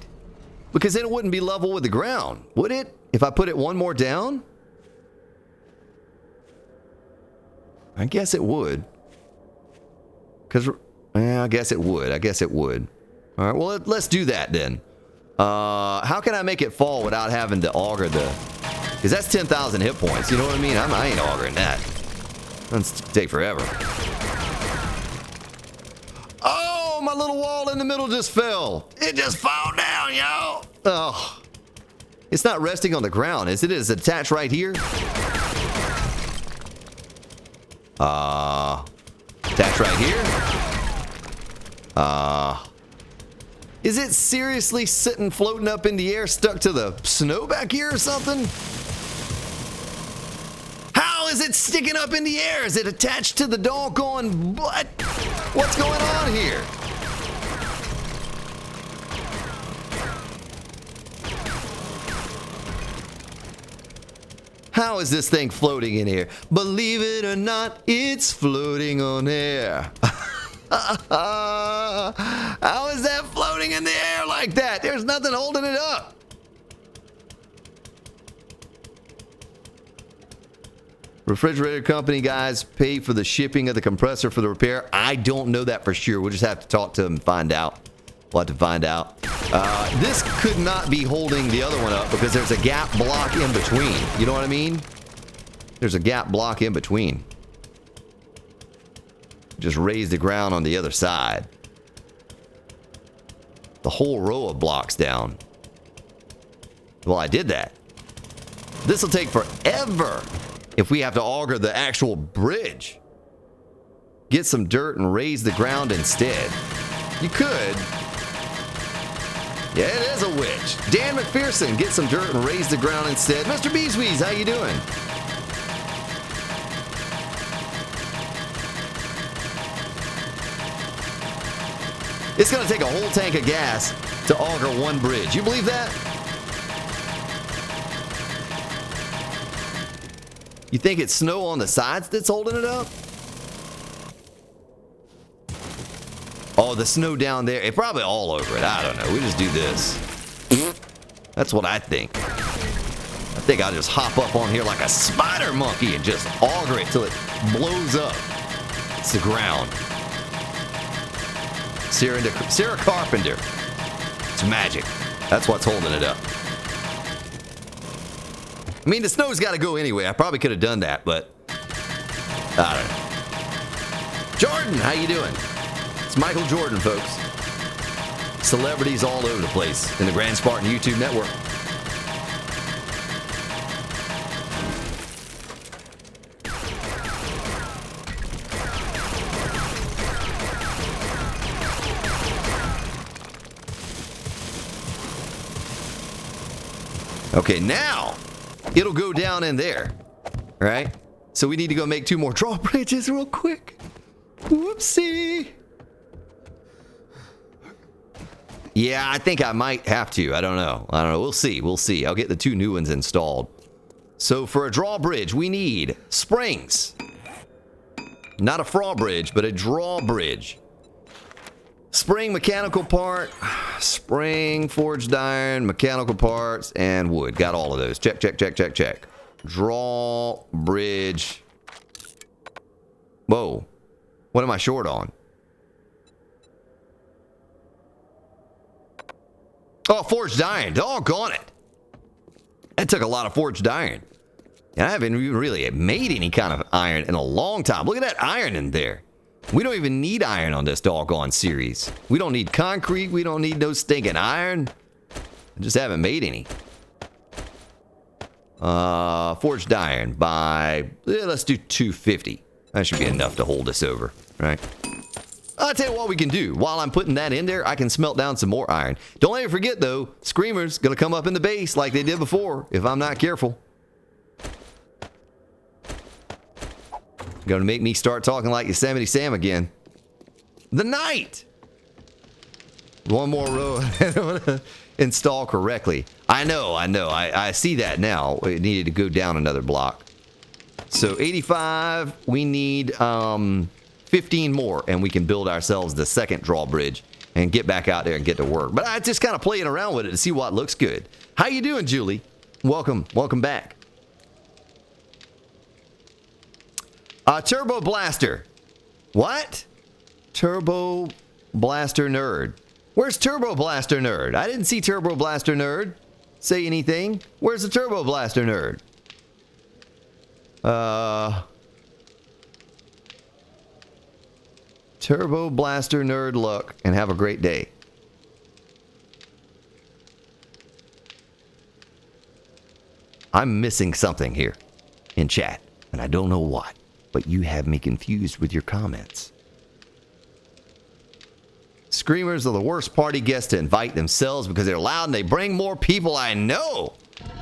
Speaker 1: Because then it wouldn't be level with the ground, would it? If I put it one more down? I guess it would. Because, I guess it would. All right, well, let's do that then. How can I make it fall without having to auger the... Because that's 10,000 hit points, you know what I mean? I ain't augering that. That's take forever. Oh, my little wall in the middle just fell. It just fell down, yo. Oh. It's not resting on the ground, is it? It's attached right here. Attached right here. Is it seriously sitting floating up in the air stuck to the snow back here or something? How is it it's sticking up in the air. Is it attached to the doggone butt? What's going on here? How is this thing floating in air? Believe it or not, it's floating on air. How is that floating in the air like that? There's nothing holding it up. Refrigerator company guys pay for the shipping of the compressor for the repair. I don't know that for sure. We'll just have to talk to them and find out. We'll have to find out. This could not be holding the other one up because there's a gap block in between. You know what I mean? There's a gap block in between. Just raise the ground on the other side. The whole row of blocks down. Well, I did that. This will take forever if we have to auger the actual bridge. Get some dirt and raise the ground instead. You could. Yeah, it is a witch. Dan McPherson, get some dirt and raise the ground instead. Mr. Beeswees, how you doing? It's going to take a whole tank of gas to auger one bridge. You believe that? You think it's snow on the sides that's holding it up? Oh, the snow down there. It's probably all over it. I don't know. We just do this. That's what I think. I think I'll just hop up on here like a spider monkey and just auger it till it blows up. It's the ground. Sarah Carpenter. It's magic. That's what's holding it up. I mean, the snow's got to go anyway. I probably could have done that, but I don't know. Jordan, how you doing? It's Michael Jordan, folks. Celebrities all over the place in the Grand Spartan YouTube network. Okay, now it'll go down in there, right? So we need to go make 2 more drawbridges real quick. Whoopsie. Yeah, I think I might have to. I don't know. We'll see. We'll see. I'll get the 2 new ones installed. So for a drawbridge, we need springs. Not a drawbridge, but a drawbridge. Spring, mechanical part, spring, forged iron, mechanical parts, and wood. Got all of those. Check, check, check, check, check. Drawbridge. Whoa. What am I short on? Oh, forged iron. Doggone it. That took a lot of forged iron. And I haven't really made any kind of iron in a long time. Look at that iron in there. We don't even need iron on this doggone series. We don't need concrete. We don't need no stinking iron. I just haven't made any. Forged iron by, let's do 250. That should be enough to hold us over, right? I'll tell you what we can do. While I'm putting that in there, I can smelt down some more iron. Don't ever forget, though, Screamer's going to come up in the base like they did before, if I'm not careful. Going to make me start talking like Yosemite Sam again. The night! One more row to install correctly. I know. I see that now. It needed to go down another block. So 85, we need 15 more, and we can build ourselves the second drawbridge and get back out there and get to work. But I just kind of playing around with it to see what looks good. How you doing, Julie? Welcome back. Turbo Blaster. What? Turbo Blaster Nerd. Where's Turbo Blaster Nerd? I didn't see Turbo Blaster Nerd say anything. Where's the Turbo Blaster Nerd? Turbo Blaster Nerd, look, and have a great day. I'm missing something here in chat, and I don't know what, but you have me confused with your comments. Screamers are the worst party guests to invite themselves because they're loud and they bring more people. I know.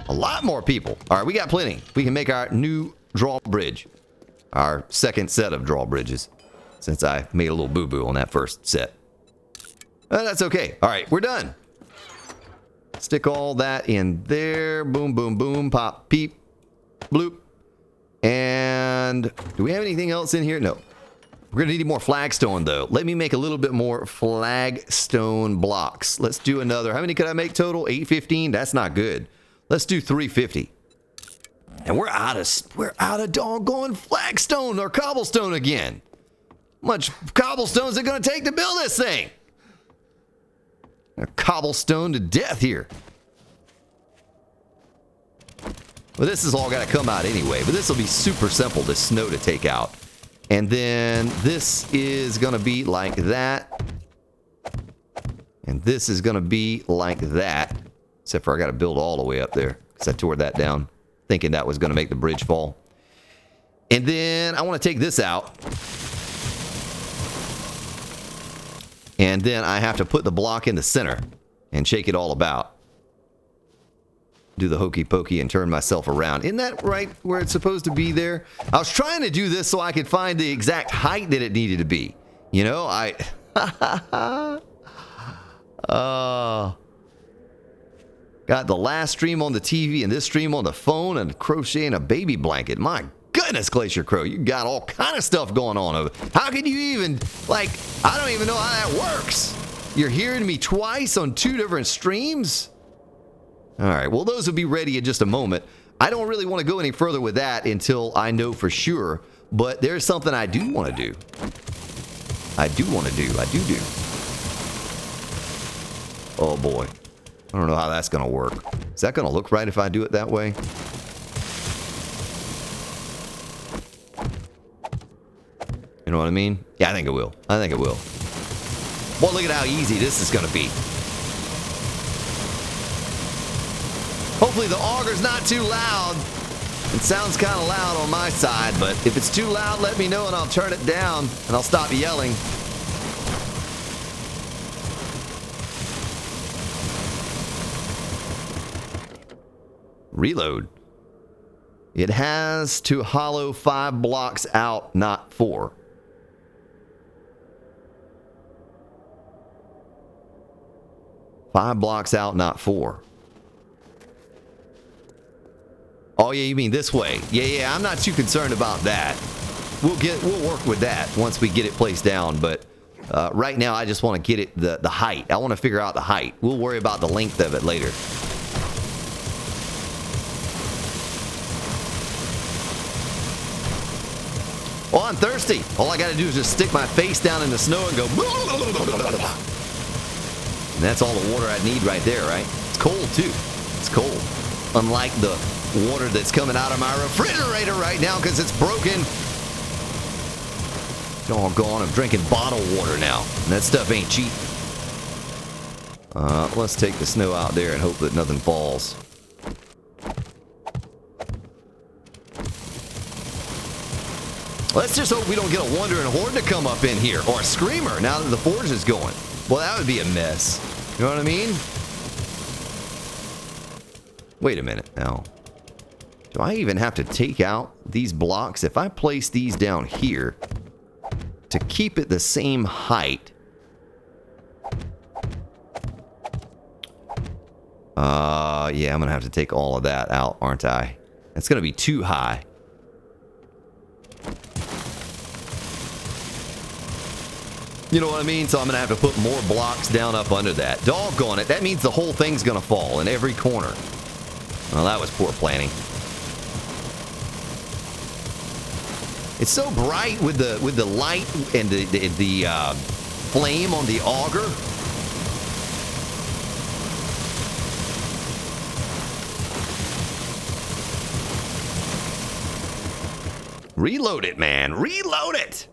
Speaker 1: A lot more people. All right, we got plenty. We can make our new drawbridge. our second set of drawbridges, since I made a little boo-boo on that first set. That's okay. All right, we're done. Stick all that in there. Boom, boom, boom. Pop, peep, bloop. And do we have anything else in here? No. We're going to need more flagstone, though. Let me make a little bit more flagstone blocks. Let's do another. How many could I make total? 815? That's not good. Let's do 350. And we're out of doggone flagstone or cobblestone again. How much cobblestone is it going to take to build this thing? Cobblestone to death here. Well, this is all got to come out anyway, but this will be super simple, this snow to take out. And then this is going to be like that. And this is going to be like that. Except for I got to build all the way up there, because I tore that down, thinking that was going to make the bridge fall. And then I want to take this out. And then I have to put the block in the center and shake it all about. Do the hokey pokey and turn myself around. Isn't that right where it's supposed to be there? I was trying to do this so I could find the exact height that it needed to be. You know, got the last stream on the TV and this stream on the phone and crocheting a baby blanket. My goodness, Glacier Crow, you got all kind of stuff going on over. How can you even, like, I don't even know how that works. You're hearing me twice on 2 different streams? All right, well, those will be ready in just a moment. I don't really want to go any further with that until I know for sure, but there's something I do want to do. I do. Oh, boy. I don't know how that's going to work. Is that going to look right if I do it that way? You know what I mean? Yeah, I think it will. I think it will. Boy, look at how easy this is going to be. Hopefully the auger's not too loud. It sounds kind of loud on my side, but if it's too loud, let me know and I'll turn it down and I'll stop yelling. Reload. It has to hollow 5 blocks out, not 4. Five blocks out, not 4. Oh yeah, you mean this way? Yeah. I'm not too concerned about that. We'll work with that once we get it placed down. But right now, I just want to get it the height. I want to figure out the height. We'll worry about the length of it later. Oh, I'm thirsty. All I got to do is just stick my face down in the snow and go. And that's all the water I need right there, right? It's cold too. It's cold. Unlike the water that's coming out of my refrigerator right now because it's broken. Doggone, I'm drinking bottled water now. And that stuff ain't cheap. Let's take the snow out there and hope that nothing falls. Let's just hope we don't get a wandering horde to come up in here. Or a screamer now that the forge is going. Well, that would be a mess. You know what I mean? Wait a minute now. Do I even have to take out these blocks? If I place these down here to keep it the same height. Yeah, I'm going to have to take all of that out, aren't I? It's going to be too high. You know what I mean? So I'm going to have to put more blocks down up under that. Doggone it. That means the whole thing's going to fall in every corner. Well, that was poor planning. It's so bright with the light and the flame on the auger. Reload it, man. Reload it.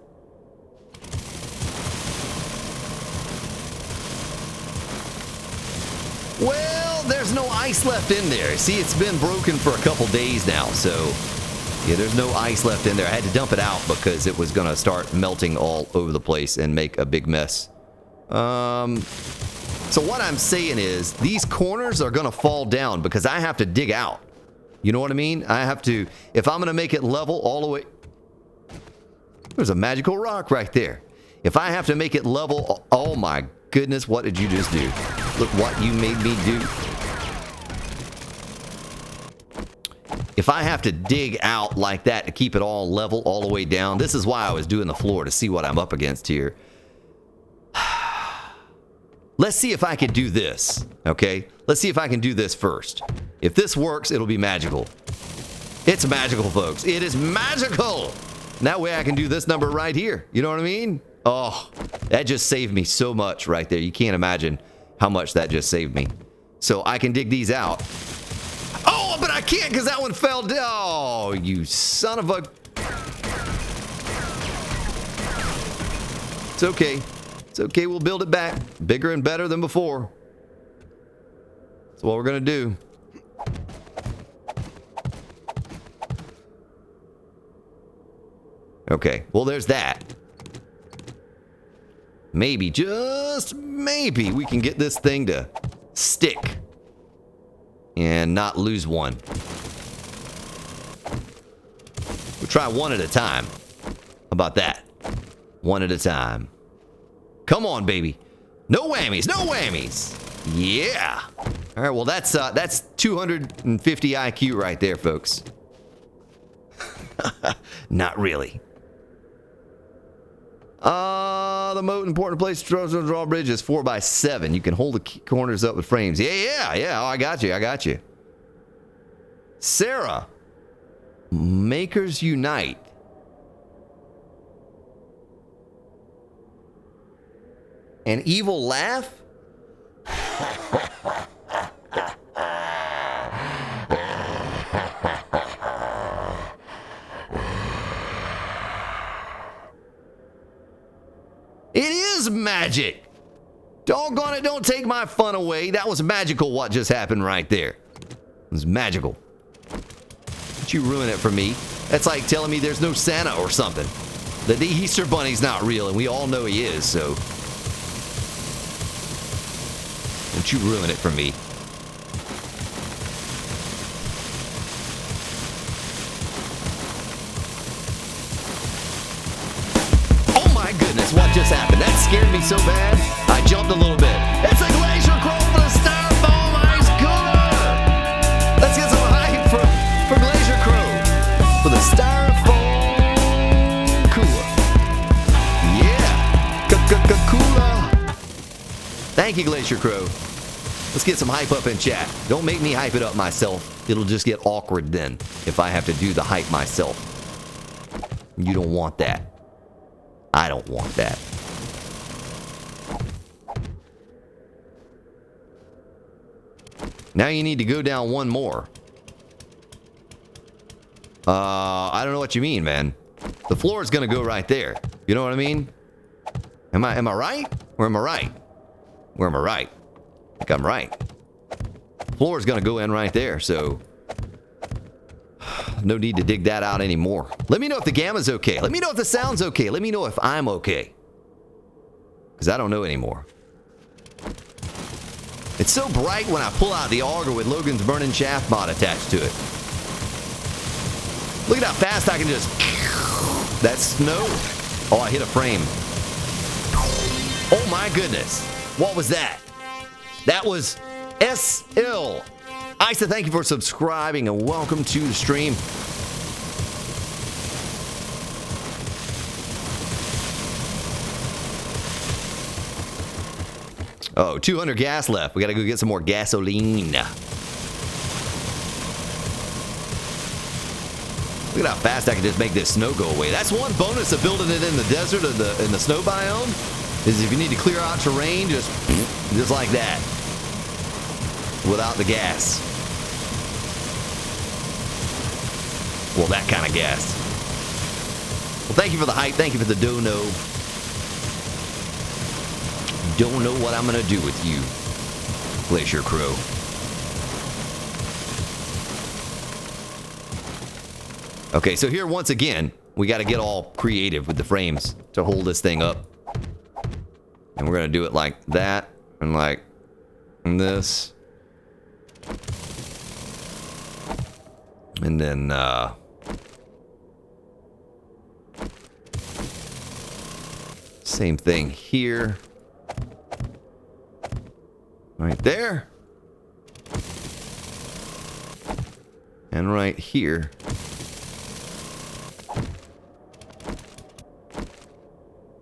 Speaker 1: Well, there's no ice left in there. See, it's been broken for a couple days now, so yeah, there's no ice left in there. I had to dump it out because it was going to start melting all over the place and make a big mess. So what I'm saying is these corners are going to fall down because I have to dig out. You know what I mean? I have to, if I'm going to make it level all the way. There's a magical rock right there. If I have to make it level, oh my goodness, what did you just do? Look what you made me do. If I have to dig out like that to keep it all level all the way down, this is why I was doing the floor, to see what I'm up against here. Let's see if I can do this, okay? Let's see if I can do this first. If this works, it'll be magical. It's magical, folks. It is magical! And that way I can do this number right here. You know what I mean? Oh, that just saved me so much right there. You can't imagine how much that just saved me. So I can dig these out. Oh, but I can't because that one fell down. Oh, you son of a... It's okay. It's okay. We'll build it back. Bigger and better than before. That's what we're going to do. Okay, well, there's that. Maybe, just maybe, we can get this thing to stick and not lose one. We'll try one at a time. How about that? One at a time. Come on, baby. No whammies, no whammies. Yeah. All right, well, that's 250 IQ right there, folks. Not really. The moat important place to drawbridge is 4x7. You can hold the corners up with frames. Yeah. Oh, I got you. Sarah. Makers unite. An evil laugh? It is magic. Doggone it, don't take my fun away. That was magical what just happened right there. It was magical. Don't you ruin it for me. That's like telling me there's no Santa or something. That the Easter Bunny's not real, and we all know he is, so... Don't you ruin it for me. What just happened? That scared me so bad, I jumped a little bit. It's a glacier crow for the styrofoam ice cooler! Let's get some hype for Glacier Crow. For the styrofoam cooler. Yeah! Cooler! Thank you, Glacier Crow. Let's get some hype up in chat. Don't make me hype it up myself. It'll just get awkward then, if I have to do the hype myself. You don't want that. I don't want that. Now you need to go down one more. I don't know what you mean, man. The floor is gonna go right there. You know what I mean? Am I right? Or am I right? Where am I right? I think I'm right. Floor is gonna go in right there, so... No need to dig that out anymore. Let me know if the gamma's okay. Let me know if the sound's okay. Let me know if I'm okay. Because I don't know anymore. It's so bright when I pull out the auger with Logan's Burning Shaft mod attached to it. Look at how fast I can just... That snow. Oh, I hit a frame. Oh my goodness. What was that? That was SL. Isa, thank you for subscribing and welcome to the stream. Oh, 200 gas left. We gotta go get some more gasoline. Look at how fast I can just make this snow go away. That's one bonus of building it in the desert or in the snow biome, is if you need to clear out terrain, just like that. Without the gas. Well, that kind of gas. Well, thank you for the hype. Thank you for the dono. Don't know what I'm going to do with you, Glacier Crow. Okay, so here once again, we got to get all creative with the frames to hold this thing up. And we're going to do it like that and like this. And then, Same thing here. Right there. And right here.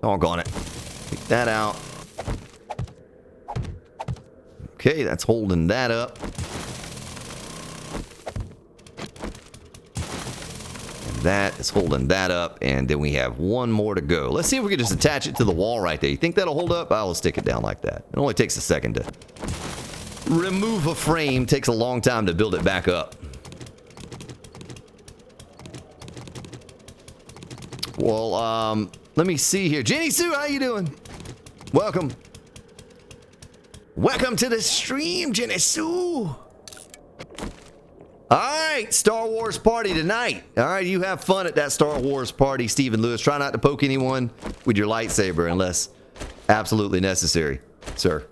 Speaker 1: Doggone it. Take that out. Okay, that's holding that up. And that is holding that up. And then we have one more to go. Let's see if we can just attach it to the wall right there. You think that'll hold up? I will stick it down like that. It only takes a second to remove a frame. Takes a long time to build it back up. Well, let me see here. Jenny Sue, how you doing? Welcome. Welcome to the stream, Jenny Sue. Alright, Star Wars party tonight. Alright, you have fun at that Star Wars party, Stephen Lewis. Try not to poke anyone with your lightsaber unless absolutely necessary, sir.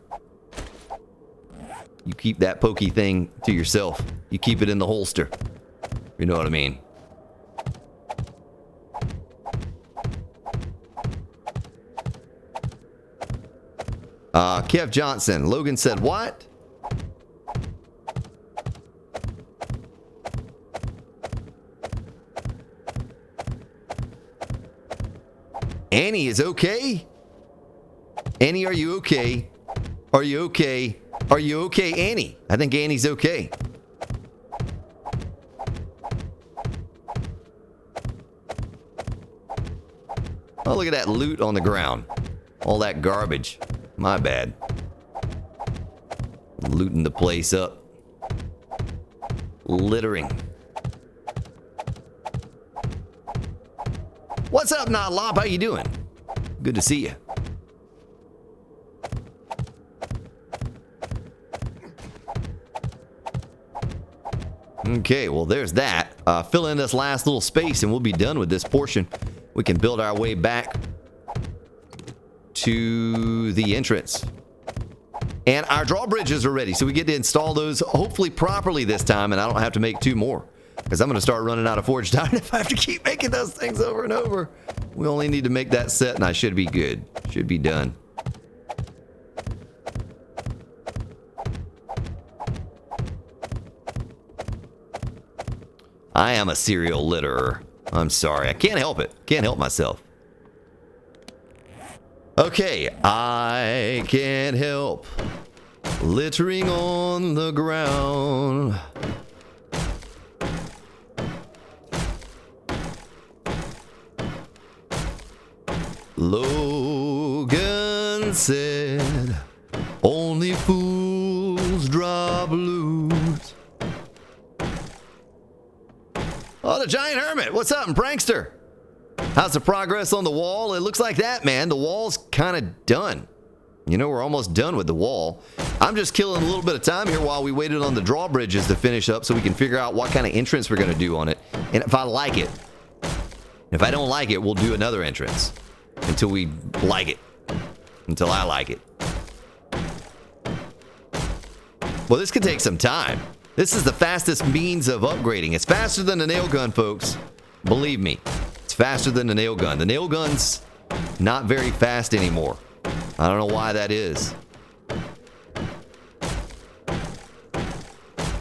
Speaker 1: You keep that pokey thing to yourself. You keep it in the holster. You know what I mean. Kev Johnson. Logan said, what? Annie is okay? Annie, are you okay? Are you okay? Are you okay, Annie? I think Annie's okay. Oh, look at that loot on the ground. All that garbage. My bad. Looting the place up. Littering. What's up, Notlop? How you doing? Good to see you. Okay, well, there's that. Fill in this last little space and we'll be done with this portion. We can build our way back to the entrance. And our drawbridges are ready, so we get to install those hopefully properly this time, and I don't have to make two more. Because I'm going to start running out of forged iron if I have to keep making those things over and over. We only need to make that set, and I should be good. Should be done. I am a serial litterer. I'm sorry. I can't help it. Can't help myself. Okay, I can't help littering on the ground. Logan said, only fools drop loot. Oh, the Giant Hermit. What's up, prankster? How's the progress on the wall? It looks like that, man. The wall's kind of done. You know, we're almost done with the wall. I'm just killing a little bit of time here while we waited on the drawbridges to finish up so we can figure out what kind of entrance we're going to do on it. And if I like it. If I don't like it, we'll do another entrance. Until we like it. Until I like it. Well, this could take some time. This is the fastest means of upgrading. It's faster than the nail gun, folks. Believe me. Faster than the nail gun. The nail gun's not very fast anymore. I don't know why that is.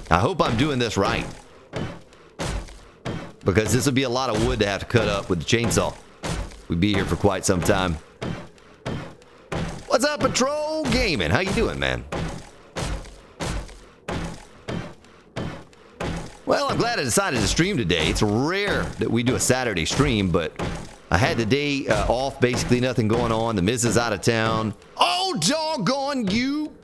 Speaker 1: I hope I'm doing this right. Because this would be a lot of wood to have to cut up with the chainsaw. We'd be here for quite some time. What's up, Patrol Gaming? How you doing, man? Well, I'm glad I decided to stream today. It's rare that we do a Saturday stream, but I had the day off, basically nothing going on. The Miz is out of town. Oh, doggone you!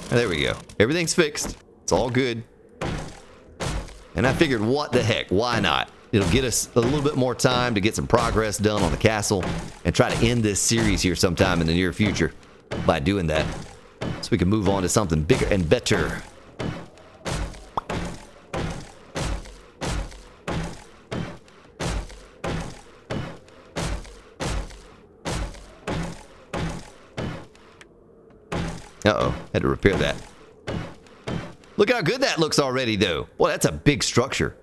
Speaker 1: There we go. Everything's fixed. It's all good. And I figured, what the heck? Why not? It'll get us a little bit more time to get some progress done on the castle and try to end this series here sometime in the near future by doing that. So we can move on to something bigger and better. Uh-oh, had to repair that. Look how good that looks already, though. Boy, that's a big structure.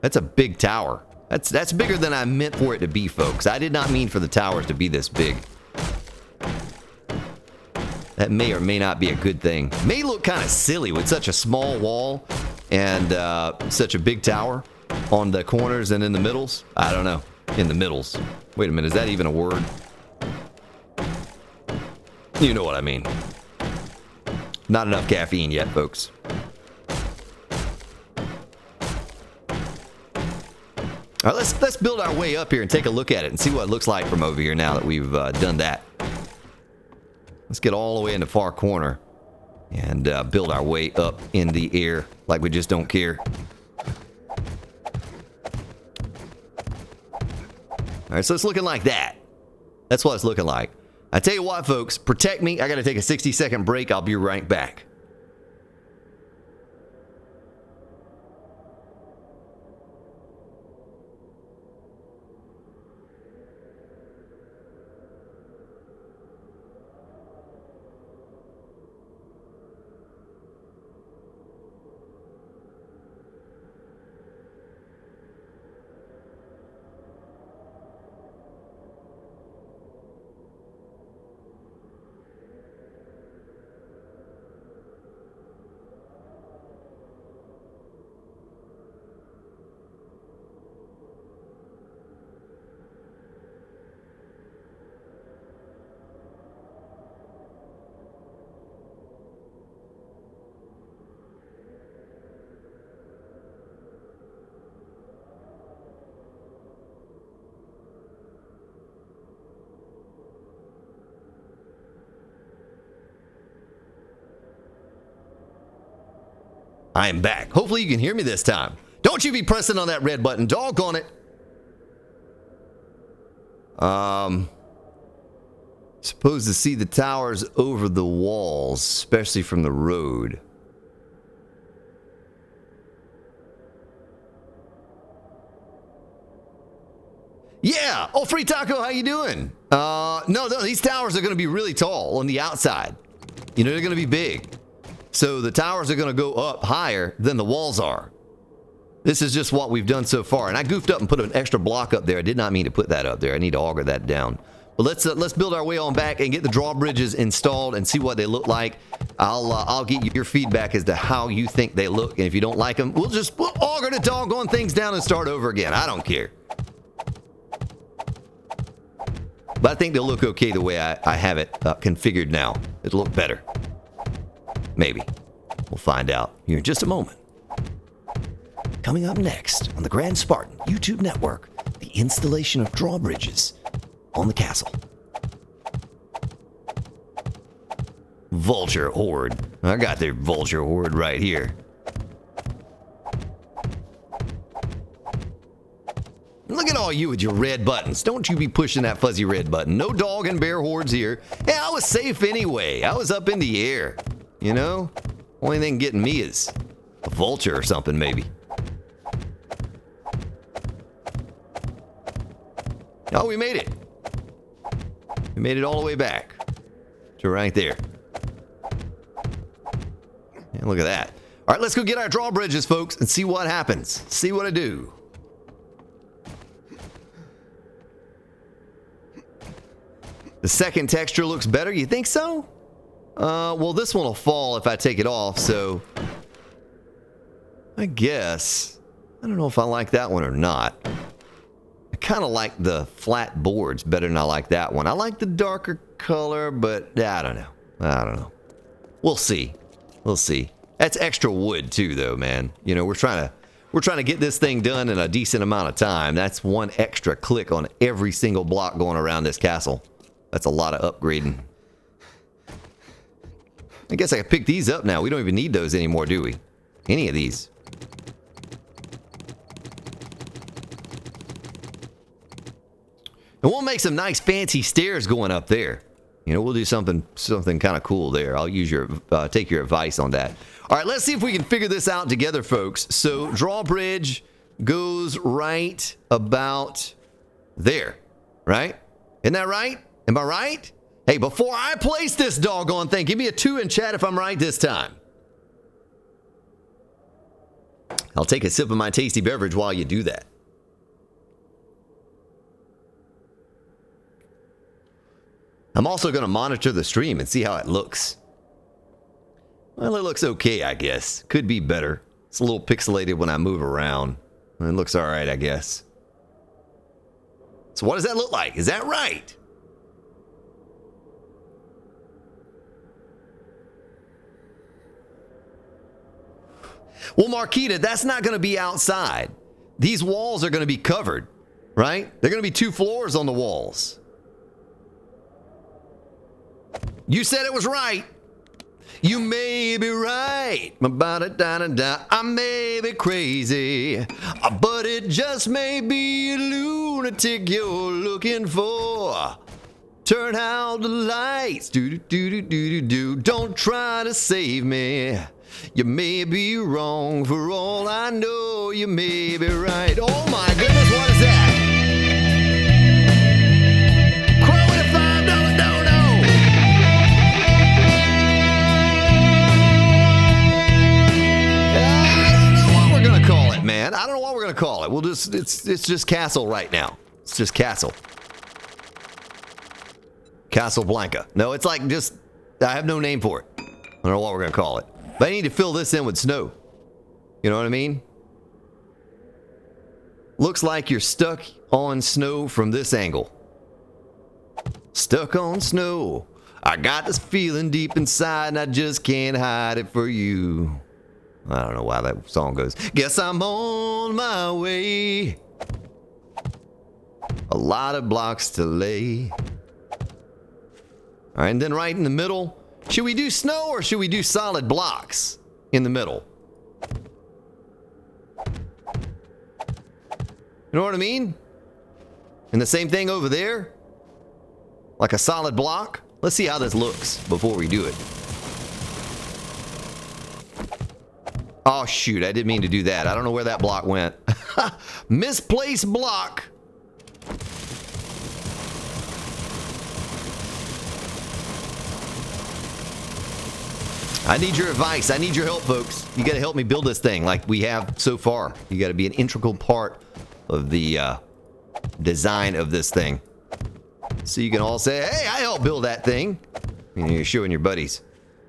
Speaker 1: That's a big tower. That's bigger than I meant for it to be, folks. I did not mean for the towers to be this big. That may or may not be a good thing. May look kind of silly with such a small wall and such a big tower on the corners and in the middles. I don't know. In the middles. Wait a minute, is that even a word? You know what I mean. Not enough caffeine yet, folks. All right, let's build our way up here and take a look at it and see what it looks like from over here now that we've done that. Let's get all the way in the far corner and build our way up in the air like we just don't care. All right, so it's looking like that. That's what it's looking like. I tell you what, folks, protect me. I got to take a 60-second break. I'll be right back. I am back. Hopefully you can hear me this time. Don't you be pressing on that red button. Doggone it. Supposed to see the towers over the walls, especially from the road. Yeah. Oh, Free Taco, how you doing? No, these towers are going to be really tall on the outside. You know, they're going to be big. So the towers are going to go up higher than the walls are. This is just what we've done so far. And I goofed up and put an extra block up there. I did not mean to put that up there. I need to auger that down. But let's build our way on back and get the drawbridges installed and see what they look like. I'll get your feedback as to how you think they look. And if you don't like them, we'll auger the doggone things down and start over again. I don't care. But I think they'll look okay the way I have it configured now. It'll look better. Maybe. We'll find out here in just a moment. Coming up next on the Grand Spartan YouTube network, the installation of drawbridges on the castle. Vulture Horde. I got their Vulture Horde right here. Look at all you with your red buttons. Don't you be pushing that fuzzy red button. No dog and bear hordes here. Hey, I was safe anyway. I was up in the air. You know? Only thing getting me is a vulture or something, maybe. Oh, we made it. We made it all the way back to right there. And look at that. All right, let's go get our drawbridges, folks, and see what happens. See what I do. The second texture looks better. You think so? Well, this one will fall if I take it off, so I guess. I don't know if I like that one or not. I kind of like the flat boards better than I like that one. I like the darker color, but I don't know. I don't know. We'll see. We'll see. That's extra wood too, though, man. You know, we're trying to get this thing done in a decent amount of time. That's one extra click on every single block going around this castle. That's a lot of upgrading. I guess I can pick these up now. We don't even need those anymore, do we? Any of these. And we'll make some nice fancy stairs going up there. You know, we'll do something kind of cool there. I'll use take your advice on that. All right, let's see if we can figure this out together, folks. So drawbridge goes right about there, right? Isn't that right? Am I right? Hey, before I place this doggone thing, give me a 2 in chat if I'm right this time. I'll take a sip of my tasty beverage while you do that. I'm also going to monitor the stream and see how it looks. Well, it looks okay, I guess. Could be better. It's a little pixelated when I move around. It looks all right, I guess. So what does that look like? Is that right? Well, Marquita, that's not going to be outside. These walls are going to be covered, right? They're going to be 2 floors on the walls. You said it was right. You may be right. I may be crazy, but it just may be a lunatic you're looking for. Turn out the lights. Do. Don't try to save me. You may be wrong. For all I know, you may be right. Oh my goodness, what is that? Crow at a $5 dono. Call it, man. I don't know what we're gonna call it. We'll just it's just Castle right now. It's just Castle. Casablanca. No, it's like just I have no name for it. I don't know what we're gonna call it. But I need to fill this in with snow. You know what I mean? Looks like you're stuck on snow from this angle. Stuck on snow. I got this feeling deep inside and I just can't hide it for you. I don't know why that song goes. Guess I'm on my way. A lot of blocks to lay. All right, and then right in the middle, should we do snow or should we do solid blocks in the middle? You know what I mean? And the same thing over there? Like a solid block? Let's see how this looks before we do it. Oh, shoot. I didn't mean to do that. I don't know where that block went. Misplaced block. I need your advice. I need your help, folks. You got to help me build this thing like we have so far. You got to be an integral part of the design of this thing. So you can all say, hey, I helped build that thing. And you're showing your buddies.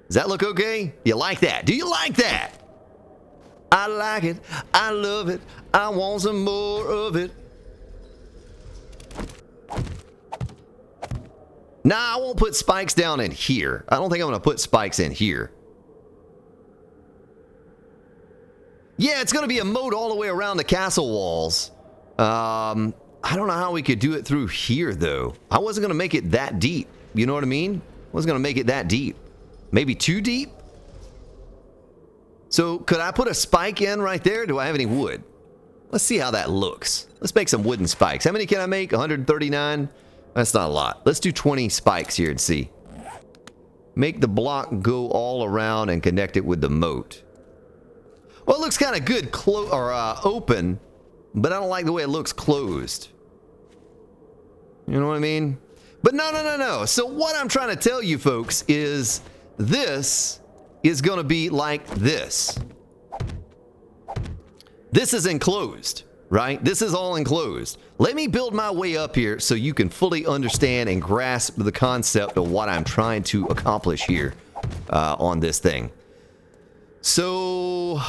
Speaker 1: Does that look okay? You like that? Do you like that? I like it. I love it. I want some more of it. Nah, I won't put spikes down in here. I don't think I'm going to put spikes in here. Yeah, it's going to be a moat all the way around the castle walls. I don't know how we could do it through here, though. I wasn't going to make it that deep. You know what I mean? I wasn't going to make it that deep. Maybe too deep? So, could I put a spike in right there? Do I have any wood? Let's see how that looks. Let's make some wooden spikes. How many can I make? 139? That's not a lot. Let's do 20 spikes here and see. Make the block go all around and connect it with the moat. Well, it looks kind of good open, but I don't like the way it looks closed. You know what I mean? But no. So what I'm trying to tell you folks is this is going to be like this. This is enclosed, right? This is all enclosed. Let me build my way up here so you can fully understand and grasp the concept of what I'm trying to accomplish here on this thing. So,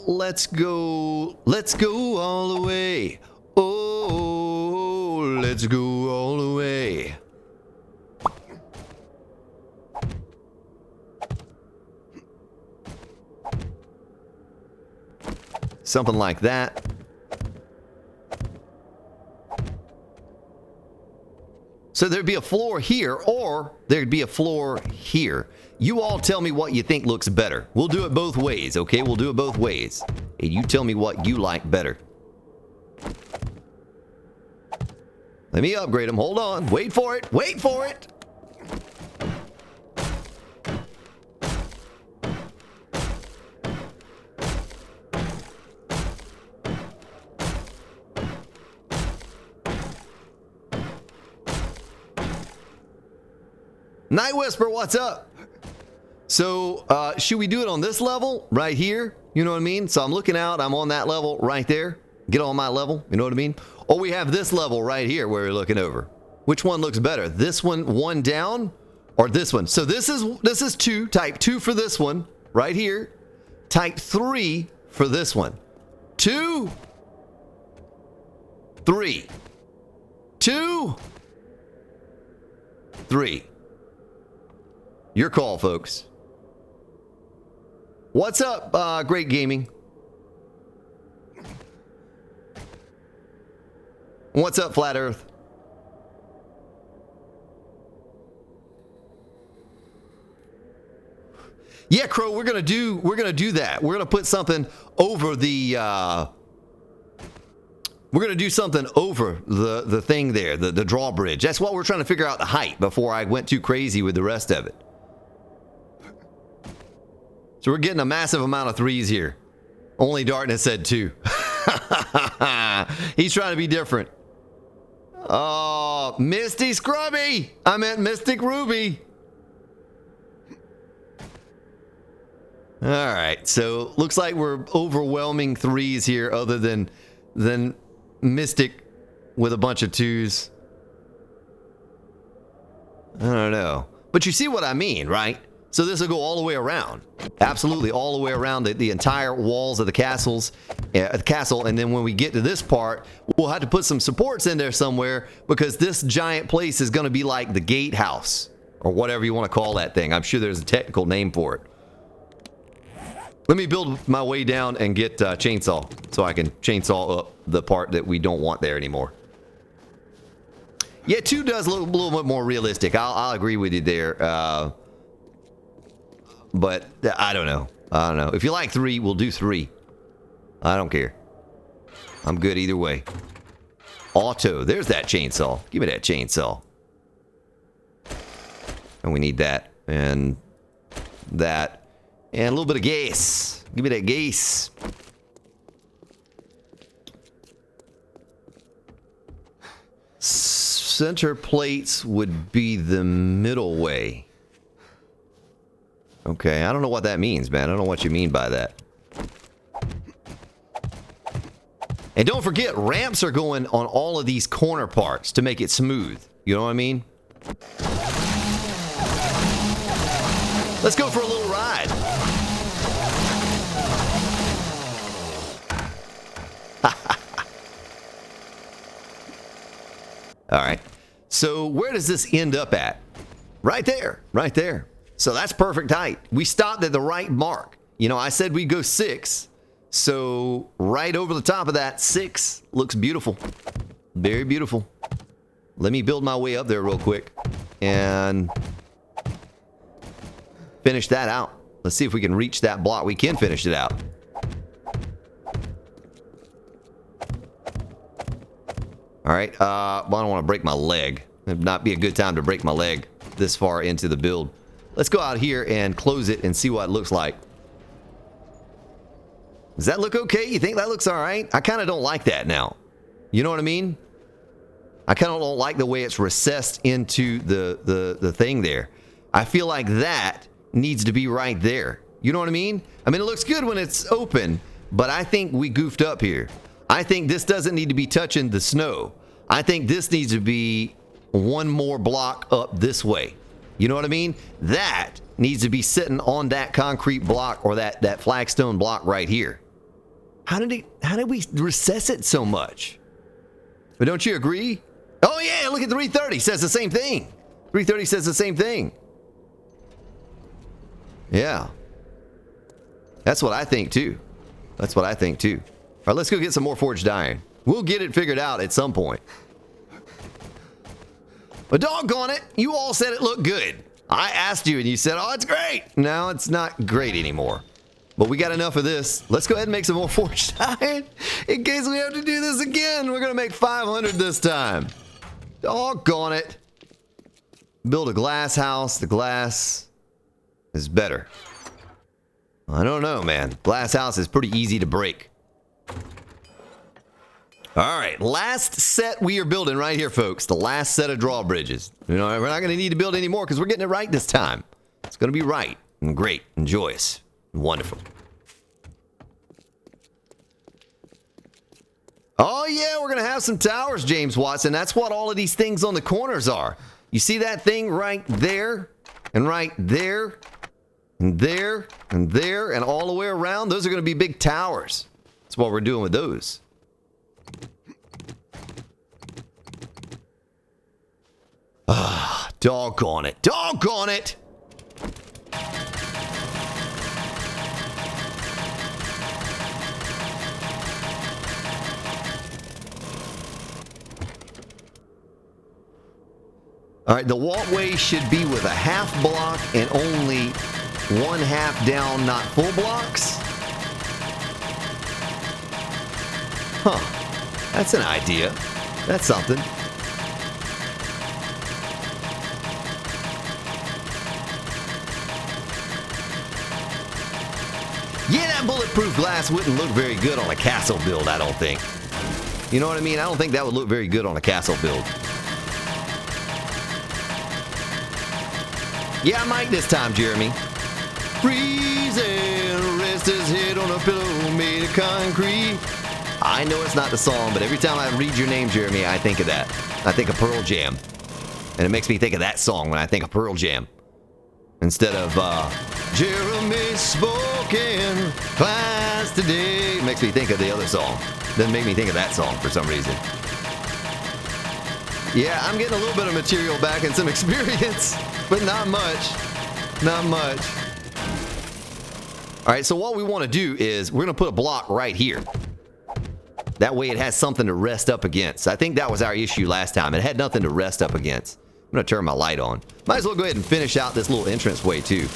Speaker 1: let's go all the way. Oh, let's go all the way. Something like that. So there'd be a floor here, or there'd be a floor here. You all tell me what you think looks better. We'll do it both ways, okay? We'll do it both ways. And you tell me what you like better. Let me upgrade them. Hold on. Wait for it. Wait for it. Night Whisper, what's up? So, should we do it on this level right here? You know what I mean? So I'm looking out. I'm on that level right there. Get on my level. You know what I mean? Or we have this level right here where we're looking over. Which one looks better? This one down, or this one? So this is 2, type 2 for this one right here. Type 3 for this one. 2, 3. 2, 3. Your call, folks. What's up, Great Gaming? What's up, Flat Earth? Yeah, Crow, we're gonna do that. We're gonna put something over the we're gonna do something over the thing there, the drawbridge. That's what we're trying to figure out, the height, before I went too crazy with the rest of it. So we're getting a massive amount of 3s here. Only Darkness said 2. He's trying to be different. Oh, Misty Scrubby! I meant Mystic Ruby. All right, so looks like we're overwhelming 3s here, other than Mystic with a bunch of 2s. I don't know, but you see what I mean, right? So this will go all the way around, absolutely all the way around the entire walls of the castle, and then when we get to this part, we'll have to put some supports in there somewhere, because this giant place is going to be like the gatehouse, or whatever you want to call that thing. I'm sure there's a technical name for it. Let me build my way down and get chainsaw, so I can chainsaw up the part that we don't want there anymore. Yeah, 2 does look a little bit more realistic. I'll agree with you there. But I don't know. I don't know. If you like 3, we'll do 3. I don't care. I'm good either way. Auto. There's that chainsaw. Give me that chainsaw. And we need that. And that. And a little bit of gas. Give me that gas. Center plates would be the middle way. Okay, I don't know what that means, man. I don't know what you mean by that. And don't forget, ramps are going on all of these corner parts to make it smooth. You know what I mean? Let's go for a little ride. All right. So where does this end up at? Right there. Right there. So that's perfect height. We stopped at the right mark. You know, I said we'd go 6. So right over the top of that, 6 looks beautiful. Very beautiful. Let me build my way up there real quick and finish that out. Let's see if we can reach that block. We can finish it out. All right. Well, I don't want to break my leg. It'd not be a good time to break my leg this far into the build. Let's go out here and close it and see what it looks like. Does that look okay? You think that looks all right? I kind of don't like that now. You know what I mean? I kind of don't like the way it's recessed into the thing there. I feel like that needs to be right there. You know what I mean? I mean, it looks good when it's open, but I think we goofed up here. I think this doesn't need to be touching the snow. I think this needs to be one more block up this way. You know what I mean? That needs to be sitting on that concrete block, or that flagstone block right here. How did we recess it so much? But don't you agree? Oh yeah, look at 330 says the same thing. 330 says the same thing. Yeah. That's what I think too. That's what I think too. All right, let's go get some more forged iron. We'll get it figured out at some point. But doggone it, you all said it looked good. I asked you and you said, oh, it's great. No, it's not great anymore. But we got enough of this. Let's go ahead and make some more forged iron in case we have to do this again. We're going to make 500 this time. Doggone it. Build a glass house. The glass is better. I don't know, man. Glass house is pretty easy to break. All right, last set we are building right here, folks. The last set of drawbridges. You know, we're not going to need to build any more because we're getting it right this time. It's going to be right and great and joyous and wonderful. Oh, yeah, we're going to have some towers, James Watson. That's what all of these things on the corners are. You see that thing right there and right there and there and there and all the way around? Those are going to be big towers. That's what we're doing with those. Ah, doggone it. Doggone it! All right, the walkway should be with a half block and only one half down, not full blocks. Huh. That's an idea. That's something. Yeah, that bulletproof glass wouldn't look very good on a castle build, I don't think. You know what I mean? I don't think that would look very good on a castle build. Yeah, I might this time, Jeremy. Freezing, rest his head on a pillow made of concrete. I know it's not the song, but every time I read your name, Jeremy, I think of that. I think of Pearl Jam. And it makes me think of that song when I think of Pearl Jam. Instead of, Jeremy spoken class today. It makes me think of the other song. Doesn't make me think of that song for some reason. Yeah, I'm getting a little bit of material back and some experience, but not much. Not much. All right, so what we want to do is we're going to put a block right here. That way it has something to rest up against. I think that was our issue last time. It had nothing to rest up against. I'm going to turn my light on. Might as well go ahead and finish out this little entranceway too.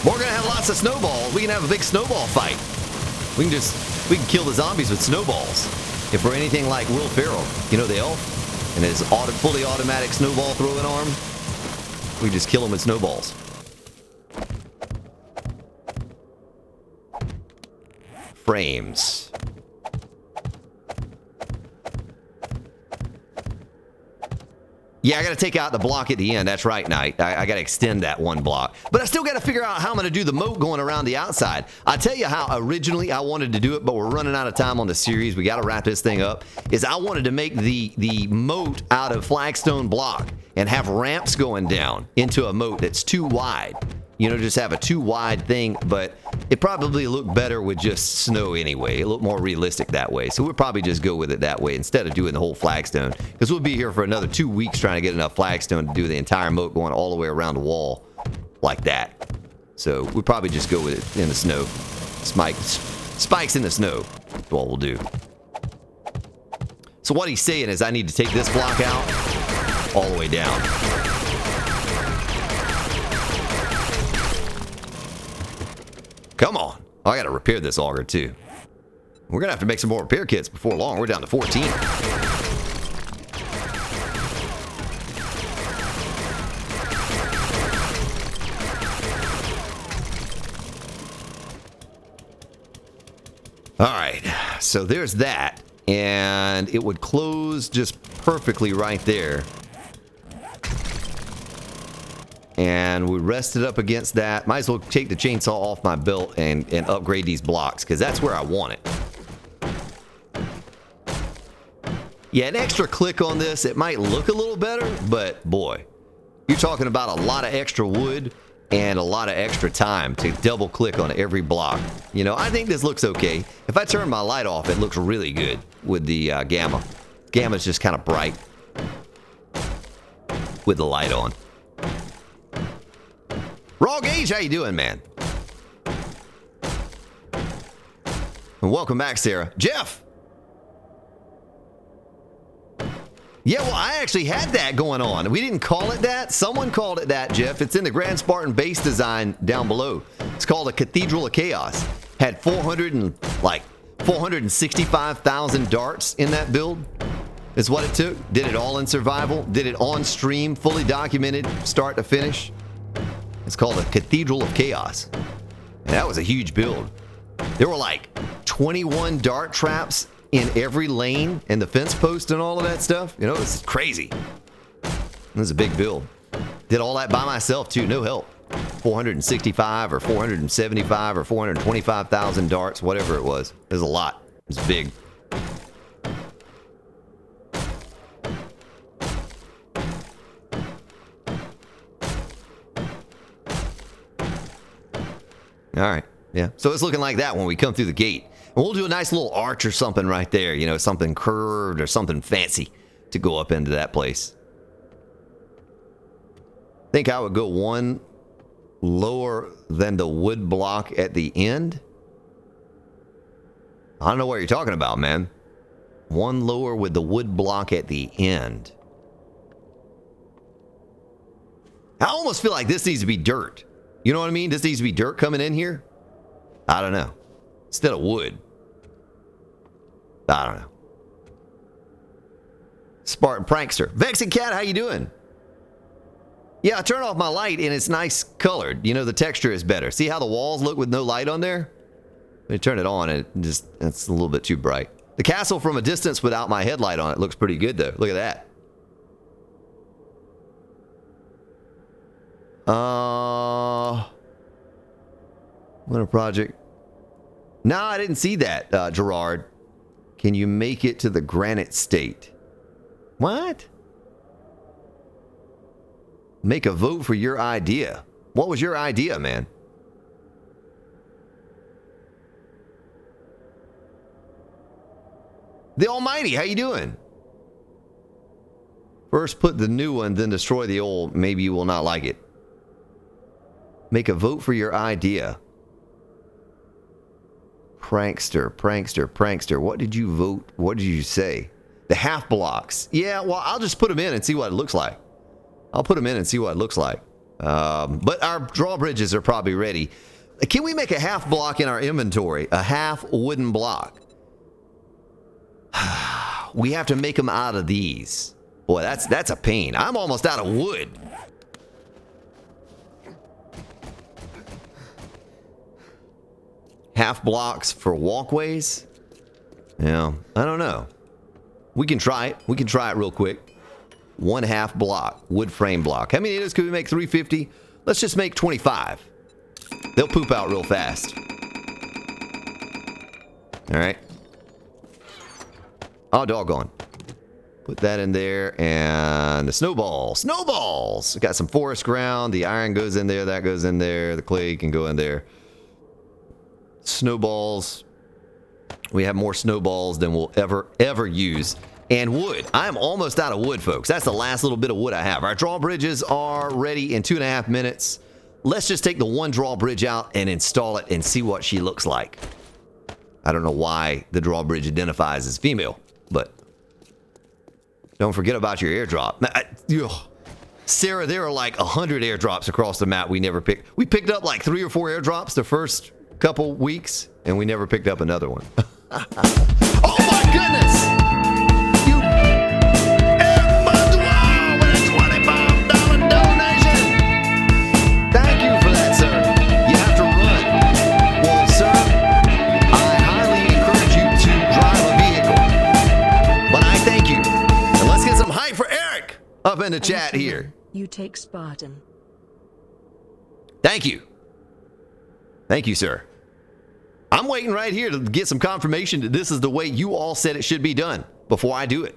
Speaker 1: We're gonna have lots of snowballs. We can have a big snowball fight. We can kill the zombies with snowballs. If we're anything like Will Ferrell, you know, the elf, and his fully automatic snowball throwing arm, we just kill him with snowballs. Frames. Yeah, I got to take out the block at the end. That's right, Knight. I got to extend that one block. But I still got to figure out how I'm going to do the moat going around the outside. I'll tell you how originally I wanted to do it, but we're running out of time on the series. We got to wrap this thing up. Is I wanted to make the moat out of flagstone block and have ramps going down into a moat that's too wide. You know, just have a too wide thing, but it probably looked better with just snow anyway. It looked more realistic that way. So we'll probably just go with it that way instead of doing the whole flagstone. Because we'll be here for another 2 weeks trying to get enough flagstone to do the entire moat going all the way around the wall like that. So we'll probably just go with it in the snow. Spikes in the snow. That's what we'll do. So what he's saying is I need to take this block out all the way down. Come on. Oh, I got to repair this auger, too. We're going to have to make some more repair kits before long. We're down to 14. All right. So there's that. And it would close just perfectly right there. And we rest it up against that. Might as well take the chainsaw off my belt and upgrade these blocks, because that's where I want it. Yeah, an extra click on this, it might look a little better, but boy, you're talking about a lot of extra wood and a lot of extra time to double click on every block. You know, I think this looks okay. If I turn my light off, it looks really good with the gamma. Gamma's just kind of bright with the light on. Raw Gauge, how you doing, man? And welcome back, Sarah. Jeff! Yeah, well, I actually had that going on. We didn't call it that. Someone called it that, Jeff. It's in the Grand Spartan base design down below. It's called a Cathedral of Chaos. Had 465,000 darts in that build. Is what it took. Did it all in survival. Did it on stream, fully documented, start to finish. It's called a Cathedral of Chaos. And that was a huge build. There were like 21 dart traps in every lane and the fence post and all of that stuff. You know, it's crazy. This is a big build. Did all that by myself too, no help. 465 or 475 or 425,000 darts, whatever it was. It was a lot. It was big. All right. Yeah. So it's looking like that when we come through the gate. And we'll do a nice little arch or something right there. You know, something curved or something fancy to go up into that place. I think I would go one lower than the wood block at the end. I don't know what you're talking about, man. One lower with the wood block at the end. I almost feel like this needs to be dirt. You know what I mean? This needs to be dirt coming in here. I don't know. Instead of wood. I don't know. Spartan Prankster. Vexing Cat, how you doing? Yeah, I turn off my light and it's nice colored. You know, the texture is better. See how the walls look with no light on there? When you turn it on, it's a little bit too bright. The castle from a distance without my headlight on it looks pretty good, though. Look at that. Winter project. No, I didn't see that, Gerard. Can you make it to the granite state? What? Make a vote for your idea. What was your idea, man? The Almighty, how you doing? First put the new one, then destroy the old. Maybe you will not like it. Make a vote for your idea. Prankster, prankster, prankster. What did you vote? What did you say? The half blocks. Yeah, well, I'll just put them in and see what it looks like. I'll put them in and see what it looks like. But our drawbridges are probably ready. Can we make a half block in our inventory? A half wooden block. We have to make them out of these. Boy, that's a pain. I'm almost out of wood. Half blocks for walkways? Yeah, I don't know. We can try it. We can try it real quick. 1/2 block, wood frame block. How many of those could we make? 350? Let's just make 25. They'll poop out real fast. All right. Oh, doggone. Put that in there, and the snowballs. Snowballs! We got some forest ground. The iron goes in there. That goes in there. The clay can go in there. Snowballs. We have more snowballs than we'll ever use. And wood. I'm almost out of wood, folks. That's the last little bit of wood I have. Our drawbridges are ready in 2.5 minutes. Let's just take the one drawbridge out and install it and see what she looks like. I don't know why the drawbridge identifies as female, but don't forget about your airdrop. Sarah, there are like 100 airdrops across the map we never picked. We picked up like 3 or 4 airdrops the first couple weeks, and we never picked up another one. Oh my goodness! You with a $25 donation! Thank you for that, sir. You have to run. Well, sir, I highly encourage you to drive a vehicle. But I thank you. And let's get some hype for Eric up in the chat here.
Speaker 3: You take Spartan.
Speaker 1: Thank you. Thank you, sir. I'm waiting right here to get some confirmation that this is the way you all said it should be done before I do it.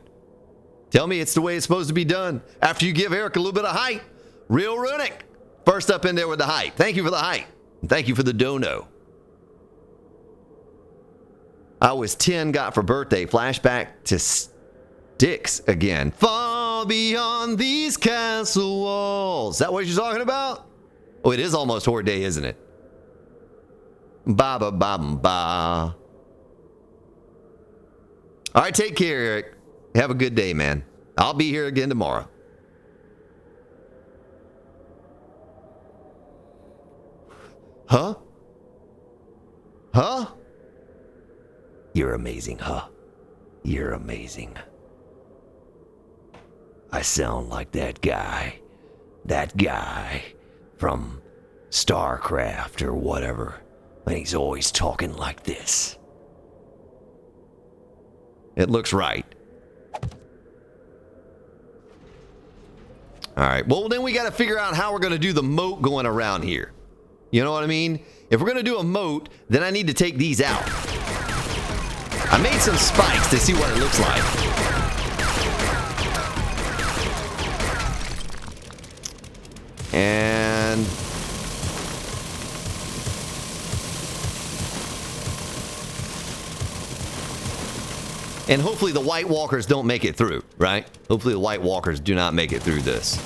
Speaker 1: Tell me it's the way it's supposed to be done after you give Eric a little bit of hype. Real Runic, first up in there with the hype. Thank you for the hype. And thank you for the dono. I was 10, got for birthday. Flashback to sticks again. Far beyond these castle walls. Is that what you're talking about? Oh, it is almost Horde Day, isn't it? Ba ba ba ba. All right, take care, Eric. Have a good day, man. I'll be here again tomorrow. Huh? Huh? You're amazing, huh? You're amazing. I sound like that guy from StarCraft or whatever. And he's always talking like this. It looks right. All right. Well, then we got to figure out how we're going to do the moat going around here. You know what I mean? If we're going to do a moat, then I need to take these out. I made some spikes to see what it looks like. And hopefully the White Walkers don't make it through, right? Hopefully the White Walkers do not make it through this.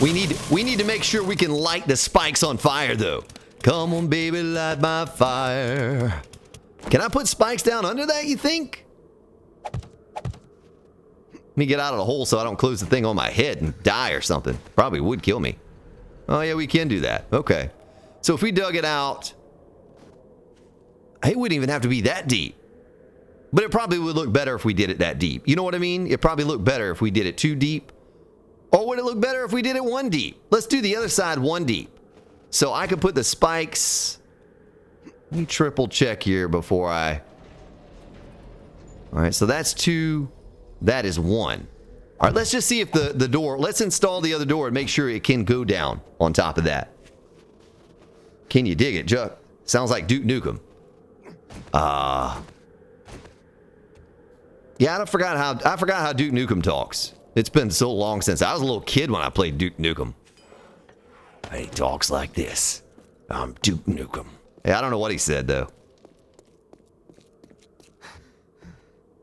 Speaker 1: We need to make sure we can light the spikes on fire, though. Come on, baby, light my fire. Can I put spikes down under that, you think? Let me get out of the hole so I don't close the thing on my head and die or something. Probably would kill me. Oh, yeah, we can do that. Okay. So if we dug it out, it wouldn't even have to be that deep. But it probably would look better if we did it that deep. You know what I mean? It probably looked better if we did it 2 deep. Or would it look better if we did it 1 deep? Let's do the other side 1 deep. So I could put the spikes. Let me triple check here before I... All right, so that's 2. That is 1. All right, let's just see if the door... Let's install the other door and make sure it can go down on top of that. Can you dig it, Chuck? Sounds like Duke Nukem. Yeah, I forgot how Duke Nukem talks. It's been so long since I was a little kid when I played Duke Nukem. And he talks like this. I'm Duke Nukem. Yeah, I don't know what he said though.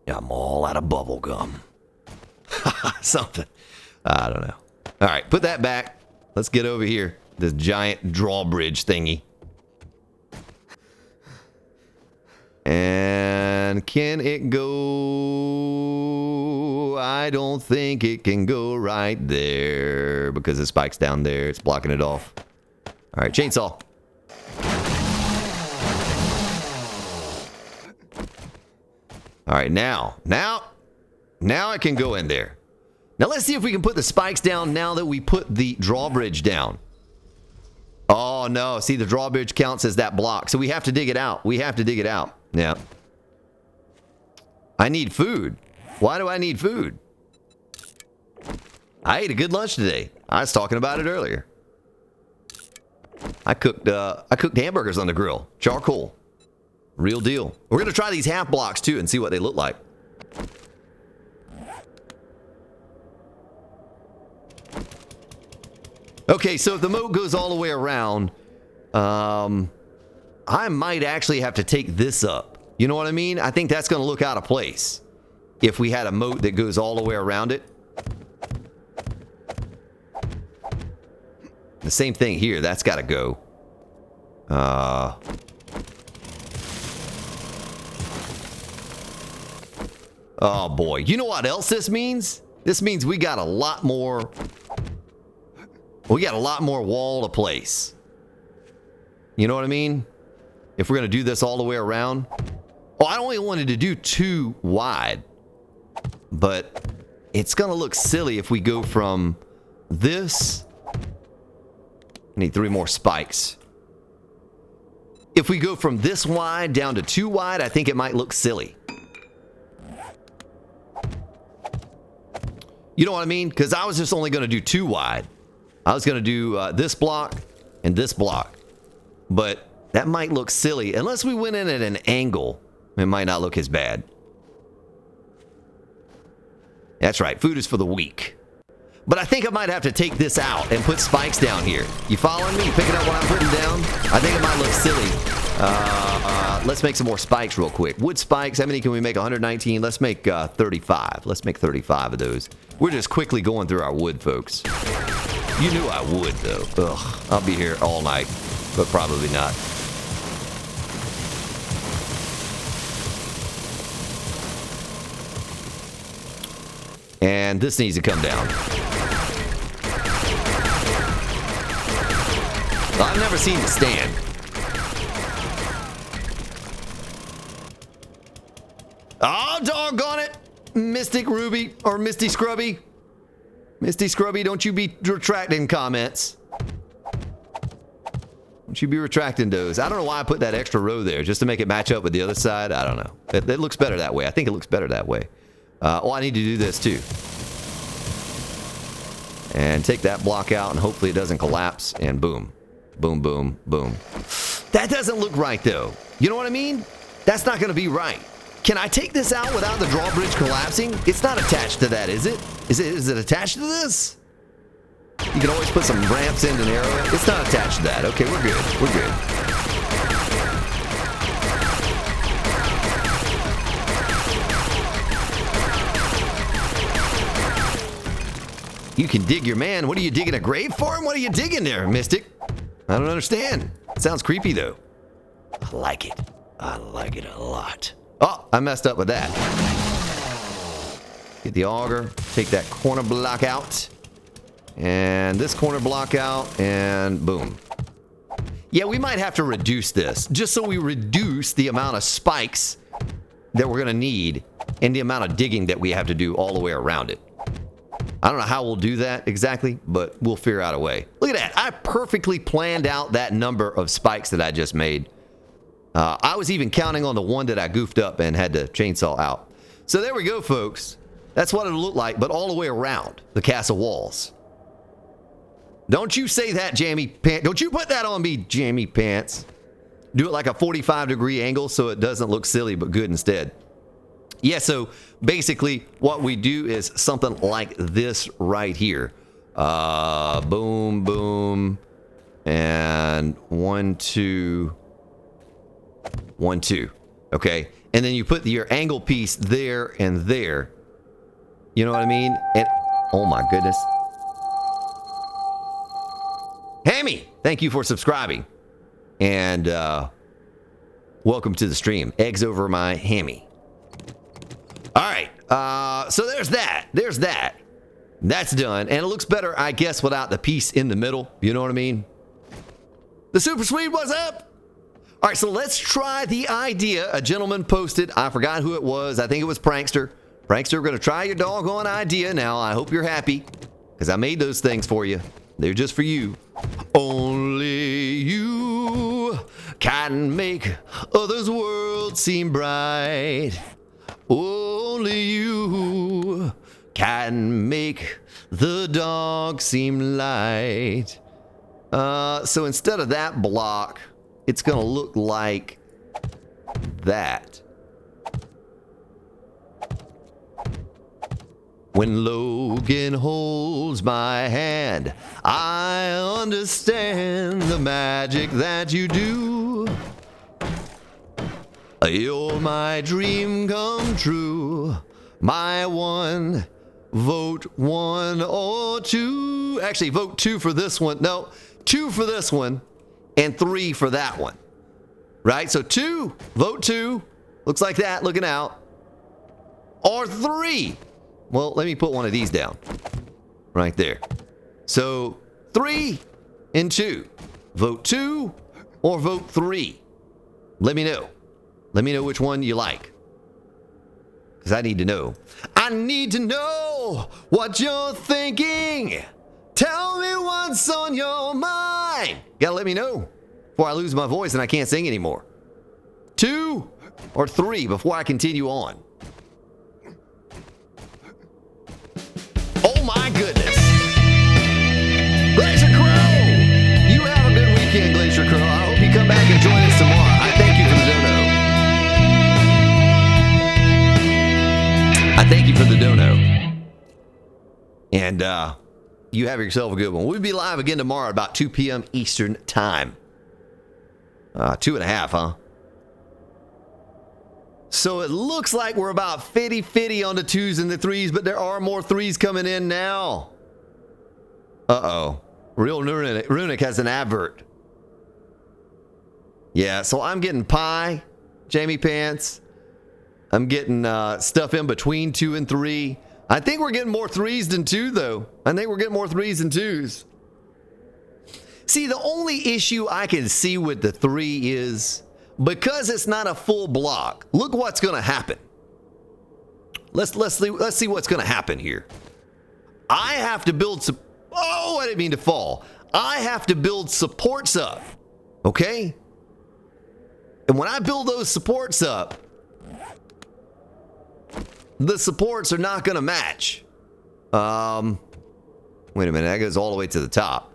Speaker 1: I'm all out of bubble gum. Something. I don't know. All right, put that back. Let's get over here. This giant drawbridge thingy. And can it go? I don't think it can go right there because the spike's down there. It's blocking it off. All right, chainsaw. All right, now it can go in there. Now let's see if we can put the spikes down now that we put the drawbridge down. Oh no, see the drawbridge counts as that block. So we have to dig it out. We have to dig it out. Yeah. I need food. Why do I need food? I ate a good lunch today. I was talking about it earlier. I cooked hamburgers on the grill. Charcoal. Real deal. We're going to try these half blocks too and see what they look like. Okay, so if the moat goes all the way around, I might actually have to take this up. You know what I mean? I think that's going to look out of place if we had a moat that goes all the way around it. The same thing here. That's got to go. Oh boy. You know what else this means? This means we got a lot more... We got a lot more wall to place. You know what I mean? If we're going to do this all the way around. Oh, I only wanted to do 2 wide. But it's going to look silly if we go from this. I need 3 more spikes. If we go from this wide down to 2 wide, I think it might look silly. You know what I mean? Because I was just only going to do 2 wide. I was going to do this block and this block. But that might look silly. Unless we went in at an angle, it might not look as bad. That's right. Food is for the weak. But I think I might have to take this out and put spikes down here. You following me? You picking up what I'm putting down? I think it might look silly. Let's make some more spikes real quick. Wood spikes. How many can we make? 119. Let's make 35. Let's make 35 of those. We're just quickly going through our wood, folks. You knew I would, though. Ugh, I'll be here all night, but probably not. And this needs to come down. I've never seen the stand. Oh, doggone it! Mystic Ruby, or Misty Scrubby. Misty Scrubby, don't you be retracting comments. should be retracting those. I don't know why I put that extra row there, just to make it match up with the other side. I don't know. It looks better that way. I think it looks better that way. Oh, I need to do this too. And take that block out, and hopefully it doesn't collapse, and boom. Boom, boom, boom. That doesn't look right, though. You know what I mean? That's not going to be right. Can I take this out without the drawbridge collapsing? It's not attached to that, is it? Is it attached to this? You can always put some ramps in and arrow it. It's not attached to that. Okay, we're good. We're good. You can dig your man. What are you digging, a grave for him? What are you digging there, Mystic? I don't understand. It sounds creepy, though. I like it. I like it a lot. Oh, I messed up with that. Get the auger. Take that corner block out. And this corner block out. And boom. Yeah, we might have to reduce this. Just so we reduce the amount of spikes that we're going to need. And the amount of digging that we have to do all the way around it. I don't know how we'll do that exactly, but we'll figure out a way. Look at that. I perfectly planned out that number of spikes that I just made. I was even counting on the one that I goofed up and had to chainsaw out. So there we go, folks. That's what it'll look like, but all the way around the castle walls. Don't you say that, Jammy Pants. Don't you put that on me, Jammy Pants. Do it like a 45-degree angle so it doesn't look silly, but good instead. Yeah, so basically what we do is something like this right here. Boom, boom, and 1, 2, 1, 2. Okay, and then you put your angle piece there and there. You know what I mean? And oh my goodness. Hammy, thank you for subscribing. And welcome to the stream. Eggs over my hammy. All right, so there's that. There's that. That's done. And it looks better, I guess, without the piece in the middle. You know what I mean? The Super Swede, what's up? All right, so let's try the idea. A gentleman posted. I forgot who it was. I think it was Prankster. Prankster, we're going to try your doggone idea now. I hope you're happy, because I made those things for you. They're just for you. Only you can make others' worlds seem bright. Only you can make the dark seem light. So instead of that block, it's going to look like that. When Logan holds my hand, I understand the magic that you do. You're my dream come true. My one. Vote 1 or 2. Actually, vote 2 for this one. No, 2 for this one and 3 for that one. Right? So 2. Vote 2. Looks like that. Looking out. Or 3. Well, let me put one of these down. Right there. So 3 and 2. Vote 2 or vote 3. Let me know. Let me know which one you like. Because I need to know. I need to know what you're thinking. Tell me what's on your mind. Gotta let me know before I lose my voice and I can't sing anymore. 2 or 3 before I continue on. Oh my goodness. Glacier Crow! You have a good weekend, Glacier Crow. I hope you come back and join us tomorrow. I thank you for the dono. I thank you for the dono. And you have yourself a good one. We'll be live again tomorrow at about 2 p.m. Eastern time. 2.5, huh? So it looks like we're about 50-50 on the 2s and the 3s, but there are more 3s coming in now. Uh-oh. Real Runic has an advert. Yeah, so I'm getting pie, Jamie Pants. I'm getting stuff in between 2 and 3. I think we're getting more 3s than 2, though. I think we're getting more 3s than 2s. See, the only issue I can see with the 3 is because it's not a full block. Look what's going to happen. Let's see what's going to happen here. I have to build some. Oh, I didn't mean to fall. I have to build supports up. Okay? And when I build those supports up, the supports are not going to match. Wait a minute, that goes all the way to the top.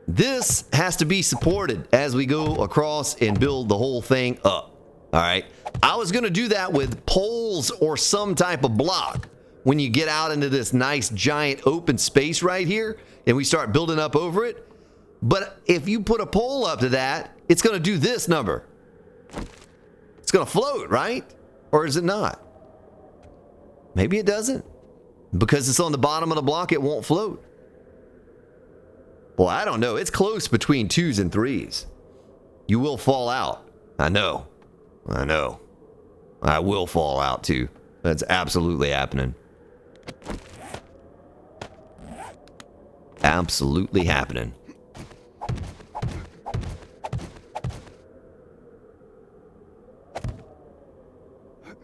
Speaker 1: This has to be supported as we go across and build the whole thing up. All right? I was going to do that with poles or some type of block when you get out into this nice giant open space right here and we start building up over it. But if you put a pole up to that, it's going to do this number. It's going to float, right? Or is it not? Maybe it doesn't. Because it's on the bottom of the block, it won't float. Well, I don't know. It's close between 2s and 3s. You will fall out. I know. I know. I will fall out too. That's absolutely happening. Absolutely happening.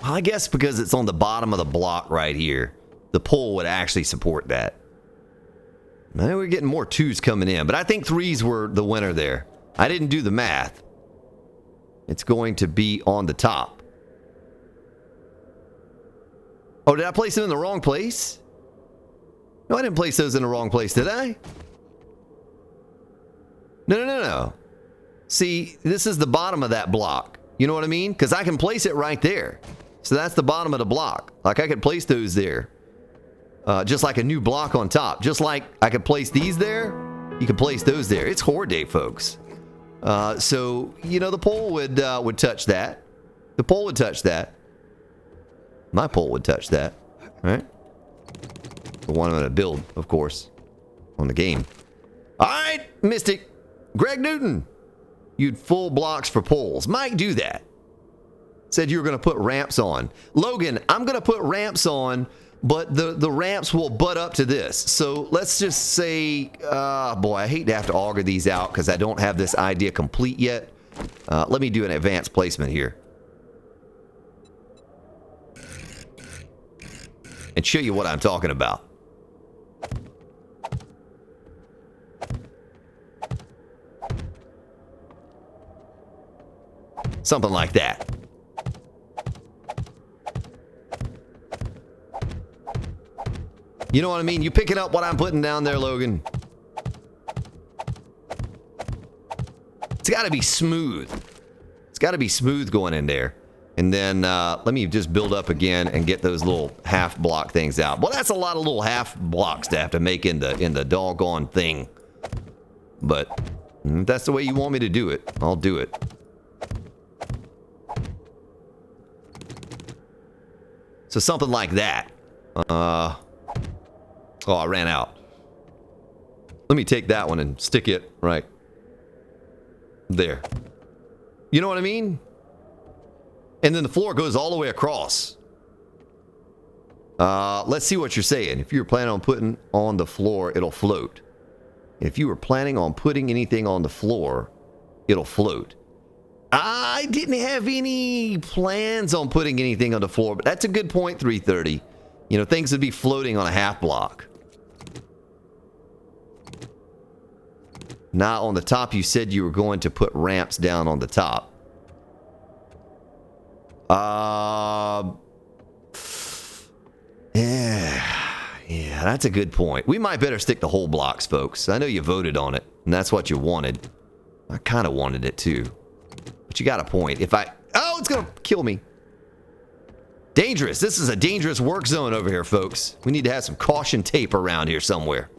Speaker 1: Well, I guess because it's on the bottom of the block right here, the pole would actually support that. Now we're getting more 2s coming in, but I think 3s were the winner there. I didn't do the math. It's going to be on the top. Oh, did I place them in the wrong place? No, I didn't place those in the wrong place, did I? No. See, this is the bottom of that block. You know what I mean? Because I can place it right there. So that's the bottom of the block. Like I could place those there. Just like a new block on top. Just like I could place these there. You can place those there. It's horde day, folks. So, you know, the pole would touch that. The pole would touch that. My pole would touch that. Right? The one I'm going to build, of course. On the game. Alright, Mystic. Greg Newton. You'd full blocks for poles. Might do that. Said you were going to put ramps on. Logan, I'm going to put ramps on, but the ramps will butt up to this. So let's just say, boy, I hate to have to auger these out because I don't have this idea complete yet. Let me do an advanced placement here. And show you what I'm talking about. Something like that. You know what I mean? You picking up what I'm putting down there, Logan? It's got to be smooth. It's got to be smooth going in there. And then let me just build up again and get those little half block things out. Well, that's a lot of little half blocks to have to make in the doggone thing. But if that's the way you want me to do it, I'll do it. So something like that. Oh, I ran out. Let me take that one and stick it right there. You know what I mean? And then the floor goes all the way across. Let's see what you're saying. If you're planning on putting on the floor, it'll float. If you were planning on putting anything on the floor, it'll float. I didn't have any plans on putting anything on the floor, but that's a good point, 330. You know, things would be floating on a half block. Now, on the top, you said you were going to put ramps down on the top. Yeah, that's a good point. We might better stick to whole blocks, folks. I know you voted on it, and that's what you wanted. I kind of wanted it, too. But you got a point. If I... Oh, it's going to kill me. Dangerous. This is a dangerous work zone over here, folks. We need to have some caution tape around here somewhere.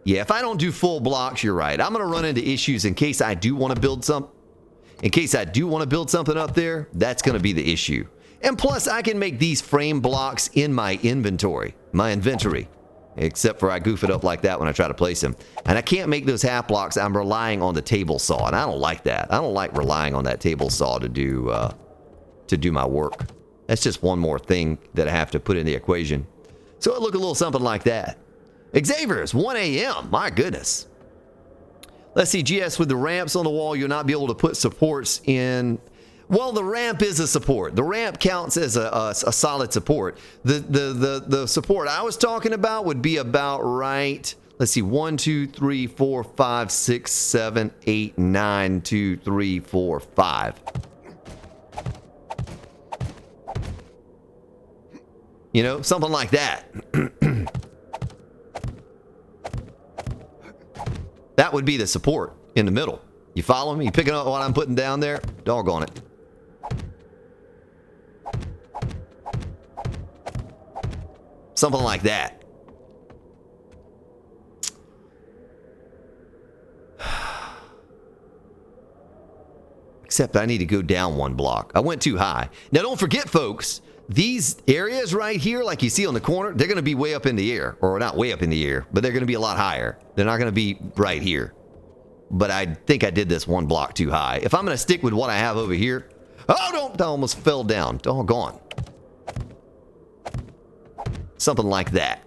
Speaker 1: Yeah, if I don't do full blocks, you're right. I'm going to run into issues in case I do want to build some... In case I do want to build something up there, that's going to be the issue. And plus, I can make these frame blocks in my inventory. Except for I goof it up like that when I try to place them. And I can't make those half blocks. I'm relying on the table saw. And I don't like that. I don't like relying on that table saw to do my work. That's just one more thing that I have to put in the equation. So it look a little something like that. Xavier's 1 a.m. My goodness. Let's see, GS, with the ramps on the wall, you'll not be able to put supports in. Well, the ramp is a support. The ramp counts as a solid support. The support I was talking about would be about right. Let's see. 1, 2, 3, 4, 5, 6, 7, 8, 9, 2, 3, 4, 5. You know, something like that. That would be the support in the middle. You follow me? You picking up what I'm putting down there? Doggone it. Something like that. Except I need to go down one block. I went too high. Now don't forget, folks, these areas right here, like you see on the corner, they're going to be way up in the air. Or not way up in the air, but they're going to be a lot higher. They're not going to be right here. But I think I did this one block too high. If I'm going to stick with what I have over here... Oh, don't! I almost fell down. Doggone. Something like that.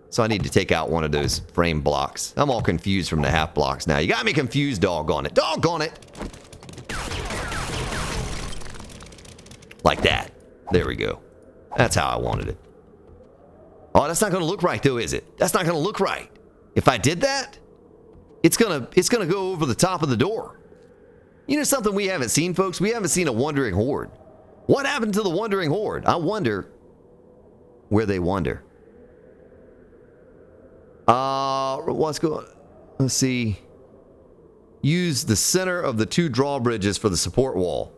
Speaker 1: So I need to take out one of those frame blocks. I'm all confused from the half blocks now. You got me confused, doggone it. Doggone it! Like that. There we go. That's how I wanted it. Oh, that's not going to look right, though, is it? That's not going to look right. If I did that, it's gonna go over the top of the door. You know something we haven't seen, folks? We haven't seen a wandering horde. What happened to the wandering horde? I wonder where they wander. What's going on? Let's see. Use the center of the 2 drawbridges for the support wall.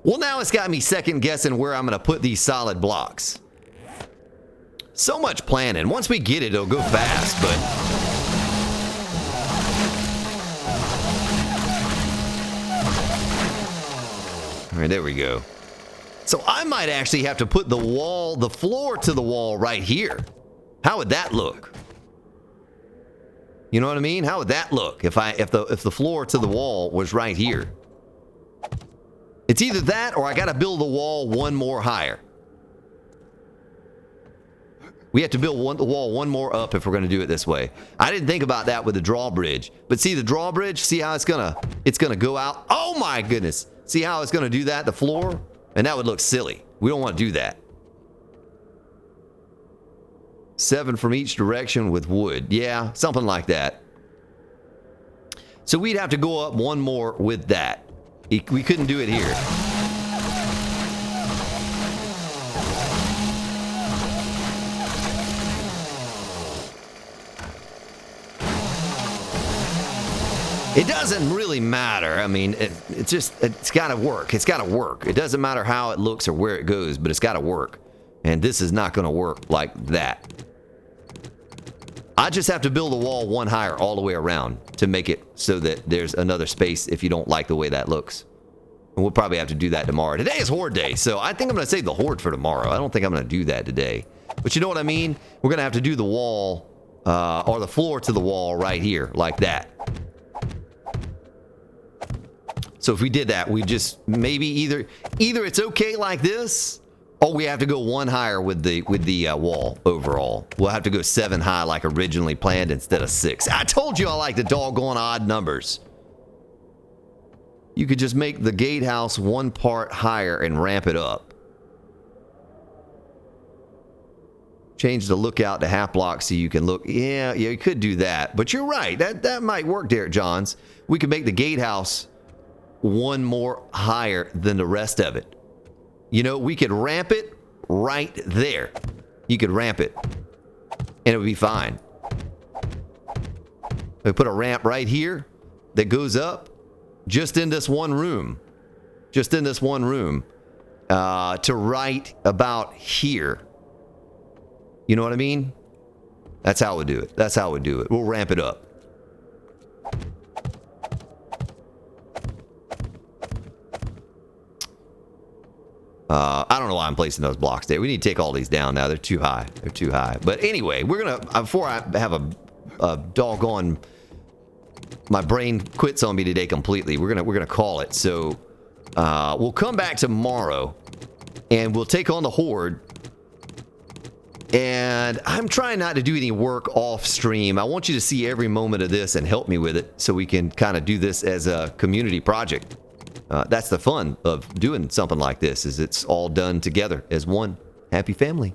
Speaker 1: Well, now it's got me second guessing where I'm going to put these solid blocks. So much planning. Once we get it, it'll go fast, but... All right, there we go. So I might actually have to put the wall, the floor to the wall right here. How would that look? You know what I mean? How would that look if the floor to the wall was right here? It's either that or I got to build the wall one more higher. We have to build the wall one more up if we're going to do it this way. I didn't think about that with the drawbridge. But see the drawbridge? See how it's gonna go out? Oh my goodness. See how it's going to do that, the floor? And that would look silly. We don't want to do that. 7 from each direction with wood. Yeah, something like that. So we'd have to go up one more with that. We couldn't do it here. It doesn't really matter. I mean, it's got to work. It's got to work. It doesn't matter how it looks or where it goes, but it's got to work. And this is not going to work like that. I just have to build a wall one higher all the way around to make it so that there's another space if you don't like the way that looks. And we'll probably have to do that tomorrow. Today is horde day, so I think I'm going to save the horde for tomorrow. I don't think I'm going to do that today. But you know what I mean? We're going to have to do the wall or the floor to the wall right here like that. So if we did that, we just maybe either it's okay like this, or we have to go one higher with the wall overall. We'll have to go 7 high like originally planned instead of 6. I told you I like the doggone odd numbers. You could just make the gatehouse 1 part higher and ramp it up. Change the lookout to half block so you can look. Yeah, you could do that. But you're right. That might work, Derek Johns. We could make the gatehouse 1 more higher than the rest of it. You know, we could ramp it right there. You could ramp it, and it would be fine. We put a ramp right here that goes up just in this one room. Just in this one room. To right about here. You know what I mean? That's how we do it. That's how we do it. We'll ramp it up. I don't know why I'm placing those blocks there. We need to take all these down now. They're too high. They're too high. But anyway, we're going to, before I have a doggone, my brain quits on me today completely. We're going to call it. So, we'll come back tomorrow and we'll take on the horde. And I'm trying not to do any work off stream. I want you to see every moment of this and help me with it so we can kind of do this as a community project. That's the fun of doing something like this, is it's all done together as one happy family.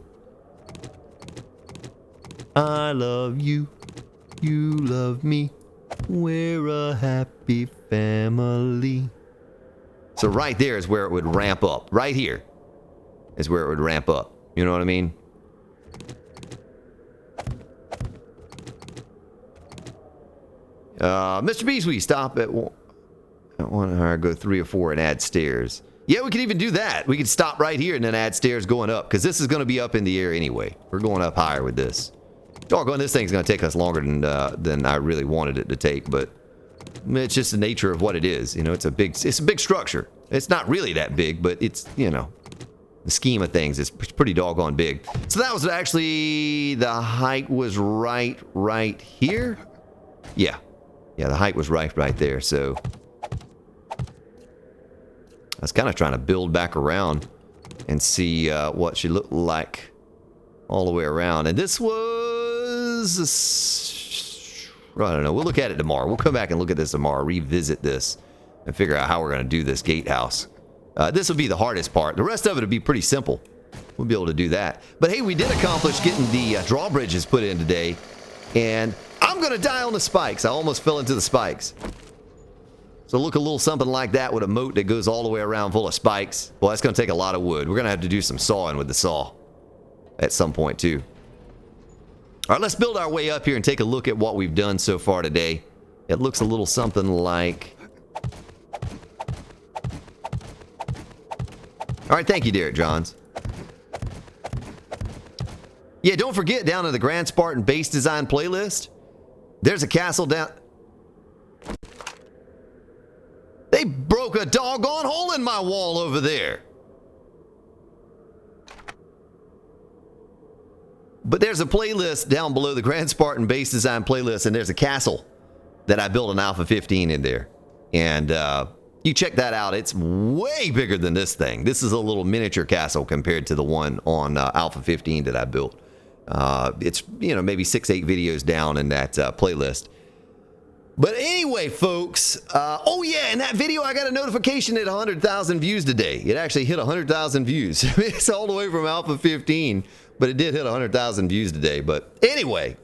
Speaker 1: I love you. You love me. We're a happy family. So right there is where it would ramp up. Right here is where it would ramp up. You know what I mean? Mr. Beastie, stop at one. Go 3 or 4 and add stairs. Yeah, we could even do that. We could stop right here and then add stairs going up, because this is going to be up in the air anyway. We're going up higher with this. Doggone, this thing's going to take us longer than I really wanted it to take, but it's just the nature of what it is. You know, it's a big structure. It's not really that big, but it's, you know, the scheme of things is pretty doggone big. So that was actually, the height was right here. Yeah, the height was right there. So I was kind of trying to build back around and see what she looked like all the way around. And this was, I don't know. We'll look at it tomorrow. We'll come back and look at this tomorrow, revisit this, and figure out how we're going to do this gatehouse. This will be the hardest part. The rest of it will be pretty simple. We'll be able to do that. But hey, we did accomplish getting the drawbridges put in today. And I'm going to die on the spikes. I almost fell into the spikes. So look a little something like that with a moat that goes all the way around full of spikes. Well, that's going to take a lot of wood. We're going to have to do some sawing with the saw at some point too. All right, let's build our way up here and take a look at what we've done so far today. It looks a little something like... All right, thank you, Derek Johns. Yeah, don't forget, down in the Grand Spartan Base Design playlist, there's a castle down... They broke a doggone hole in my wall over there. But there's a playlist down below the Grand Spartan Base Design playlist, and there's a castle that I built an Alpha 15 in there. And you check that out. It's way bigger than this thing. This is a little miniature castle compared to the one on Alpha 15 that I built. It's, you know, maybe 6-8 videos down in that playlist. But anyway, folks, oh yeah, in that video I got a notification at 100,000 views today. It actually hit 100,000 views. It's all the way from Alpha 15, but it did hit 100,000 views today. But anyway,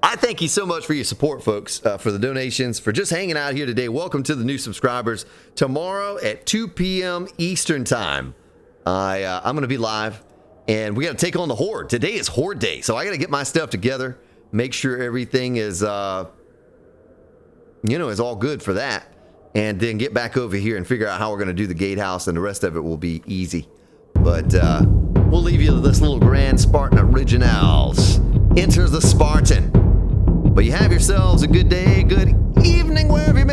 Speaker 1: I thank you so much for your support, folks, for the donations, for just hanging out here today. Welcome to the new subscribers. Tomorrow at 2 p.m. Eastern Time, I'm going to be live, and we got to take on the Horde. Today is Horde Day, so I got to get my stuff together, make sure everything is... you know, is all good for that, and then get back over here and figure out how we're going to do the gatehouse, and the rest of it will be easy. But we'll leave you with this little Grand Spartan Originals. Enter the Spartan. But you have yourselves a good day, good evening, wherever you